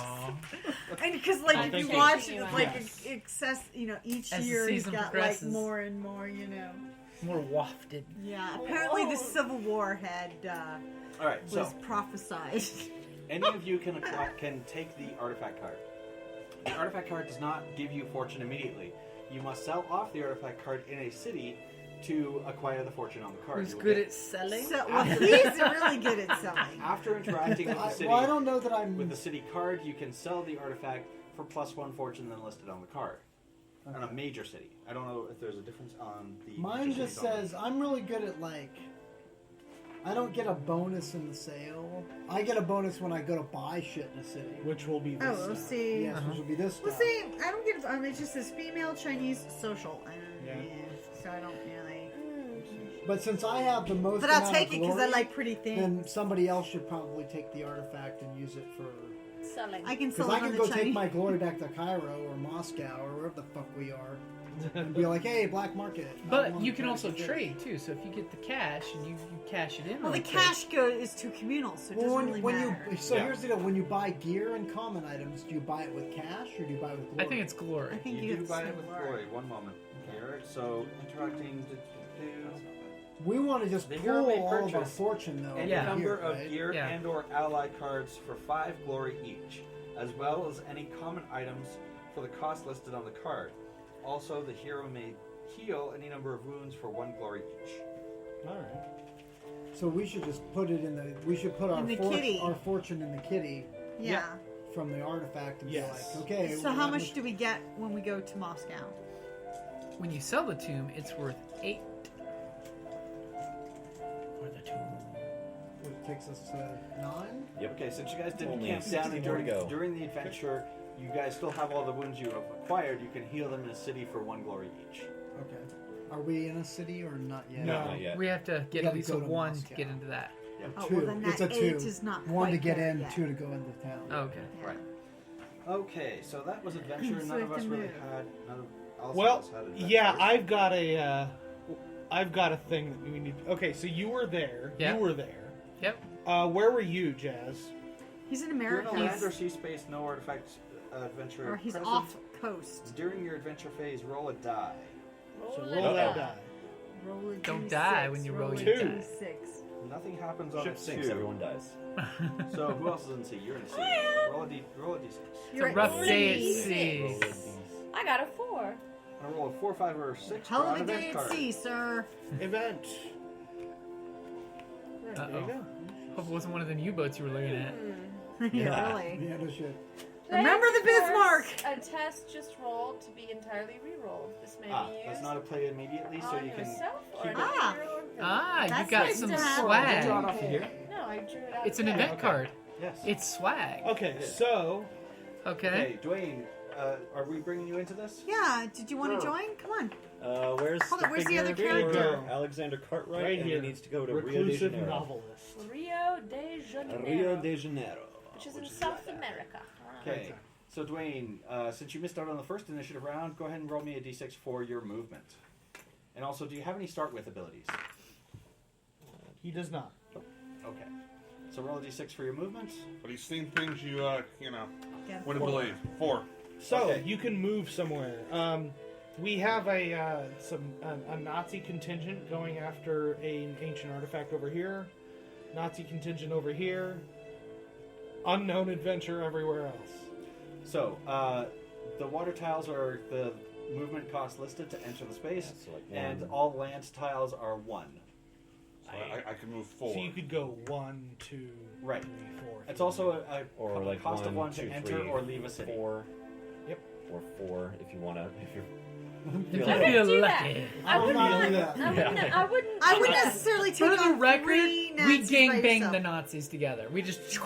And because, like, I if you think watch he- it, it's like Yes. excess. Each As the year he's season got progresses. like more and more. More wafted. Yeah. Apparently, the Civil War had All right, so was prophesied. any of you can take the artifact card. The artifact card does not give you fortune immediately. You must sell off the artifact card in a city to acquire the fortune on the card. Who's You will good get- at selling? So, well, he's really good at selling. After interacting with the city, Well, I don't know that I'm. with the city card, you can sell the artifact for +1 fortune than listed on the card. On a major city. I don't know if there's a difference on the. Mine major just cities on says I'm really good at like. I don't get a bonus in the sale. I get a bonus when I go to buy shit in a city. Which will be this. Oh, we'll see. Yes, which will be this Well, stuff. see, I don't get. It just says female Chinese social. Yeah. So I don't really. But since I have the most, But I'll amount take of it because I glory, like pretty things. Then somebody else should probably take the artifact and use it for. Selling. I can Because sell I it on can the go Chinese. take my glory back to Cairo or Moscow or wherever the fuck we are, and be like, "Hey, black market." I But want you can to also do trade too. So if you get the cash and you cash it in, Well, the real quick- cash go is too communal, so it Well, doesn't really matter. Yeah. here's the deal: when you buy gear and common items, do you buy it with cash or do you buy it with glory? I think it's glory. I think You do get buy the it with same glory. word. One moment. Here, so interacting. we want to just The pull hero may all of our purchase fortune though. Any Yeah. number here, of right? gear Yeah. and/or ally cards for 5 glory each, as well as any common items for the cost listed on the card. Also, the hero may heal any number of wounds for 1 glory each. All right. So we should just put it in the. We should put In the kitty. our fortune in the kitty Yeah. from the artifact and Yes. be like, okay. So how much do we get when we go to Moscow? When you sell the tomb, it's worth 8 for the tomb. It takes us to 9. Yep. Okay, since you guys didn't Only camp 60 down more to go. during the adventure, you guys still have all the wounds you have acquired. You can heal them in a city for 1 glory each. Okay. Are we in a city or not yet? No. Not yet. We have to get gotta at least a go to 1 Moscow. to get into that. Oh, Two. well, then It's that a 2. 8 is not 1 to quite get there in, yet. 2 to go into town. Oh, okay. Yeah. Right. Okay, so that was adventure. So None we of have us to really move. had. None of else Well, of us had adventures. yeah, I've got a thing that we need. Okay, so you were there. Yeah. You were there. Yep. Where were you, Jazz? He's in You're America. in a land or sea space, no artifacts adventure. Or he's present. off coast. During your adventure phase, roll a die. So Roll roll it that up. die. Roll a Don't D6. die when you roll a your die. D6. Nothing happens on Ship a sinks, 2. everyone dies. So who else is in sea? You're in a sea. Roll a d6. You're It's a rough at day at sea. sea. I got a 4. I'm gonna roll a 4, 5, or 6. Hell draw of an a event day at card. sea, sir. Event. Right, there you Uh-oh. go. Hope it wasn't one of them U-boats you were looking at. Yeah, really. Yeah, no shit. Remember the Bismarck! A test just rolled to be entirely re-rolled. This may be used That's not a play immediately, so on you can yourself or keep not it. Ah. your own. Ah, you That's got nice some to have. Draw it swag. off of here. No, I drew it out. It's an there. event card. Yes. It's swag. Okay, so Okay. Okay, Dwayne, are we bringing you into this? Yeah, did you want to join? Come on. Where's Hold the on, where's the figure other for character? Alexander Cartwright? Right and here. he needs to go to Rio de reclusive Janeiro. novelist. Rio de Janeiro. Rio de Janeiro. Which is in South America. Okay. So Dwayne, since you missed out on the first initiative round, go ahead and roll me a d6 for your movement. And also, do you have any start with abilities? He does not. Okay. So roll a d6 for your movement. But he's seen things you Yeah. wouldn't believe. 4. So Okay. you can move somewhere. We have a Nazi contingent going after an ancient artifact over here. Nazi contingent over here. Unknown adventure everywhere else. So, the water tiles are the movement cost listed to enter the space, So like and one. all land tiles are 1. So I can move 4. So you could go 1, 2, Right. 3, 4. It's also a Or like cost of 1 2, to enter 3, or leave a city. 4. Yep. Or 4 if you wanna. If you're. If I you wouldn't feel do lucky. that. I would not not. do that. I wouldn't. I do wouldn't that. necessarily For take the on record, 3 we Nazis by gangbanged yourself. the Nazis together. We just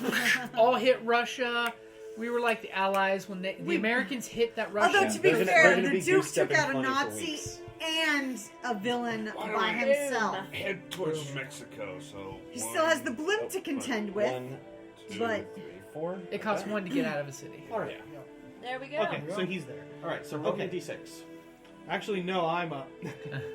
all hit Russia. We were like the allies when the Americans hit that Russia. Although, to be They're gonna- fair, they're gonna the be Duke goose-stepping took out a funny for Nazi weeks. and a villain Why by don't himself. Head towards Mexico, so. He still has the blimp to contend with. 1, 2, but- 3, 4. It costs 1 to get out of a city. All right. There we go. Okay, so he's there. Alright, so roll me a Okay. d6. Actually, no, I'm up.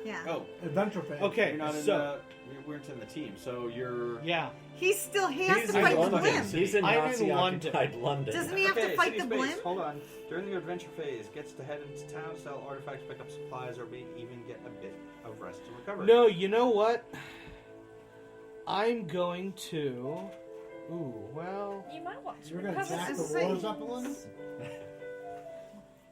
Yeah. Oh, Adventure phase. okay. Okay, You're not in so we weren't in the team, so you're. yeah, He has He's to in fight the London. blimp. He's in I'm in Nazi-occupied London. Doesn't he have to fight the blimp? Hold on. During the adventure phase, gets to head into town, sell artifacts, pick up supplies, or maybe even get a bit of rest to recover. no, you know what? I'm going to. Ooh, well. You might want to You're going to recover jack some. the war Zeppelin?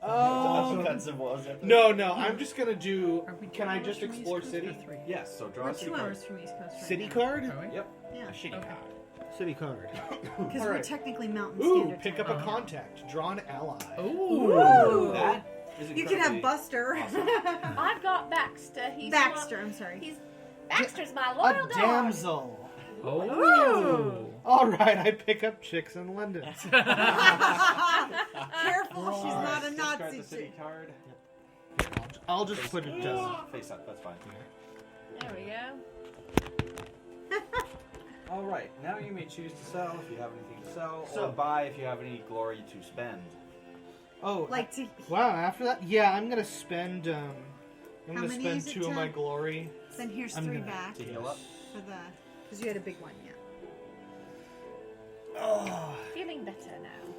Offensive was it? No, I'm just gonna do. Are we Can I 2 just hours from explore East Coast city? or 3? Yes, so draw We're a city 2 card. hours from East Coast right City now. card? Are we? Yep. Yeah. Okay. City card. Because we're Alright. technically Mountain Ooh, Standard pick Time. up a contact. Draw an ally. Ooh. That is You can have incredibly Buster. I've got Baxter. He's Baxter, I'm sorry. He's Baxter's my A loyal dog. damsel. Oh. All right, I pick up chicks in London. Careful, she's not a Discard Nazi the city chick. card. I'll just put it just. Face up, that's fine. There we go. Alright, now you may choose to sell if you have anything to sell, So buy if you have any glory to spend. Oh, Like to. wow! After that, yeah, I'm gonna spend. I'm How gonna many spend is it, 2 of my Ted? glory. Then here's I'm 3 gonna back To heal up. for the. Because you had a big one, yeah. Oh, Feeling better now.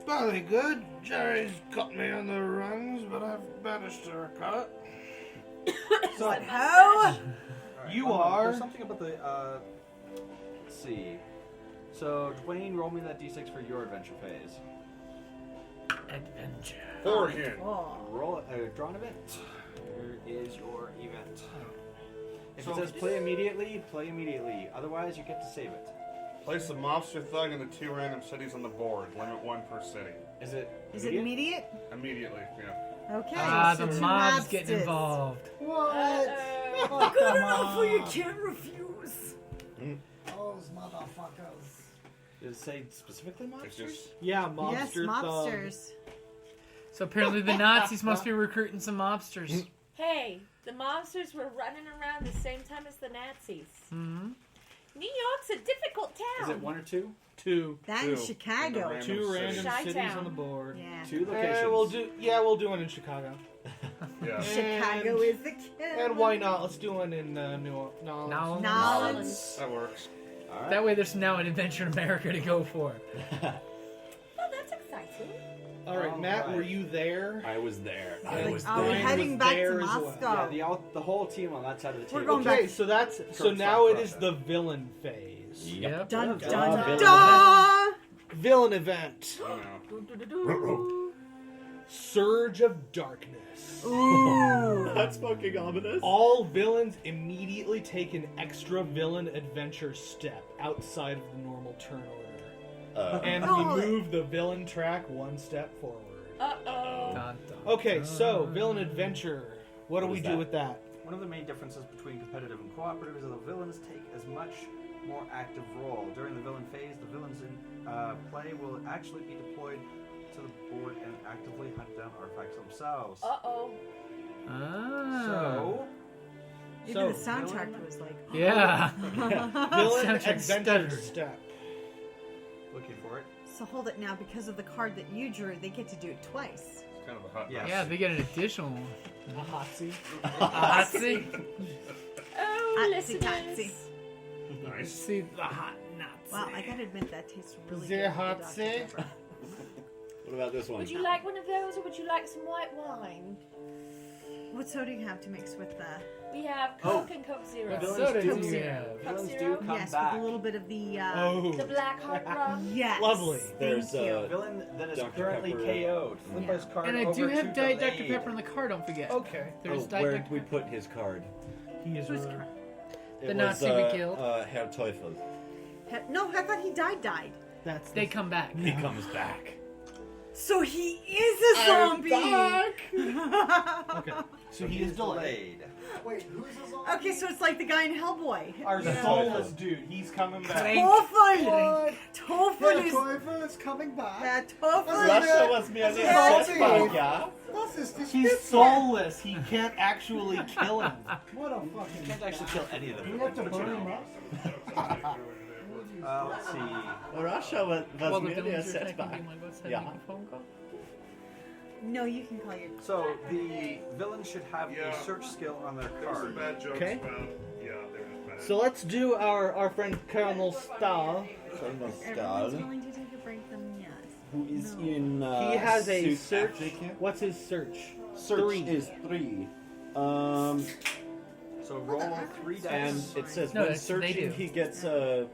very good. Jerry's got me on the rungs, but I've managed to recover. What ho? Alright, You hold on, are- There's something about the. Let's see. So, Dwayne, roll me that d6 for your adventure phase. Adventure. 4 again. Oh. Roll draw an event. Here is your event. If So- it says play immediately, play immediately. Otherwise, you get to save it. Place the mobster thug in the 2 random cities on the board. Limit 1 per city. Is it Immediate? Immediately, yeah. Okay. Ah, so the 2 mob's getting mobsters. involved. What? Oh, good enough for you can't refuse. Those motherfuckers. Does it say specifically It's monsters? just Yeah, Yes, mobster mobsters. So apparently the Nazis must be recruiting some mobsters. Hey, the mobsters were running around the same time as the Nazis. Mm-hmm. New York's a difficult town. Is it 1 or 2? 2. That in Chicago. Random 2 random cities. Chi-town. cities on the board. Yeah. 2 locations. We'll do one in Chicago. Yeah. Chicago is the killer. And why not? Let's do one in New Orleans. Now, Nolans. That works. All right. that way there's now an adventure in America to go for. Oh, that's exciting. All right, Matt, Alright. were you there? I was there. Like, was are we there. heading was back there to as well. Moscow? Yeah, the whole team on that side of the table. We're going Okay, back. so that's so Kirk's now like it is Russia. the villain phase. Yep. Dun Villain dun event. dun. Villain event. I know. Surge of Darkness. Ooh. That's fucking ominous. All villains immediately take an extra villain adventure step outside of the normal turn order. And Oh. we move the villain track 1 step forward. Uh-oh. Dun, dun, Okay, dun. so villain adventure. What do What we is do that? with that? One of the main differences between competitive and cooperative is that the villains take as much more active role. During the villain phase, the villains in play will actually be deployed to the board and actively hunt down artifacts themselves. Uh-oh. So... Even the soundtrack was like... Yeah. Villain Soundtrack adventure stuttered. step. Looking for it. So hold it now, because of the card that you drew, they get to do it twice. It's kind of a hot Yes. Yeah, they get an additional one. A hot seat. Hot seat. Oh, Atsy tatsy. listeners. Nice. See the hot nuts. Wow, I gotta admit that tastes really Is there good. hot Dr. seat? Pepper. What about this one? Would you like one of those, or would you like some white wine? What soda do you have to mix with the... We have Coke and Coke Zero. What Villains soda do- do you have? Villains Zero? do come yes, back. with a little bit of the... Oh. The black hot rum. Yes. Lovely. There's Thank you. Villain that is Dr. currently Pepper. KO'd. Flip Yeah. his card And I over do have to Diet Dr. delayed. Pepper on the card, don't forget. Okay. There's Oh, Diet where Dr. did we put his card? He is Who's rude. correct? It The was, Nazi we killed. Herr Teufel. No, I thought he died. That's They come back. He comes back. So he is a zombie! Okay. So he is delayed. Wait, who's this on? Okay, so it's like the guy in Hellboy. Our That's soulless awesome. dude. He's coming back. Tofu! What? Tofu Yeah, is... Teufel is coming back. Yeah, Tofu Russia is... was merely a setback, yeah? What's this? He's soulless. He can't actually kill him. What a fucking... Can't actually kill any of them. Do we have to burn him up? Let's see. Russia was Well, the merely a villains are setback. attacking like, what's that? Yeah. Make a phone call? No, you can call your... So the villain should have Yeah. a search skill on their There were some card. bad jokes Okay. about. Yeah, they were just bad. So let's do our friend Colonel Stahl. Everyone's willing to take a break, then yes. Who is No. in He has a South search. Africa. What's his search? Search 3. is 3. So roll 3 dice. And it says No, when that's what they searching, do. he gets a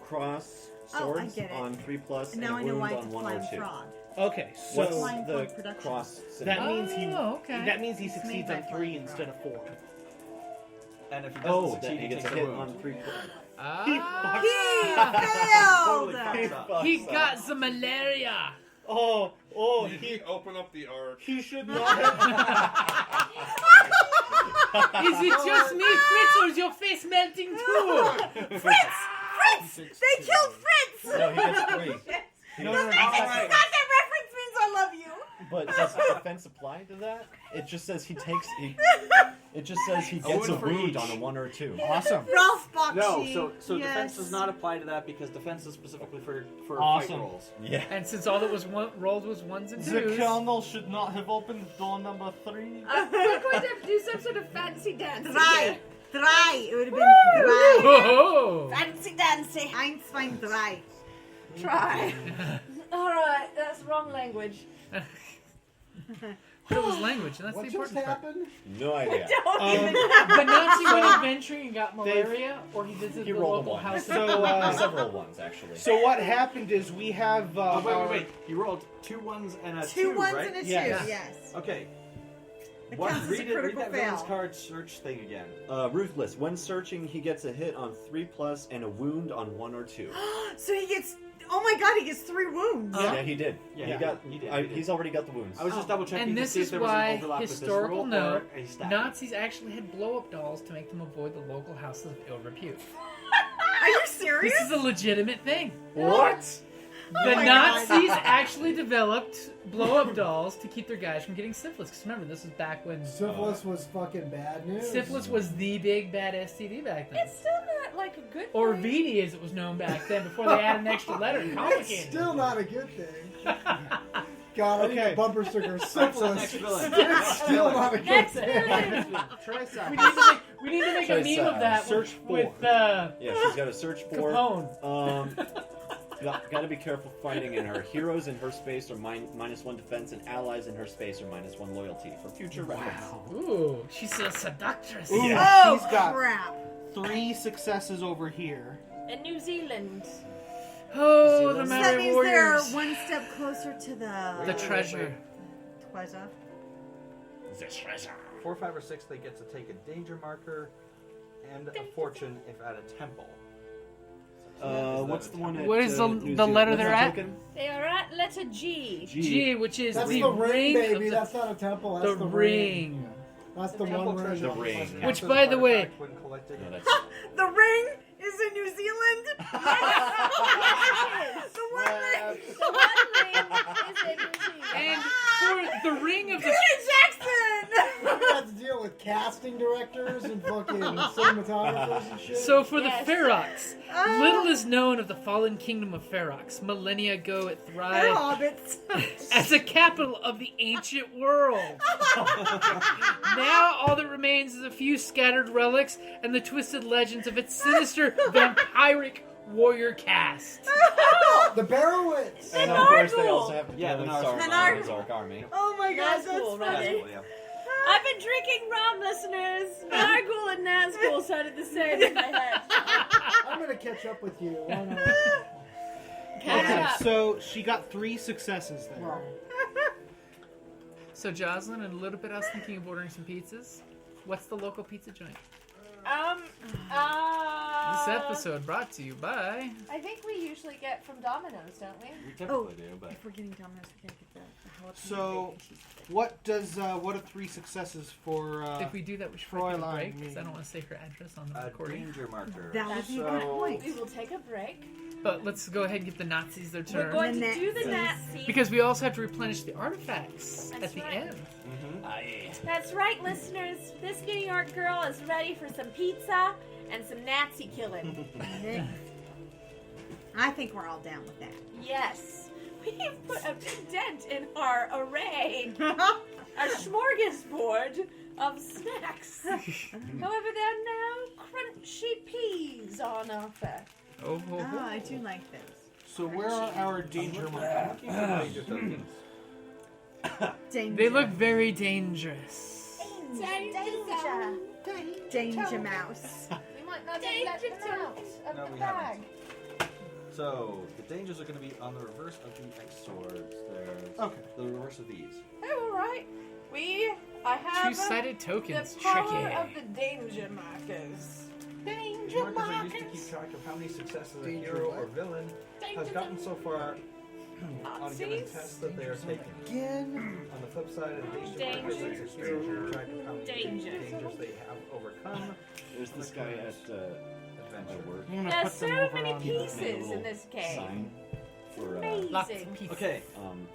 cross Oh, I swords get it. on 3+ And and now a I know wound why on it's 1 or flying 2. frog. Okay, What's so Flying the frog production. cross that symbol? means he Oh, okay. that means he It's succeeds made on by 3 flying instead of 4. And if he doesn't Oh, succeed, then he gets a takes hit wound. on 3. Ah, He failed! he got the malaria. Oh, Did he he open up the arch? he should not have. Is it just me, Fritz, or is your face melting too? Fritz! They killed Fritz! No, he gets 3. No, The fact that reference means I love you. But does defense apply to that? It just says he takes. It just says he gets a wound for wound each. on a 1 or 2. Awesome. Ralph Bakshi. No, so yes. defense does not apply to that because defense is specifically for Awesome. fight rolls. Yeah. And since all that was rolled was 1s and The 2s, colonel should not have opened door number 3. We're going to have to do some sort of fancy dance. Drei. Drei. It would have been drei. whoa, Fancy dancing. Eins, zwei, drei. Try. Alright, that's wrong language. but it was language, and that's What the just important part. happened? No idea. The Nazi went adventuring and got malaria, or he visited He the rolled a local 1. house. So, Several 1s actually. So what happened is we have. Wait. You rolled 2 1s and a 2 ones right? and a 2, Yes. yes. Okay. It What, counts as a read critical that villain's fail. card search thing again. Ruthless. When searching, he gets a hit on 3+ and a wound on 1 or 2. So he gets... Oh my god, he gets 3 wounds. Yeah, he did. Yeah, he got. he did. He's already got the wounds. I was just double checking And to this see if is there was an why, overlap with this historical rule note, or a stat. Nazis actually had blow-up dolls to make them avoid the local houses of ill repute. Are you serious? This is a legitimate thing. What? The my Nazis actually developed blow-up dolls to keep their guys from getting syphilis. Because remember, this was back when Syphilis was fucking bad news. syphilis was the big bad STD back then. It's still not like a good Or thing. VD as it was known back then, before they added an extra letter. It's Complicated. still not a good thing. God, I need Okay. a bumper sticker. Next Syphilis. villain. It's still not a good Next thing. villain. Try We need to make a Try meme of that search with Yeah, she's got to search for. Capone. Got to be careful fighting in her. Heroes in her space are -1 defense, and allies in her space are -1 loyalty for future reference. Ooh, she's a seductress. Ooh, Oh, he's got crap. 3 successes over here. In New Zealand. Oh, the So that Maori means they're warriors. one step closer to the... The treasure. Treasure. The treasure. 4, 5, or 6, they get to take a danger marker and a fortune if at a temple. What's the one at What is the New the Zealand? letter What's they're the at? token? They are at letter G. G, which is That's the the ring, of baby. the- That's not a temple. That's the the ring. That's the Temple one ring. treasure The ring. counts Which, as by the way- artifact when collected. No, that's The ring is is in New Zealand? Yes, The One Ring. the One Ring is in New Zealand. And for the ring of the Peter Jackson! We have to deal with casting directors and fucking cinematographers and shit. So for Yes. the Ferox, little is known of the fallen kingdom of Ferox. Millennia ago it They're thrived hobbits. as a capital of the ancient world. Now all that remains is a few scattered relics and the twisted legends of its sinister vampiric warrior caste. The Barrowitz. And of course, they also have to Yeah, deal the with Narc. Saruman and his Orc army. Oh my gosh, that's Nazgul, funny. right? Well, yeah. I've been drinking rum, listeners. Nargul and Nazgul sounded the same in my head. I'm gonna catch up with you. Why not? Catch Okay, up. so she got 3 successes there. Well, So Jocelyn, and a little bit I was thinking of ordering some pizzas. What's the local pizza joint? This episode brought to you by... I think we usually get from Domino's, don't we? We typically do, but If we're getting Domino's, we gotta get the jalapeno So, bacon cheese. what are 3 successes for If we do that, we should probably take a Fräulein break, because I mean. don't want to say her address on the A recording. danger marker. That would be a good point. We will take a break. But let's go ahead and give the Nazis their We're turn. going The to do the Nazis. Nazi. Because we also have to replenish the artifacts That's at the right. end. That's right, listeners. This New York girl is ready for some pizza and some Nazi killing. I think we're all down with that. Yes. We've put a big dent in our array. A smorgasbord of snacks. However, there are now crunchy peas on offer. Oh, ho, ho. I do like those. So where are our danger markers? Danger tokens. Danger. They look very dangerous. Danger. Danger Mouse. We might not have let them out of No, the we bag. So the dangers are going to be on the reverse of the X swords. There's Okay. the reverse of these. Oh, all right. I have Two-sided tokens. the power Tricky. of the danger markers. These markers are used to keep track of how many successes a hero or villain has gotten so far on a given test that they are taking. again. On the flip side, a danger marker lets a hero keep track of how many dangers they have overcome. there's this guy at Adventure. work. I'm gonna There's put them so over many on pieces Made a in little this game. sign for Lots Amazing. of pieces. Okay,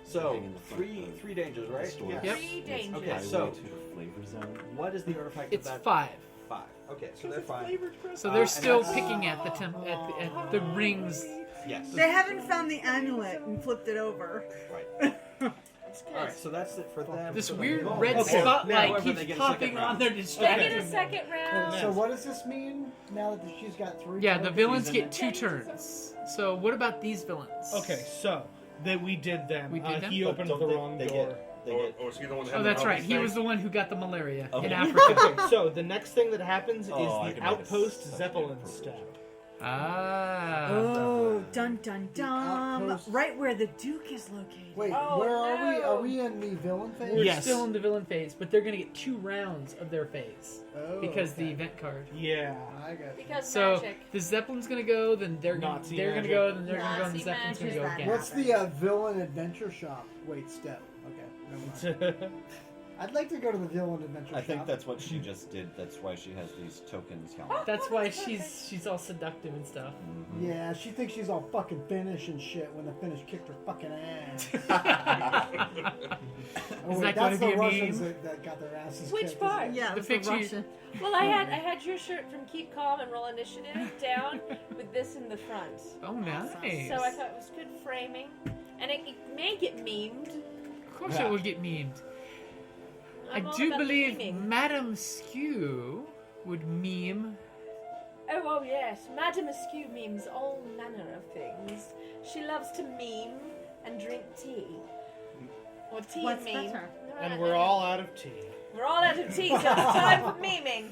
so hanging in the front three dangers, right? store. Yes. Yep. Three It's dangers. Okay, highway so- to the flavor zone. What is the artifact It's of that? 5. 5. Okay, so they're 5. So they're And still that's- picking at the at the rings. Yes. They haven't found the amulet and flipped it over. Right. That's good. Alright, so that's it for them. This for the weird moment. red Okay, spotlight however, they keeps get a second popping round. on their They get distraction. a second round. So what does this mean? Now that she's got 3. Yeah, the tokens? villains get 2 turns. So what about these villains? Okay, so that we did them. We did them? He But opened don't the they- wrong they door. get- They Or, get or is he the one that Oh, had that's the right. He face? was the one who got the malaria Okay. in Africa. Okay, so the next thing that happens is Oh, I the can make a outpost substitute Zeppelin for- step. Ah. Oh, dun dun dun! outpost. Right where the Duke is located. Wait, Oh, where are we? no. Are we in the villain phase? We're Yes. still in the villain phase, but they're gonna get 2 rounds of their phase Oh, because the okay. event card. Yeah. I got you. Because So magic. the Zeppelin's gonna go, then they're gonna Nazi they're magic. gonna go, then they're gonna go, and the Nazi Zeppelin's gonna magic. go again. What's the villain adventure shop? Wait, step. Okay, never mind. I'd like to go to the villain adventure I shop. think that's what she just did. That's why she has these tokens helmet. That's why she's all seductive and stuff. Yeah, she thinks she's all fucking Finnish and shit when the Finnish kicked her fucking ass. Oh, Is wait, that that's gonna the be a Russians meme? that got their asses Which kicked. part? Yeah, The it was the picture- Russian. Well, I had your shirt from Keep Calm and Roll Initiative down with this in the front. Oh, nice. So I thought it was good framing, and it may get memed. Of course it will get memed. I'm I all do about the believe memeing. Madame Skew would meme. Oh yes, Madame Askew memes all manner of things. She loves to meme and drink tea. Or tea What's and meme. better? And we're all out of tea. We're all out of tea, so it's time for memeing.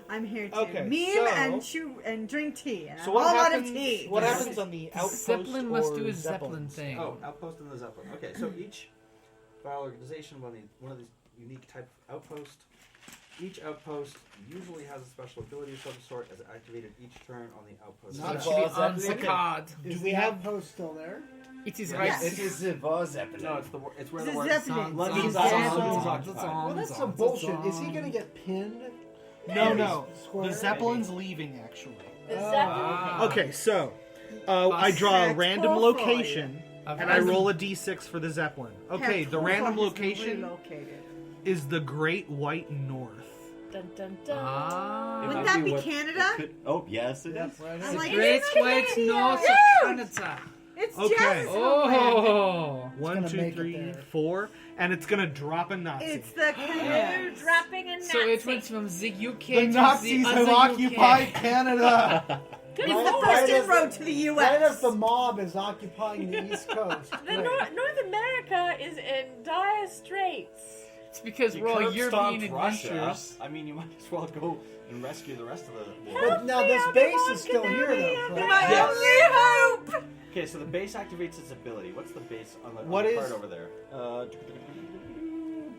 I'm here to Okay, meme so- and chew and drink tea. And So I'm what all out happens? of tea. What happens on the outpost? Zeppelin must or do his Zeppelin Zeppelins? thing. Oh, outpost and the Zeppelin. Okay, so each file organization will need one of these unique type of outpost. Each outpost usually has a special ability of some sort as activated each turn on the outpost. Not It should be on the Okay. card. Is Do we the have- outpost still there? It is Yes. right. It is the boss Zeppelin. No, it's where the The word Zeppelin. London's It's also Zeppelin. occupied. Well, that's some bullshit. Is he gonna get pinned? No, no. Square? The Zeppelin's leaving, actually. The Zeppelin. Okay, so I draw a random location Of and I course. roll a d6 for the Zeppelin. Okay, the random location Relocated. is the Great White North. Dun, dun, dun. Ah. Wouldn't that be Canada? Oh, yes, it Yep, is. right I'm here. like, Great it's White Canadian. North Huge! of Canada. It's Okay. just Oh. One, gonna two, make it three, there. 4, and it's gonna drop a Nazi. It's the You're Canadians. dropping a Nazi. So it went from the UK the to Nazis the have other occupied UK. Canada. Good It's the lord. first Right as inroad the- to the Right as U.S. the mob is occupying the East Coast. The Great. North America is in dire straits. It's because You we're all curb-stomped European Russia. adventurers. I mean, you might as well go and rescue the rest of the world. But now this base is still here, though. correct? My Yes. only hope. Okay, so the base activates its ability. What's the base on the, What on the is- card over there?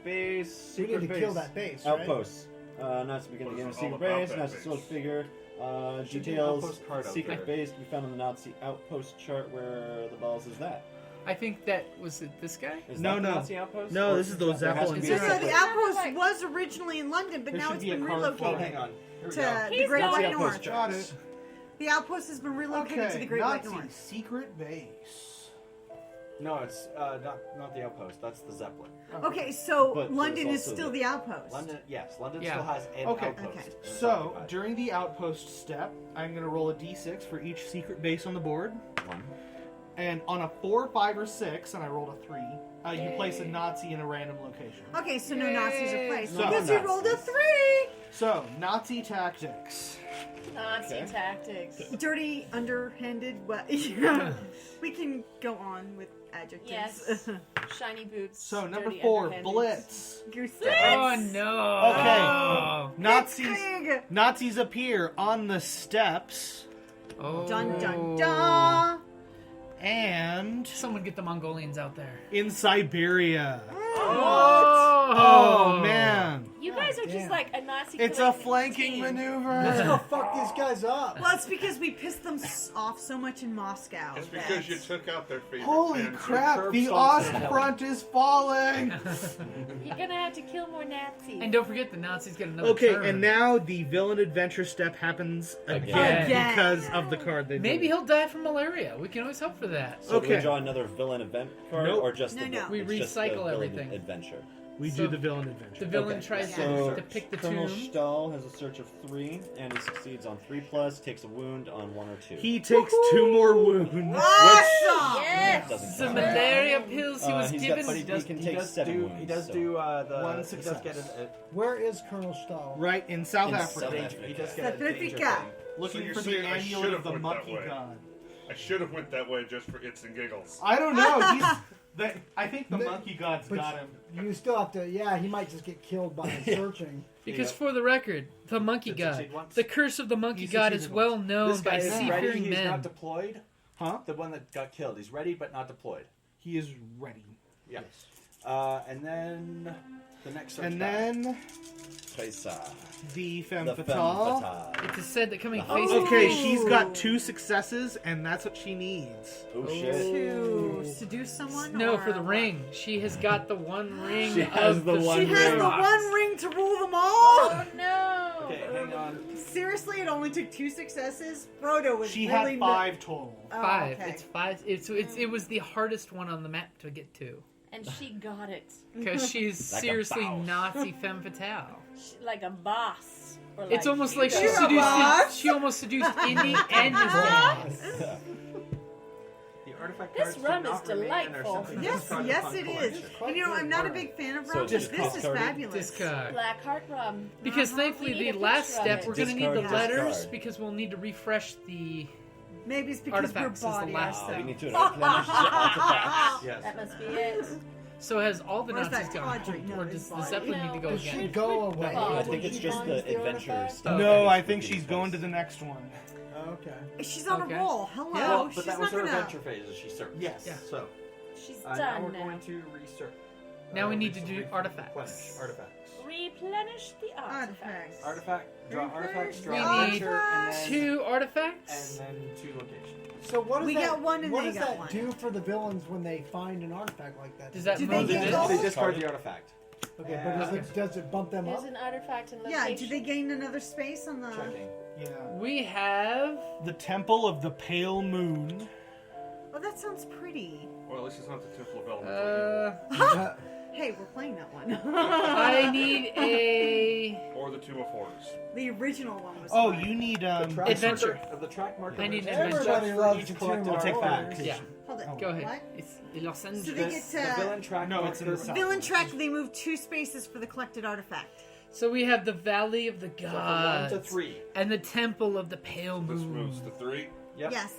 Base, We need secret to base. kill that base, right? Outposts. Not to begin the game. What's Secret all about base. that Not to base? source figure. Should be an Details. outpost card out Secret there. base to be found on the Nazi outpost chart. Where the balls is that? I think that was it. This guy. Is No, that the no. Nazi outpost? No, Or this is those there has to Zeppelins. be No, a no, separate- the outpost was originally in London, but There now should it's be a been card for relocated it. Hang on. Here we to go. the He's Great not- White Outpost North. Got it. The outpost has been relocated to the Great White Nazi North. secret base. No, it's not the outpost. That's the Zeppelin. Okay, so But London there's is also still the- the outpost. London, yes, London Yeah. still has an Okay. outpost. Okay. and it's So occupied. during the outpost step, I'm gonna roll a d6 for each secret base on the board. One. And on a 4, 5, or 6, and I rolled a 3, you place a Nazi in a random location. Okay, so no Nazis are placed. So- Because you rolled a 3! So, Nazi tactics. Nazi Okay. tactics. Dirty, underhanded, what? We can go on with adjectives. Yes. Shiny boots. So, number dirty 4, underhanded. Blitz. Goose Oh no. Okay. Nazis Krieg. Nazis appear on the steps, Oh. Dun dun dun! and Someone get the Mongolians out there. in Siberia. Oh, Oh, man. You guys are God just damn. like a Nazi. It's a killing flanking team. Let's maneuver. go fuck these guys up. Well, it's because we pissed them off so much in Moscow. It's because you took out their favorite Holy band. crap, the Curb-stomped Ost front is falling. You're gonna have to kill more Nazis. And don't forget the Nazis get another Okay, turn. and now the villain adventure step happens again, Again. because of the card they maybe drew. he'll die from malaria. We can always hope for that. So do we Okay. draw another villain event card, Nope. or just No, the no. We it's just the recycle villain everything. Adventure. We So- do the villain adventure. The villain Okay. tries So to pick the Colonel tomb. Stahl has a search of 3, and he succeeds on 3+, takes a wound on 1 or 2. He takes 2 more wounds. Awesome! Yes. Doesn't The count. malaria pills he was he's got- given. but he can take 7 wounds. He does so. do the. One he does success. get Where is Colonel Stahl? Right in South In Africa. South danger. He does get a danger Pacifica. thing. Looking So you're for the saying I amulet should've of the went that monkey way. god. I should have went that way just for its and giggles. I don't know. I think the monkey god's But got him. you still have to. Yeah, he might just get killed by searching. Because for the record, the monkey Did god, succeed once. the curse of the monkey He god is succeeded well known This guy by is ready. seafaring He's not men. deployed. Huh? The one that got killed. He's ready but not deployed. He is ready. Yeah. And then the next search. And battle. then Kaisa. the femme The fatale. femme fatale. It is said that coming Oh. face to Okay, face. she's got 2 successes, and that's what she needs. Oh shit. To seduce someone? No, or for the what? ring. She has got the one ring. She has of the one She has ring. the one ring to rule them all? Oh no. Okay, hang on. Seriously, it only took 2 successes? Frodo was She really had 5 total. Oh, 5. okay. It's 5. It was the hardest one on the map to get to And she got it. because she's Like a seriously boss. Nazi femme fatale. Like a boss. Or It's almost like she You're a seduced. boss. She almost seduced Indy and his dad. The artifact This cards rum do not is remain and are delightful. simply Yes, discarded yes upon it is. collection. And you know, I'm not a big fan of So rum. it's This just is discarded? fabulous. Discard. Blackheart rum. Because Uh-huh. thankfully We need the a last picture of step it. we're going to need the Discard, letters discard. because we'll need to refresh the. Maybe it's because Artifacts is we're the body last We thing. need to replenish the artifacts. Yes. That must be it. So has all the Or is Nazis that gone? Audrey? No, Or it's does the body. Zeppelin need to go It should again? go away. I think it's just the adventure stuff. No, I think she's going to the next one. Okay. She's on Okay. a roll. Hello. Yeah. Well, She's but that not was her gonna... adventure phase as she searched. Yes. Yeah. So, She's now done we're now. going to research. Now we need to do replenish artifacts. artifacts. Replenish the artifacts. Artifact, draw artifacts, We draw need adventure, and then 2 artifacts. and then 2 locations. So what does We that, got one and what they does got that one. do for the villains when they find an artifact like that? Does that Do move they the get disc? gold? They discard the artifact. Okay, but does it bump them There's up? an artifact and Yeah, location. do they gain another space on the... Checking. Yeah. We have The Temple of the Pale Moon. Oh, that sounds pretty. Well, at least it's not the Temple of Elemental Hey, we're playing that one. I need a Or the Tomb of Horrors. The original one was. Oh, fine. you need Track adventure. marker of the track marker. I need an adventure. adventure. Everybody loves Each the collected Tomb of I'll take Horrors. that. Yeah. Hold it. Go ahead. What? It's Los Angeles. So they get The villain track No, marker. it's in the south. Villain track. They move 2 spaces for the collected artifact. So we have the Valley of the So Gods. from 1 to 3. And the Temple of the Pale This Moon. moves to 3. Yep. Yes.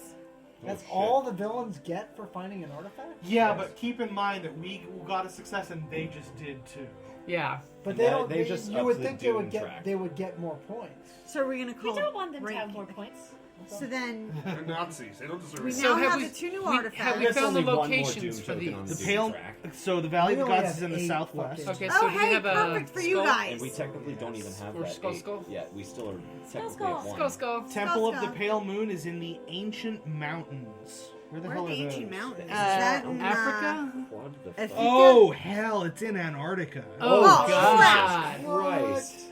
That's shit. all the villains get for finding an artifact? Yeah, but keep in mind that we got a success and they just did too. Yeah. But And they that- don't. they just You upped would the think Doom track. they would get more points. So we're gonna call. We don't want them to break. have more points. So then They're Nazis. They don't deserve we it. now have have we- the 2 new Have artifacts. we There's found the only one more locations Doom for token these? on The Doom pale. track. So the Valley of We the only Gods is have in the 8 southwest. locations. Okay, Oh, so do we hey, have a perfect for you skull? guys. And we technically don't even have Or that. skull, 8 skull? yet. We still are technically skull. at 1. Skull, skull. Temple of the Skull. Pale Moon is in the Ancient Mountains. Where the Where hell are are the those? ancient mountains? Is Uh, that in, Africa? What the If fuck? you- Oh hell! It's in Antarctica. Oh, Oh, God. Christ.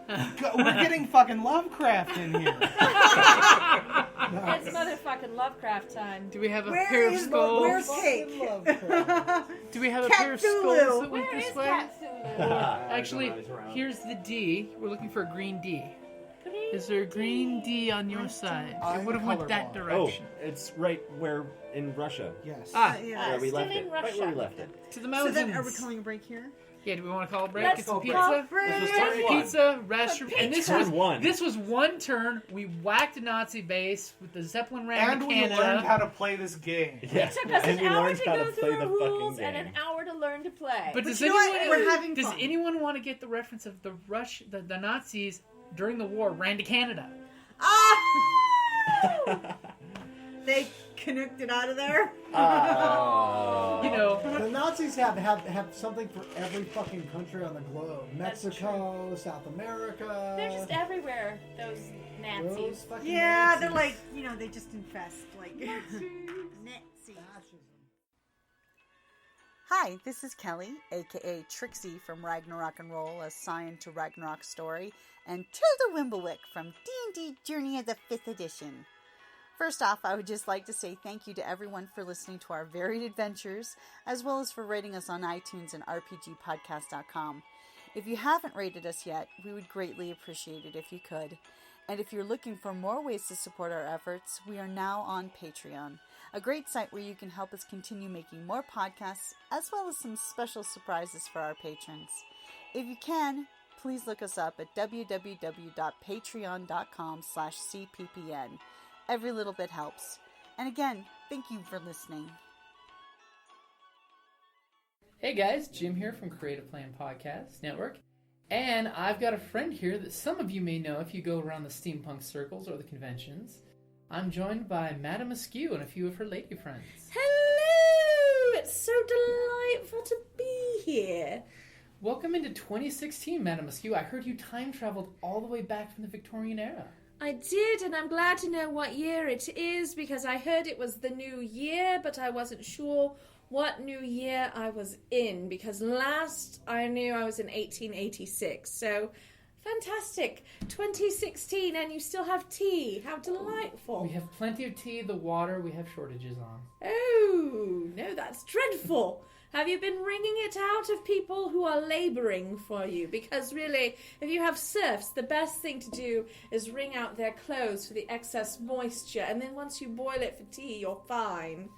We're getting fucking Lovecraft in here. It's motherfucking Lovecraft time. Do we have a Where pair of is- skulls? where's Fucking Cake? Lovecraft. Do we have a Cat pair of Thulu. skulls that went Where this is way? Cthulhu? Actually, I don't know, he's around. here's the D. We're looking for a green D. Green Is there a green D on your side? I would have went that colorblind. direction. Oh, it's right where in Russia. Yes. Ah, yeah. Where we still left in it. Right Russia. where we left it. to the So mountains. then, are we calling a break here? Yeah, do we want to call a break? Let's Get some go pizza? break. This was Turn turn 1. Pizza, restroom, and this Turn was 1. This was one turn. We whacked a Nazi base with the Zeppelin ram And to we Canada. learned how to play this game. Yeah. It took us And an we hour learned to how go to through play our the rules fucking and an game. hour to learn to play. But does you know what? anyone We're having does fun. anyone want to get the reference of the the Nazis during the war ran to Canada? Ah! They connected out of there. You know, The Nazis have something for every fucking country on the globe. That's Mexico, South America. They're just everywhere, those those Nazis. fucking Yeah, they're Nazis. like, they just infest like Nazis. Hi, this is Kelly, aka Trixie from Ragnarok and Roll, assigned to Ragnarok Story, and Tilda Wimblewick from D&D Journey of the 5th Edition. First off, I would just like to say thank you to everyone for listening to our varied adventures, as well as for rating us on iTunes and RPGpodcast.com. If you haven't rated us yet, we would greatly appreciate it if you could. And if you're looking for more ways to support our efforts, we are now on Patreon, a great site where you can help us continue making more podcasts, as well as some special surprises for our patrons. If you can, please look us up at www.patreon.com/cppn. Every little bit helps. And again, thank you for listening. hey guys, Jim here from Creative Plan Podcast Network, and I've got a friend here that some of you may know if you go around the steampunk circles or the conventions. I'm joined by Madame Askew and a few of her lady friends. Hello! It's so delightful to be here. Welcome into 2016, Madame Askew. I heard you time traveled all the way back from the Victorian era. I did, and I'm glad to know what year it is, because I heard it was the new year, but I wasn't sure what new year I was in, because last I knew I was in 1886. So, fantastic. 2016, and you still have tea. How delightful. We have plenty of tea. The water we have shortages on. Oh, no, that's dreadful. Have you been wringing it out of people who are labouring for you? Because really, if you have serfs, the best thing to do is wring out their clothes for the excess moisture, and then once you boil it for tea, you're fine.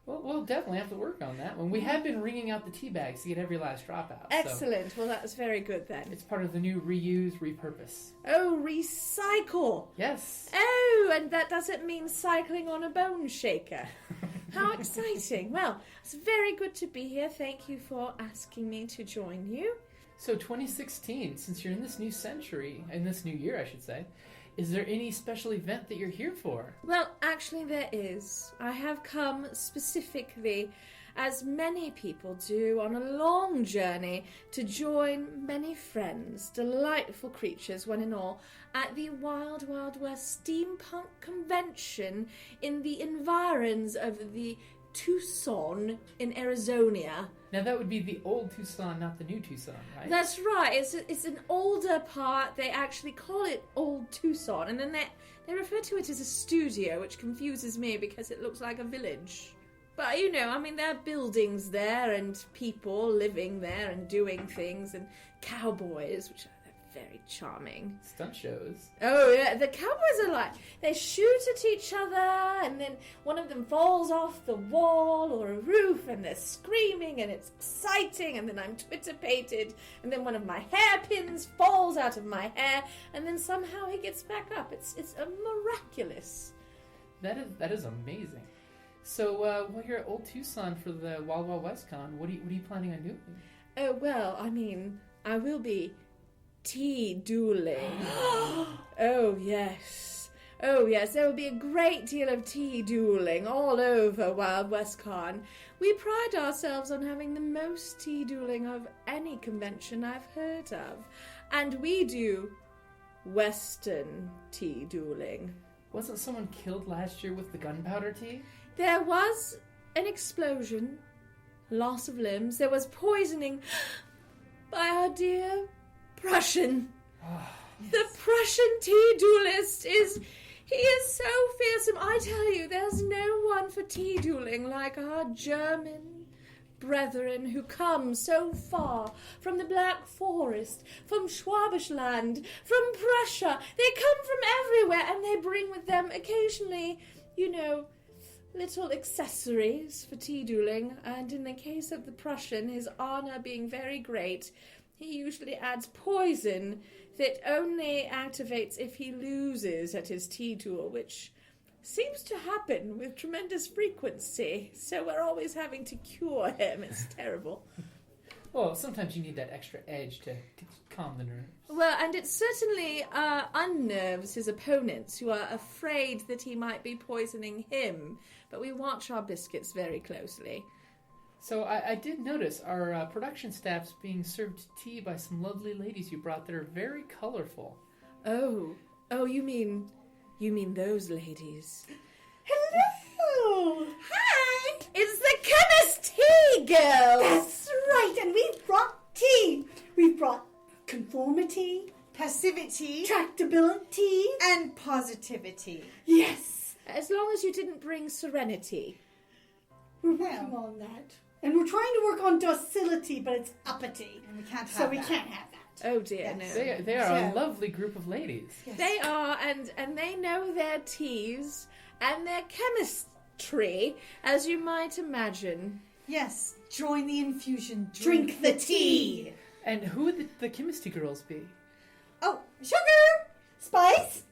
Well, we'll definitely have to work on that one. We have been wringing out the tea bags to get every last drop out. so Excellent. Well, that's very good then. it's part of the new reuse, repurpose. Oh, recycle. Yes. Oh, and that doesn't mean cycling on a bone shaker. How exciting. Well, it's very good to be here. Thank you for asking me to join you. So 2016, since you're in this new century, in this new year, I should say, is there any special event that you're here for? Well, actually there is. I have come specifically, as many people do, on a long journey to join many friends, delightful creatures, one and all, at the Wild Wild West Steampunk Convention in the environs of the Tucson in Arizona. Now that would be the old Tucson, not the new Tucson, right? That's right. It's an older part. They actually call it Old Tucson, and then they refer to it as a studio, which confuses me because it looks like a village. But, you know, I mean, there are buildings there and people living there and doing things and cowboys, which are very charming. Stunt shows. Oh, yeah, the cowboys are like, they shoot at each other and then one of them falls off the wall or a roof and they're screaming and it's exciting and then I'm Twitter-pated and then one of my hairpins falls out of my hair and then somehow he gets back up. It's miraculous. That is amazing. So, while you're at Old Tucson for the Wild Wild West Con, what are you planning on doing? Oh, well, I mean, I will be tea dueling. Oh, yes. Oh, yes, there will be a great deal of tea dueling all over Wild West Con. We pride ourselves on having the most tea dueling of any convention I've heard of. And we do Western tea dueling. Wasn't someone killed last year with the gunpowder tea? There was an explosion, loss of limbs. There was poisoning by our dear Prussian. The Prussian tea duelist he is so fearsome. I tell you, there's no one for tea dueling like our German brethren who come so far from the Black Forest, from Schwabischland, from Prussia. They come from everywhere and they bring with them occasionally, you know, little accessories for tea dueling, and in the case of the Prussian, his honor being very great, he usually adds poison that only activates if he loses at his tea duel, which seems to happen with tremendous frequency, so we're always having to cure him. It's terrible. Well, sometimes you need that extra edge to calm the nerves. Well, and it certainly unnerves his opponents, who are afraid that he might be poisoning him. But we watch our biscuits very closely. So I did notice our production staff's being served tea by some lovely ladies you brought that are very colorful. Oh, you mean those ladies? Hello! Hi! It's the Chemist Tea Girls! That's right, and we've brought tea. We've brought conformity, Passivity, tractability, and positivity. yes. As long as you didn't bring Serenity. We're working on that. And we're trying to work on docility, but it's uppity. And we can't have so we that. can't have that. Oh dear, Yes. no. They are a lovely group of ladies. Yes. They are, and they know their teas and their chemistry, as you might imagine. Yes, join the infusion. Drink the tea. And who would the chemistry girls be? Oh, Sugar, spice,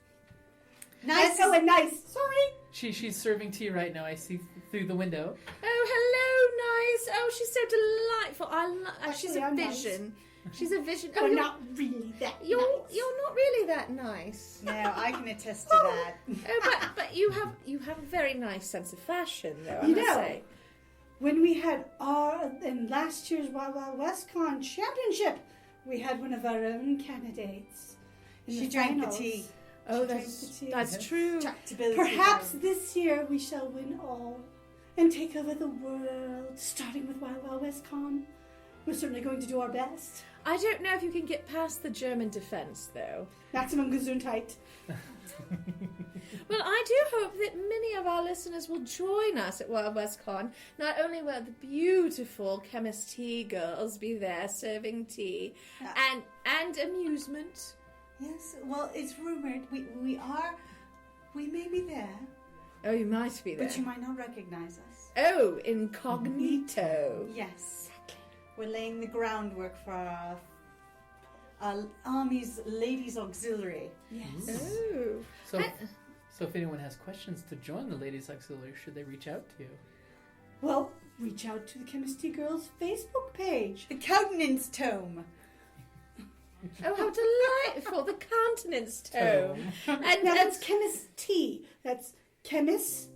nice. Oh, and nice. Sorry. She's serving tea right now. I see through the window. Oh, hello, nice. Oh, she's so delightful. She's Actually, a I'm vision. She's a vision. We're you're not really that You're nice. not really that nice. No, I can attest to that. Oh, but you have a very nice sense of fashion, though. I You must know, say. when we had in last year's Wild Wild West Con Championship, we had one of our own candidates. In She the drank the finals. tea. Oh, She drank the tea. that's true. Tractability. Perhaps this year we shall win all and take over the world, starting with Wild Wild West Con. We're certainly going to do our best. I don't know if you can get past the German defense, though. Maximum Gesundheit. Well, I do hope that many of our listeners will join us at Wild West Con. Not only will the beautiful Chemist Tea Girls be there serving tea and amusement. Yes, well, it's rumored we may be there, Oh, you might be there. but you might not recognize us. Oh, incognito. Yes, we're laying the groundwork for our Army's Ladies Auxiliary. Yes. Oh. So if anyone has questions to join the Ladies Auxiliary, should they reach out to you? Well, reach out to the Chemist Tea Girls Facebook page. The Countenance Tome. Oh, how delightful! The Continence Tome. And Now that's Chemist Tea. That's Chemist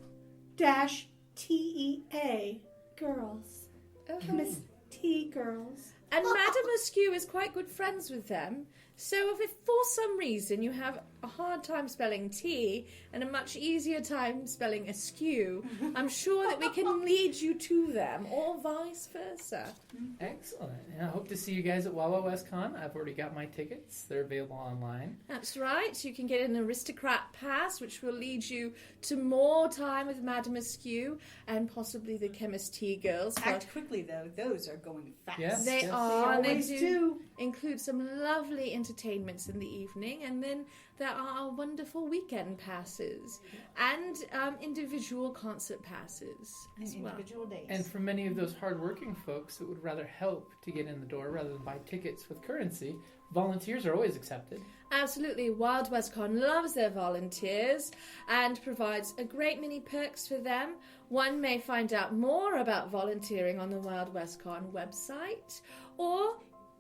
-TEA Girls. oh, Chemist Tea Girls. and Madame Askew is quite good friends with them. So if for some reason you have a hard time spelling tea and a much easier time spelling askew, I'm sure that we can lead you to them, or vice versa. Excellent. And I hope to see you guys at Wawa West Con. I've already got my tickets. They're available online. That's right. You can get an aristocrat pass, which will lead you to more time with Madame Askew and possibly the Chemist Tea Girls. Act quickly, though. Those are going fast. Yes, They yes. are. They And they always do include some lovely entertainments in the evening, and then there are wonderful weekend passes and individual concert passes as well. Individual days. And for many of those hardworking folks that would rather help to get in the door rather than buy tickets with currency, volunteers are always accepted. Absolutely. Wild West Con loves their volunteers and provides a great many perks for them. One may find out more about volunteering on the Wild West Con website, or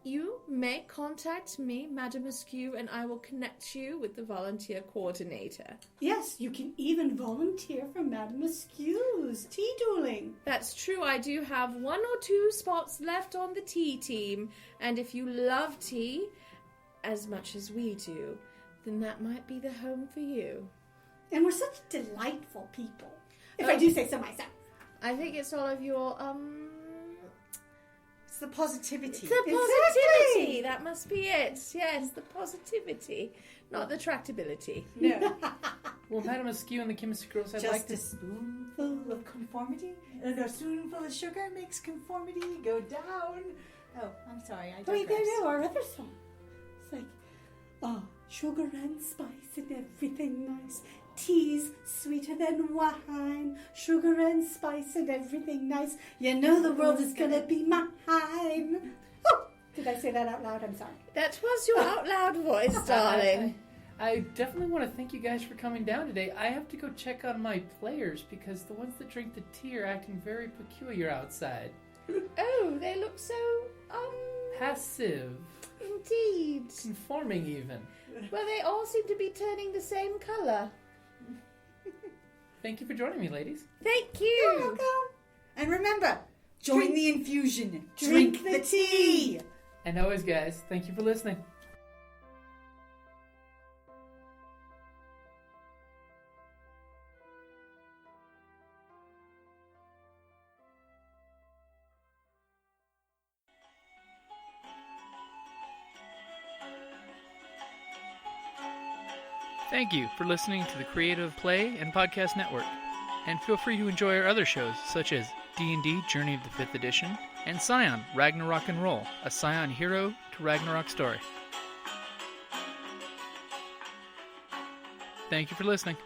you may contact me, Madame Askew, and I will connect you with the volunteer coordinator. Yes, you can even volunteer for Madame Askew's tea dueling. That's true. I do have 1 or 2 spots left on the tea team, and if you love tea as much as we do, then that might be the home for you. And we're such delightful people, if I do say so myself. I think it's all of your, It's the positivity. The positivity! That must be it. Yes, the positivity, not the tractability. No. Well, Madame Askew and the Chemistry Girls, I'd like Just to... a spoonful of conformity, and a spoonful of sugar makes conformity go down. Oh, I'm sorry. I Wait, digress. no, our other song. It's like, sugar and spice and everything nice. Tea's sweeter than wine. Sugar and spice and everything nice. You know the world is gonna be mine. Oh, did I say that out loud? I'm sorry. That was your out loud voice, darling. I definitely want to thank you guys for coming down today. I have to go check on my players because the ones that drink the tea are acting very peculiar outside. Oh, they look so, Passive. Indeed. Conforming even. Well, they all seem to be turning the same colour. Thank you for joining me, ladies. Thank you. You're welcome. And remember, join the infusion. Drink the tea. And always, guys, thank you for listening. Thank you for listening to the Creative Play and Podcast Network. And feel free to enjoy our other shows, such as D&D Journey of the 5th Edition and Scion Ragnarok and Roll, a Scion hero to Ragnarok story. Thank you for listening.